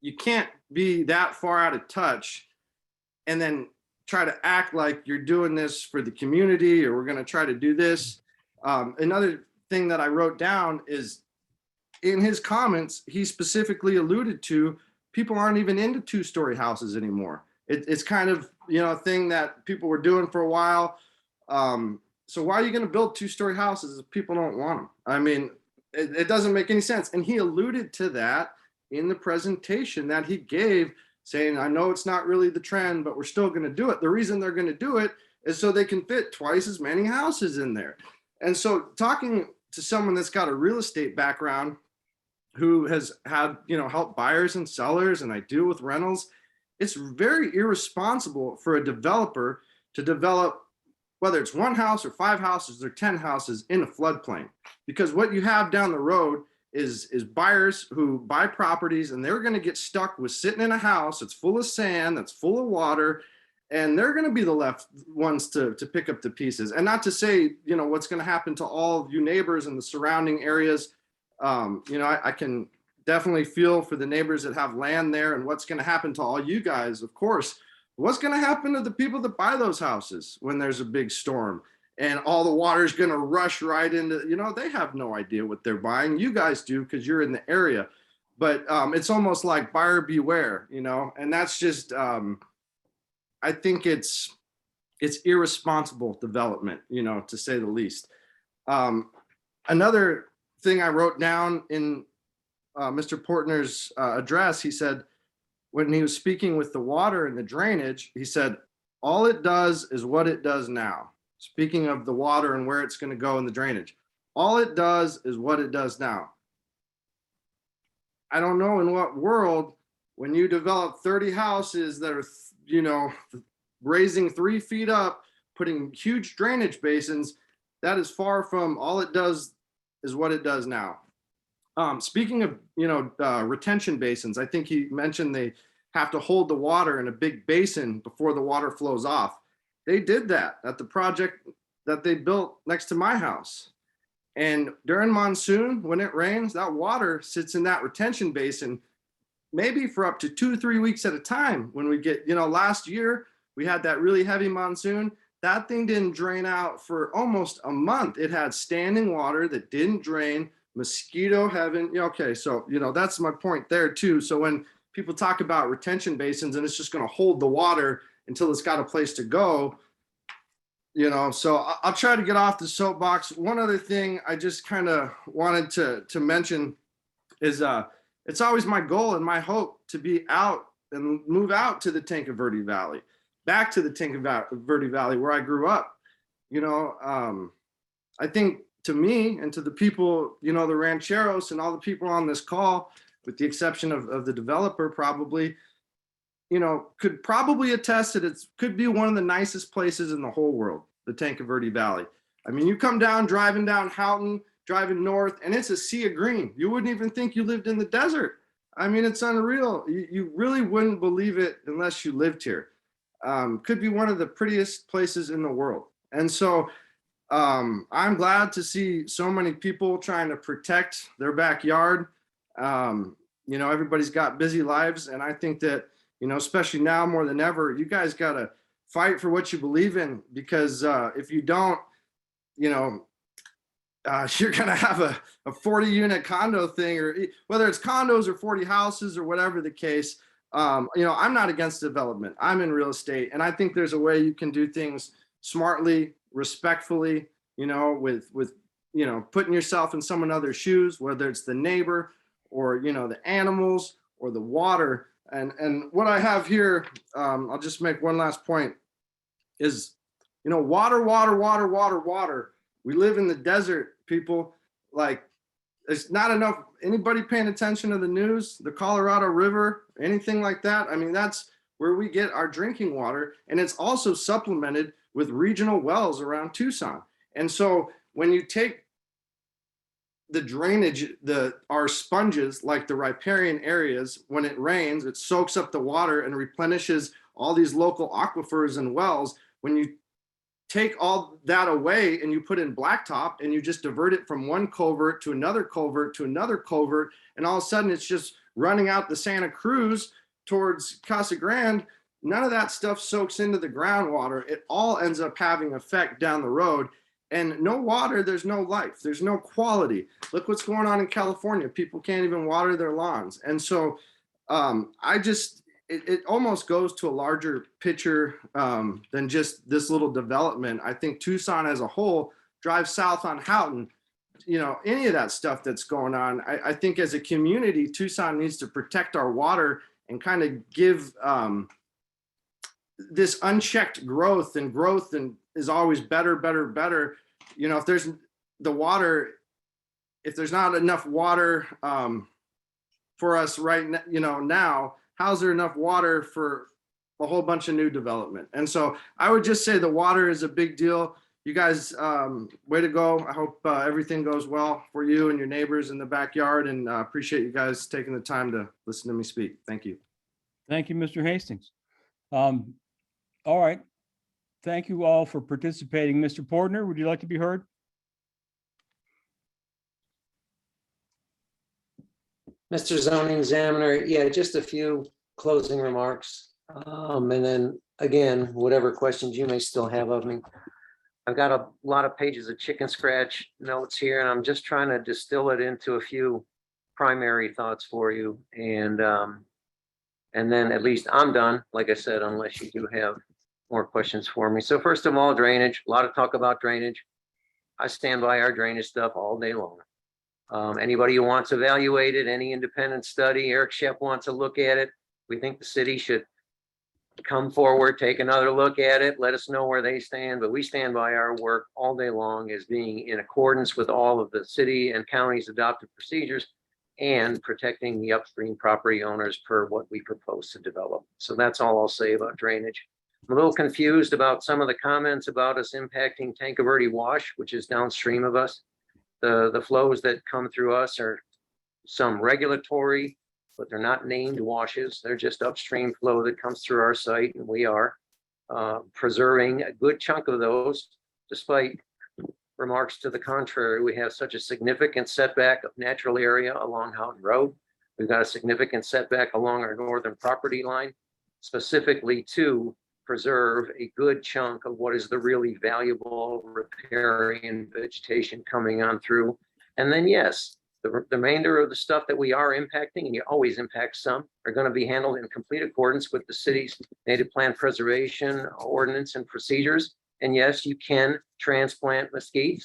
you can't be that far out of touch and then try to act like you're doing this for the community, or we're going to try to do this. Another thing that I wrote down is, in his comments, he specifically alluded to people aren't even into two-story houses anymore. It's kind of, a thing that people were doing for a while. So why are you going to build two-story houses if people don't want them? I mean, it doesn't make any sense. And he alluded to that in the presentation that he gave, saying, I know it's not really the trend, but we're still going to do it. The reason they're going to do it is so they can fit twice as many houses in there. And so talking to someone that's got a real estate background, who has had, helped buyers and sellers, and I deal with rentals, it's very irresponsible for a developer to develop, whether it's one house or 5 houses or 10 houses, in a floodplain. Because what you have down the road is buyers who buy properties, and they're going to get stuck with sitting in a house that's full of sand, that's full of water, and they're going to be the left ones to pick up the pieces. And not to say, what's going to happen to all of you neighbors in the surrounding areas. I can definitely feel for the neighbors that have land there, and what's going to happen to all you guys, of course. What's going to happen to the people that buy those houses when there's a big storm and all the water is going to rush right into, they have no idea what they're buying. You guys do, because you're in the area. But it's almost like buyer beware, and that's just, I think it's irresponsible development, to say the least. Another thing I wrote down in Mr. Portner's address, he said, when he was speaking with the water and the drainage, he said, all it does is what it does now. Speaking of the water and where it's going to go in the drainage, all it does is what it does now. I don't know in what world when you develop 30 houses that are, you know, raising 3 feet up, putting huge drainage basins, that is far from all it does is what it does now. Speaking of, you know, retention basins, I think he mentioned they have to hold the water in a big basin before the water flows off. They did that at the project that they built next to my house. And during monsoon, when it rains, that water sits in that retention basin, maybe for up to 2-3 weeks at a time. When we get, you know, last year, we had that really heavy monsoon. That thing didn't drain out for almost a month. It had standing water that didn't drain, mosquito heaven. Okay, so, you know, that's my point there too. So when people talk about retention basins and it's just going to hold the water until it's got a place to go, you know, so I'll try to get off the soapbox. One other thing I just kind of wanted to mention is it's always my goal and my hope to be out and move out to the Tanque Verde Valley, back to the Tanque Verde Valley where I grew up. You know, I think to me and to the people, you know, the rancheros and all the people on this call, with the exception of the developer probably, you know, could probably attest that it could be one of the nicest places in the whole world, the Tanque Verde Valley. I mean, you come down, driving down Houghton, driving north, and it's a sea of green. You wouldn't even think you lived in the desert. I mean, it's unreal. You really wouldn't believe it unless you lived here. Could be one of the prettiest places in the world. And so I'm glad to see so many people trying to protect their backyard. You know, everybody's got busy lives. And I think that, you know, especially now more than ever, you guys got to fight for what you believe in, because if you don't, you know, you're going to have a 40 unit condo thing, or whether it's condos or 40 houses or whatever the case. You know, I'm not against development. I'm in real estate. And I think there's a way you can do things smartly, respectfully, you know, with, you know, putting yourself in someone else's shoes, whether it's the neighbor or, you know, the animals or the water. And what I have here, I'll just make one last point, is, you know, water. We live in the desert, people. Like, there's not enough, anybody paying attention to the news, the Colorado River, anything like that. I mean, that's where we get our drinking water. And it's also supplemented with regional wells around Tucson. And so when you take the drainage, our sponges, like the riparian areas, when it rains, it soaks up the water and replenishes all these local aquifers and wells. When you take all that away and you put in blacktop and you just divert it from one culvert to another culvert to another culvert, and all of a sudden it's just running out the Santa Cruz towards Casa Grande, none of that stuff soaks into the groundwater. It all ends up having effect down the road. And no water, there's no life, there's no quality. Look what's going on in California. People can't even water their lawns. And so it almost goes to a larger picture than just this little development. I think Tucson as a whole, drive south on Houghton, you know, any of that stuff that's going on. I think as a community, Tucson needs to protect our water and kind of give this unchecked growth and is always better. You know, if there's the water, if there's not enough water for us right now, you know, now, how's there enough water for a whole bunch of new development? And so I would just say the water is a big deal. You guys, way to go. I hope everything goes well for you and your neighbors in the backyard, and appreciate you guys taking the time to listen to me speak. Thank you.
Thank you, Mr. Hastings. All right. Thank you all for participating. Mr. Portner, would you like to be heard?
Mr. Zoning Examiner, yeah, just a few closing remarks. And then again, whatever questions you may still have of me. I've got a lot of pages of chicken scratch notes here, and I'm just trying to distill it into a few primary thoughts for you. And then at least I'm done, like I said, unless you do have more questions for me. So first of all, drainage, a lot of talk about drainage. I stand by our drainage stuff all day long. Anybody who wants to evaluate it, any independent study, Eric Shep wants to look at it. We think the city should come forward, take another look at it, let us know where they stand, but we stand by our work all day long as being in accordance with all of the city and county's adopted procedures. and protecting the upstream property owners per what we propose to develop. So that's all I'll say about drainage. I'm a little confused about some of the comments about us impacting Tanque Verde Wash, which is downstream of us. The flows that come through us are some regulatory, but they're not named washes. They're just upstream flow that comes through our site, and we are preserving a good chunk of those, despite remarks to the contrary. We have such a significant setback of natural area along Houghton Road. We've got a significant setback along our northern property line, specifically to preserve a good chunk of what is the really valuable riparian vegetation coming on through. And then, yes, the remainder of the stuff that we are impacting, and you always impact some, are going to be handled in complete accordance with the city's native plant preservation ordinance and procedures. And yes, you can transplant mesquites.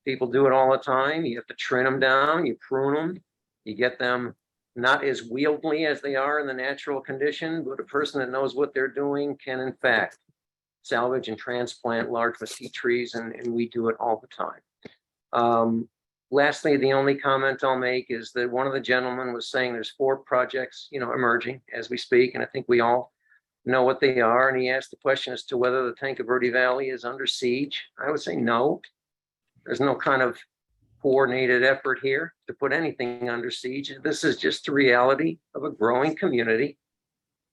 People do it all the time. You have to trim them down, you prune them, you get them not as wieldly as they are in the natural condition, but a person that knows what they're doing can in fact salvage and transplant large mesquite trees, and we do it all the time. Lastly, the only comment I'll make is that one of the gentlemen was saying there's 4 projects, emerging as we speak, and I think we all know what they are. And he asked the question as to whether the Tanque Verde Valley is under siege. I would say no. There's no kind of coordinated effort here to put anything under siege. This is just the reality of a growing community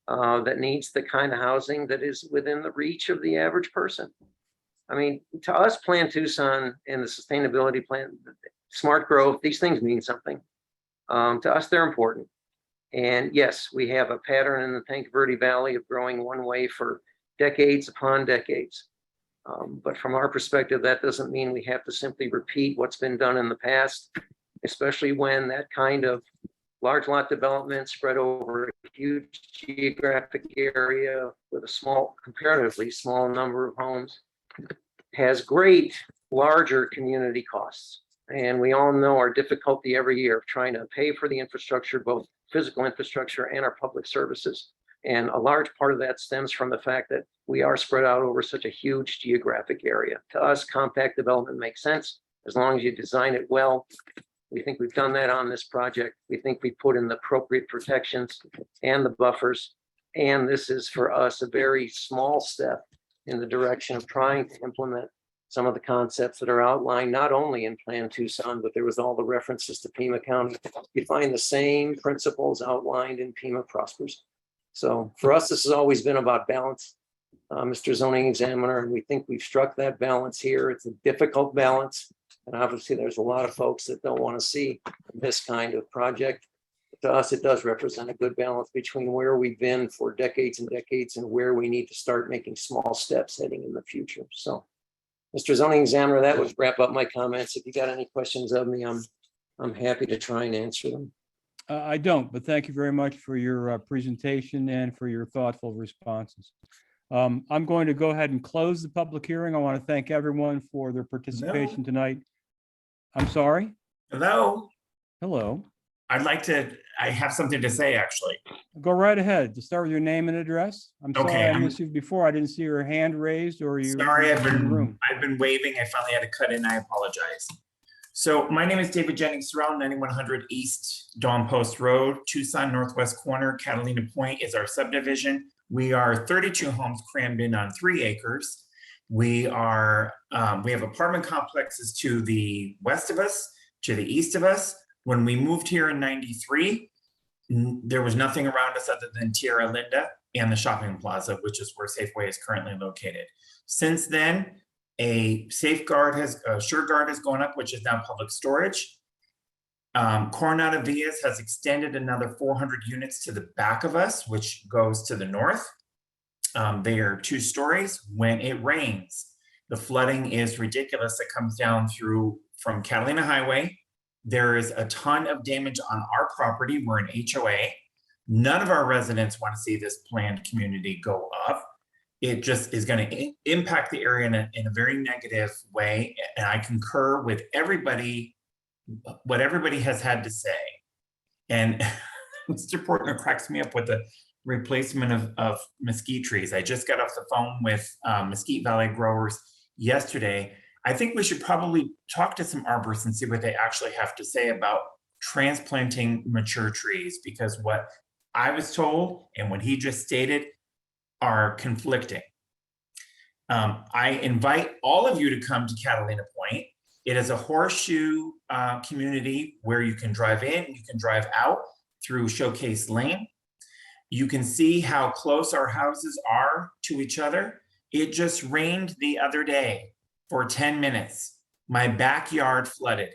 that needs the kind of housing that is within the reach of the average person. I mean, to us, Plan Tucson and the sustainability plan, smart growth, these things mean something. To us, they're important. And yes, we have a pattern in the Tanque Verde Valley of growing one way for decades upon decades. But from our perspective, that doesn't mean we have to simply repeat what's been done in the past, especially when that kind of large lot development spread over a huge geographic area with a comparatively small number of homes has great larger community costs. And we all know our difficulty every year of trying to pay for the infrastructure, both physical infrastructure and our public services. And a large part of that stems from the fact that we are spread out over such a huge geographic area. To us, compact development makes sense as long as you design it well. We think we've done that on this project. We think we put in the appropriate protections and the buffers. And this is for us a very small step in the direction of trying to implement some of the concepts that are outlined not only in Plan Tucson, but there was all the references to Pima County. You find the same principles outlined in Pima Prospers. So for us, this has always been about balance, Mr. Zoning Examiner, and we think we've struck that balance here. It's a difficult balance. And obviously there's a lot of folks that don't want to see this kind of project. But to us, it does represent a good balance between where we've been for decades and decades and where we need to start making small steps heading in the future. So Mr. Zoning Examiner, that would wrap up my comments. If you got any questions of me, I'm happy to try and answer them.
I don't, but thank you very much for your presentation and for your thoughtful responses. I'm going to go ahead and close the public hearing. I want to thank everyone for their participation tonight. I'm sorry?
Hello.
Hello.
I have something to say, actually.
Go right ahead. To start with your name and address. I'm sorry
Okay,
I missed you before. I didn't see your hand raised or you.
Sorry, I've
in the room.
been waving. I finally had to cut in. I apologize. So my name is David Jennings Sorrell, 9100 East Dawn Post Road, Tucson Northwest Corner. Catalina Point is our subdivision. We are 32 homes crammed in on 3 acres. We have apartment complexes to the west of us, to the east of us. When we moved here in 93, there was nothing around us other than Tierra Linda and the shopping plaza, which is where Safeway is currently located. Since then, a SureGuard has gone up, which is now public storage. Coronado Villas has extended another 400 units to the back of us, which goes to the north. They are 2 stories. When it rains, the flooding is ridiculous. It comes down from Catalina Highway. There is a ton of damage on our property. We're an HOA. None of our residents want to see this planned community go up. It just is going to impact the area in a very negative way. And I concur with everybody, what everybody has had to say. And Mr. Portner cracks me up with the replacement of mesquite trees. I just got off the phone with Mesquite Valley growers yesterday. I think we should probably talk to some arborists and see what they actually have to say about transplanting mature trees, because what I was told and what he just stated are conflicting. I invite all of you to come to Catalina Point. It is a horseshoe community where you can drive in, you can drive out through Showcase Lane. You can see how close our houses are to each other. It just rained the other day for 10 minutes. My backyard flooded.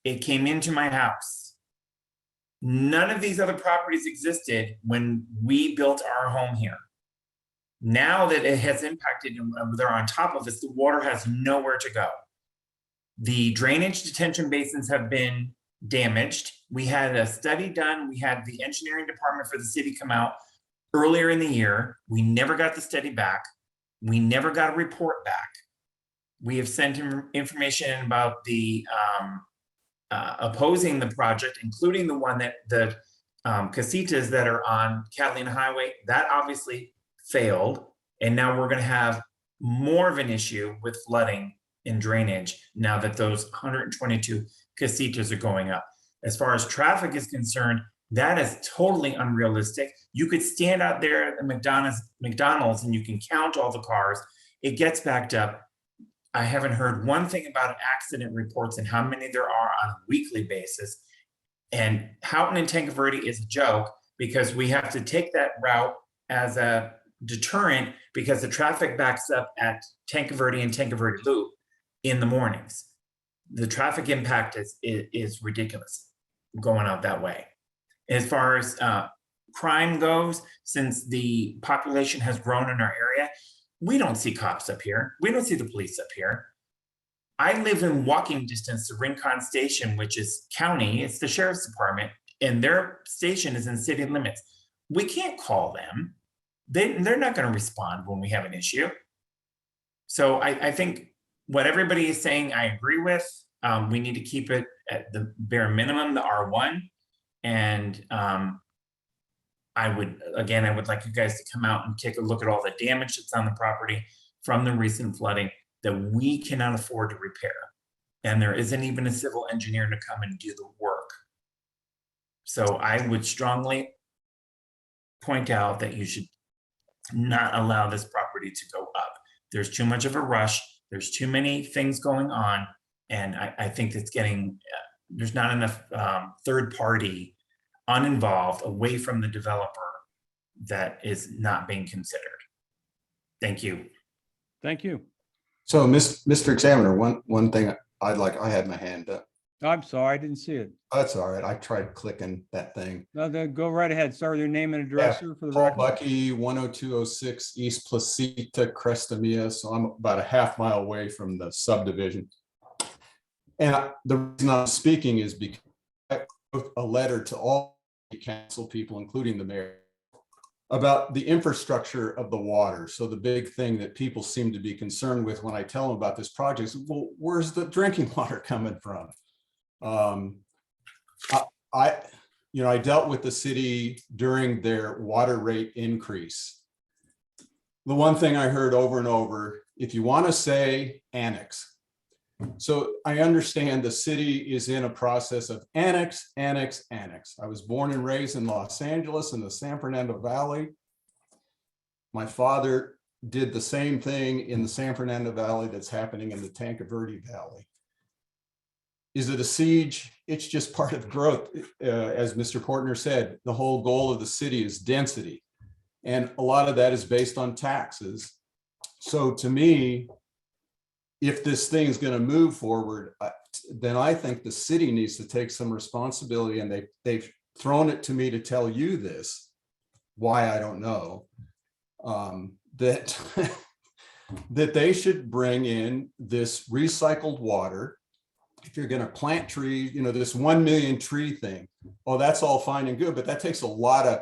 It came into my house. None of these other properties existed when we built our home here. Now that it has impacted and they're on top of us, the water has nowhere to go. The drainage detention basins have been damaged. We had a study done. We had the engineering department for the city come out earlier in the year. We never got the study back. We never got a report back. We have sent him information about the opposing the project, including the one that the casitas that are on Catalina Highway. That obviously failed. And now we're going to have more of an issue with flooding and drainage now that those 122 casitas are going up. As far as traffic is concerned, that is totally unrealistic. You could stand out there at the McDonald's and you can count all the cars. It gets backed up. I haven't heard one thing about accident reports and how many there are on a weekly basis. And Houghton and Tanque Verde is a joke because we have to take that route as a deterrent because the traffic backs up at Tanque Verde and Tanque Verde Loop in the mornings. The traffic impact is ridiculous going out that way. As far as crime goes, since the population has grown in our area, we don't see cops up here. We don't see the police up here. I live in walking distance to Rincon Station, which is county. It's the sheriff's department, and their station is in city limits. We can't call them. They're not going to respond when we have an issue. So I think what everybody is saying, I agree with. We need to keep it at the bare minimum, the R1. And I would like you guys to come out and take a look at all the damage that's on the property from the recent flooding that we cannot afford to repair. And there isn't even a civil engineer to come and do the work. So I would strongly point out that you should not allow this property to go up. There's too much of a rush. There's too many things going on. And I think it's getting, there's not enough third party uninvolved away from the developer that is not being considered. Thank you.
Thank you.
So, Mr. Examiner, one thing I had my hand up.
I'm sorry, I didn't see it.
That's all right. I tried clicking that thing.
No, then go right ahead. Start with your name and address, sir, for the
Paul
record.
Bucky, 10206 East Placita, Cresta Mia. So I'm about a half mile away from the subdivision. And the reason I'm speaking is because I wrote a letter to all the council people, including the mayor, about the infrastructure of the water. So the big thing that people seem to be concerned with when I tell them about this project is, well, where's the drinking water coming from? I dealt with the city during their water rate increase. The one thing I heard over and over, if you want to say annex. So I understand the city is in a process of annex. I was born and raised in Los Angeles in the San Fernando Valley. My father did the same thing in the San Fernando Valley that's happening in the Tanque Verde Valley. Is it a siege? It's just part of growth. As Mr. Portner said, the whole goal of the city is density. And a lot of that is based on taxes. So to me, if this thing is going to move forward, then I think the city needs to take some responsibility, and they've thrown it to me to tell you this, why I don't know, that that they should bring in this recycled water. If you're going to plant trees, this 1 million tree thing, oh, that's all fine and good, but that takes a lot of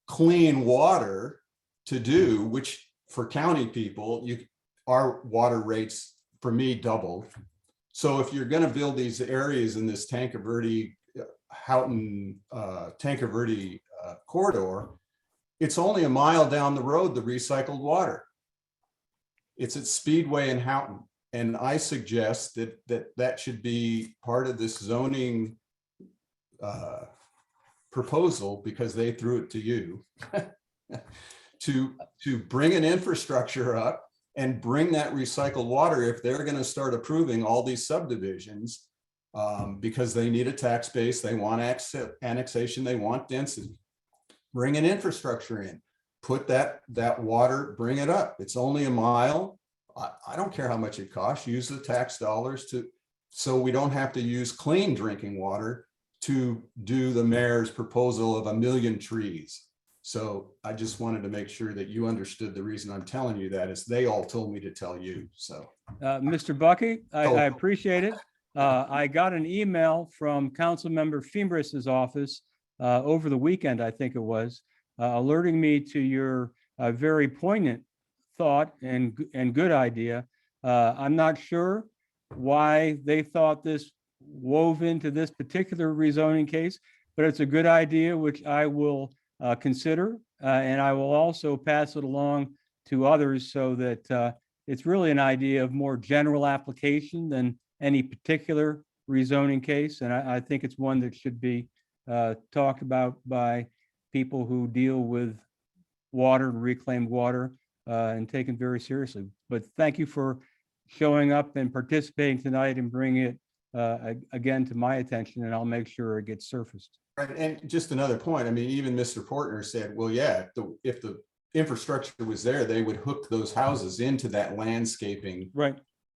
clean water to do, which for county people, our water rates for me doubled. So if you're going to build these areas in this Tanque Verde, Houghton, Tanque Verde corridor, it's only a mile down the road, the recycled water. It's at Speedway in Houghton. And I suggest that should be part of this zoning proposal, because they threw it to you, to bring an infrastructure up and bring that recycled water if they're going to start approving all these subdivisions, because they need a tax base, they want annexation, they want density. Bring an infrastructure in, put that water, bring it up. It's only a mile. I don't care how much it costs. Use the tax dollars so we don't have to use clean drinking water to do the mayor's proposal of 1 million trees. So I just wanted to make sure that you understood the reason I'm telling you that is they all told me to tell you. So,
Mr. Bucky, I appreciate it. I got an email from Councilmember Fimbris's office over the weekend, I think it was, alerting me to your very poignant thought and good idea. I'm not sure why they thought this wove into this particular rezoning case, but it's a good idea, which I will consider, and I will also pass it along to others so that it's really an idea of more general application than any particular rezoning case. And I think it's one that should be talked about by people who deal with water and reclaimed water and taken very seriously. But thank you for showing up and participating tonight and bringing it again to my attention, and I'll make sure it gets surfaced.
right. And just another point. I mean, even Mr. Portner said, well, yeah, if the infrastructure was there, they would hook those houses into that landscaping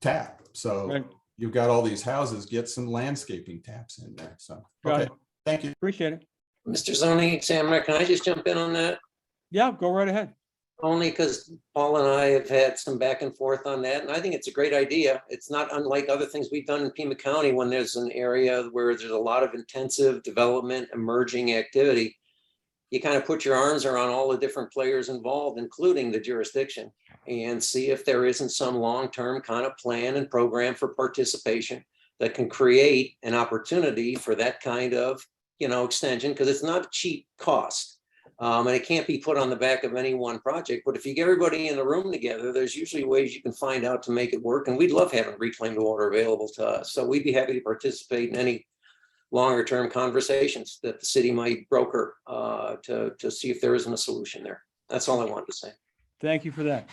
tap. So you've got all these houses, get some landscaping taps in there. So, okay, thank you.
Appreciate it.
Mr. Zoning Examiner, can I just jump in on that?
Yeah, go right ahead.
Only because Paul and I have had some back and forth on that, and I think it's a great idea. It's not unlike other things we've done in Pima County when there's an area where there's a lot of intensive development, emerging activity. You kind of put your arms around all the different players involved, including the jurisdiction, and see if there isn't some long-term kind of plan and program for participation that can create an opportunity for that kind of, extension, because it's not a cheap cost. And it can't be put on the back of any one project. But if you get everybody in the room together, there's usually ways you can find out to make it work. And we'd love having reclaimed water available to us. So we'd be happy to participate in any longer term conversations that the city might broker to see if there isn't a solution there. That's all I wanted to say.
Thank you for that.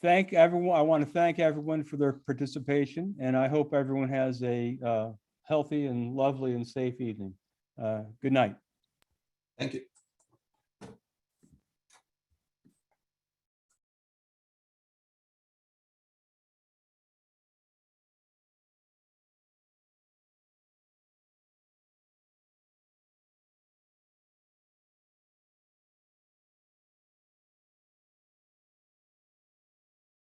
Thank everyone. I want to thank everyone for their participation, and I hope everyone has a healthy and lovely and safe evening. Good night.
Thank you.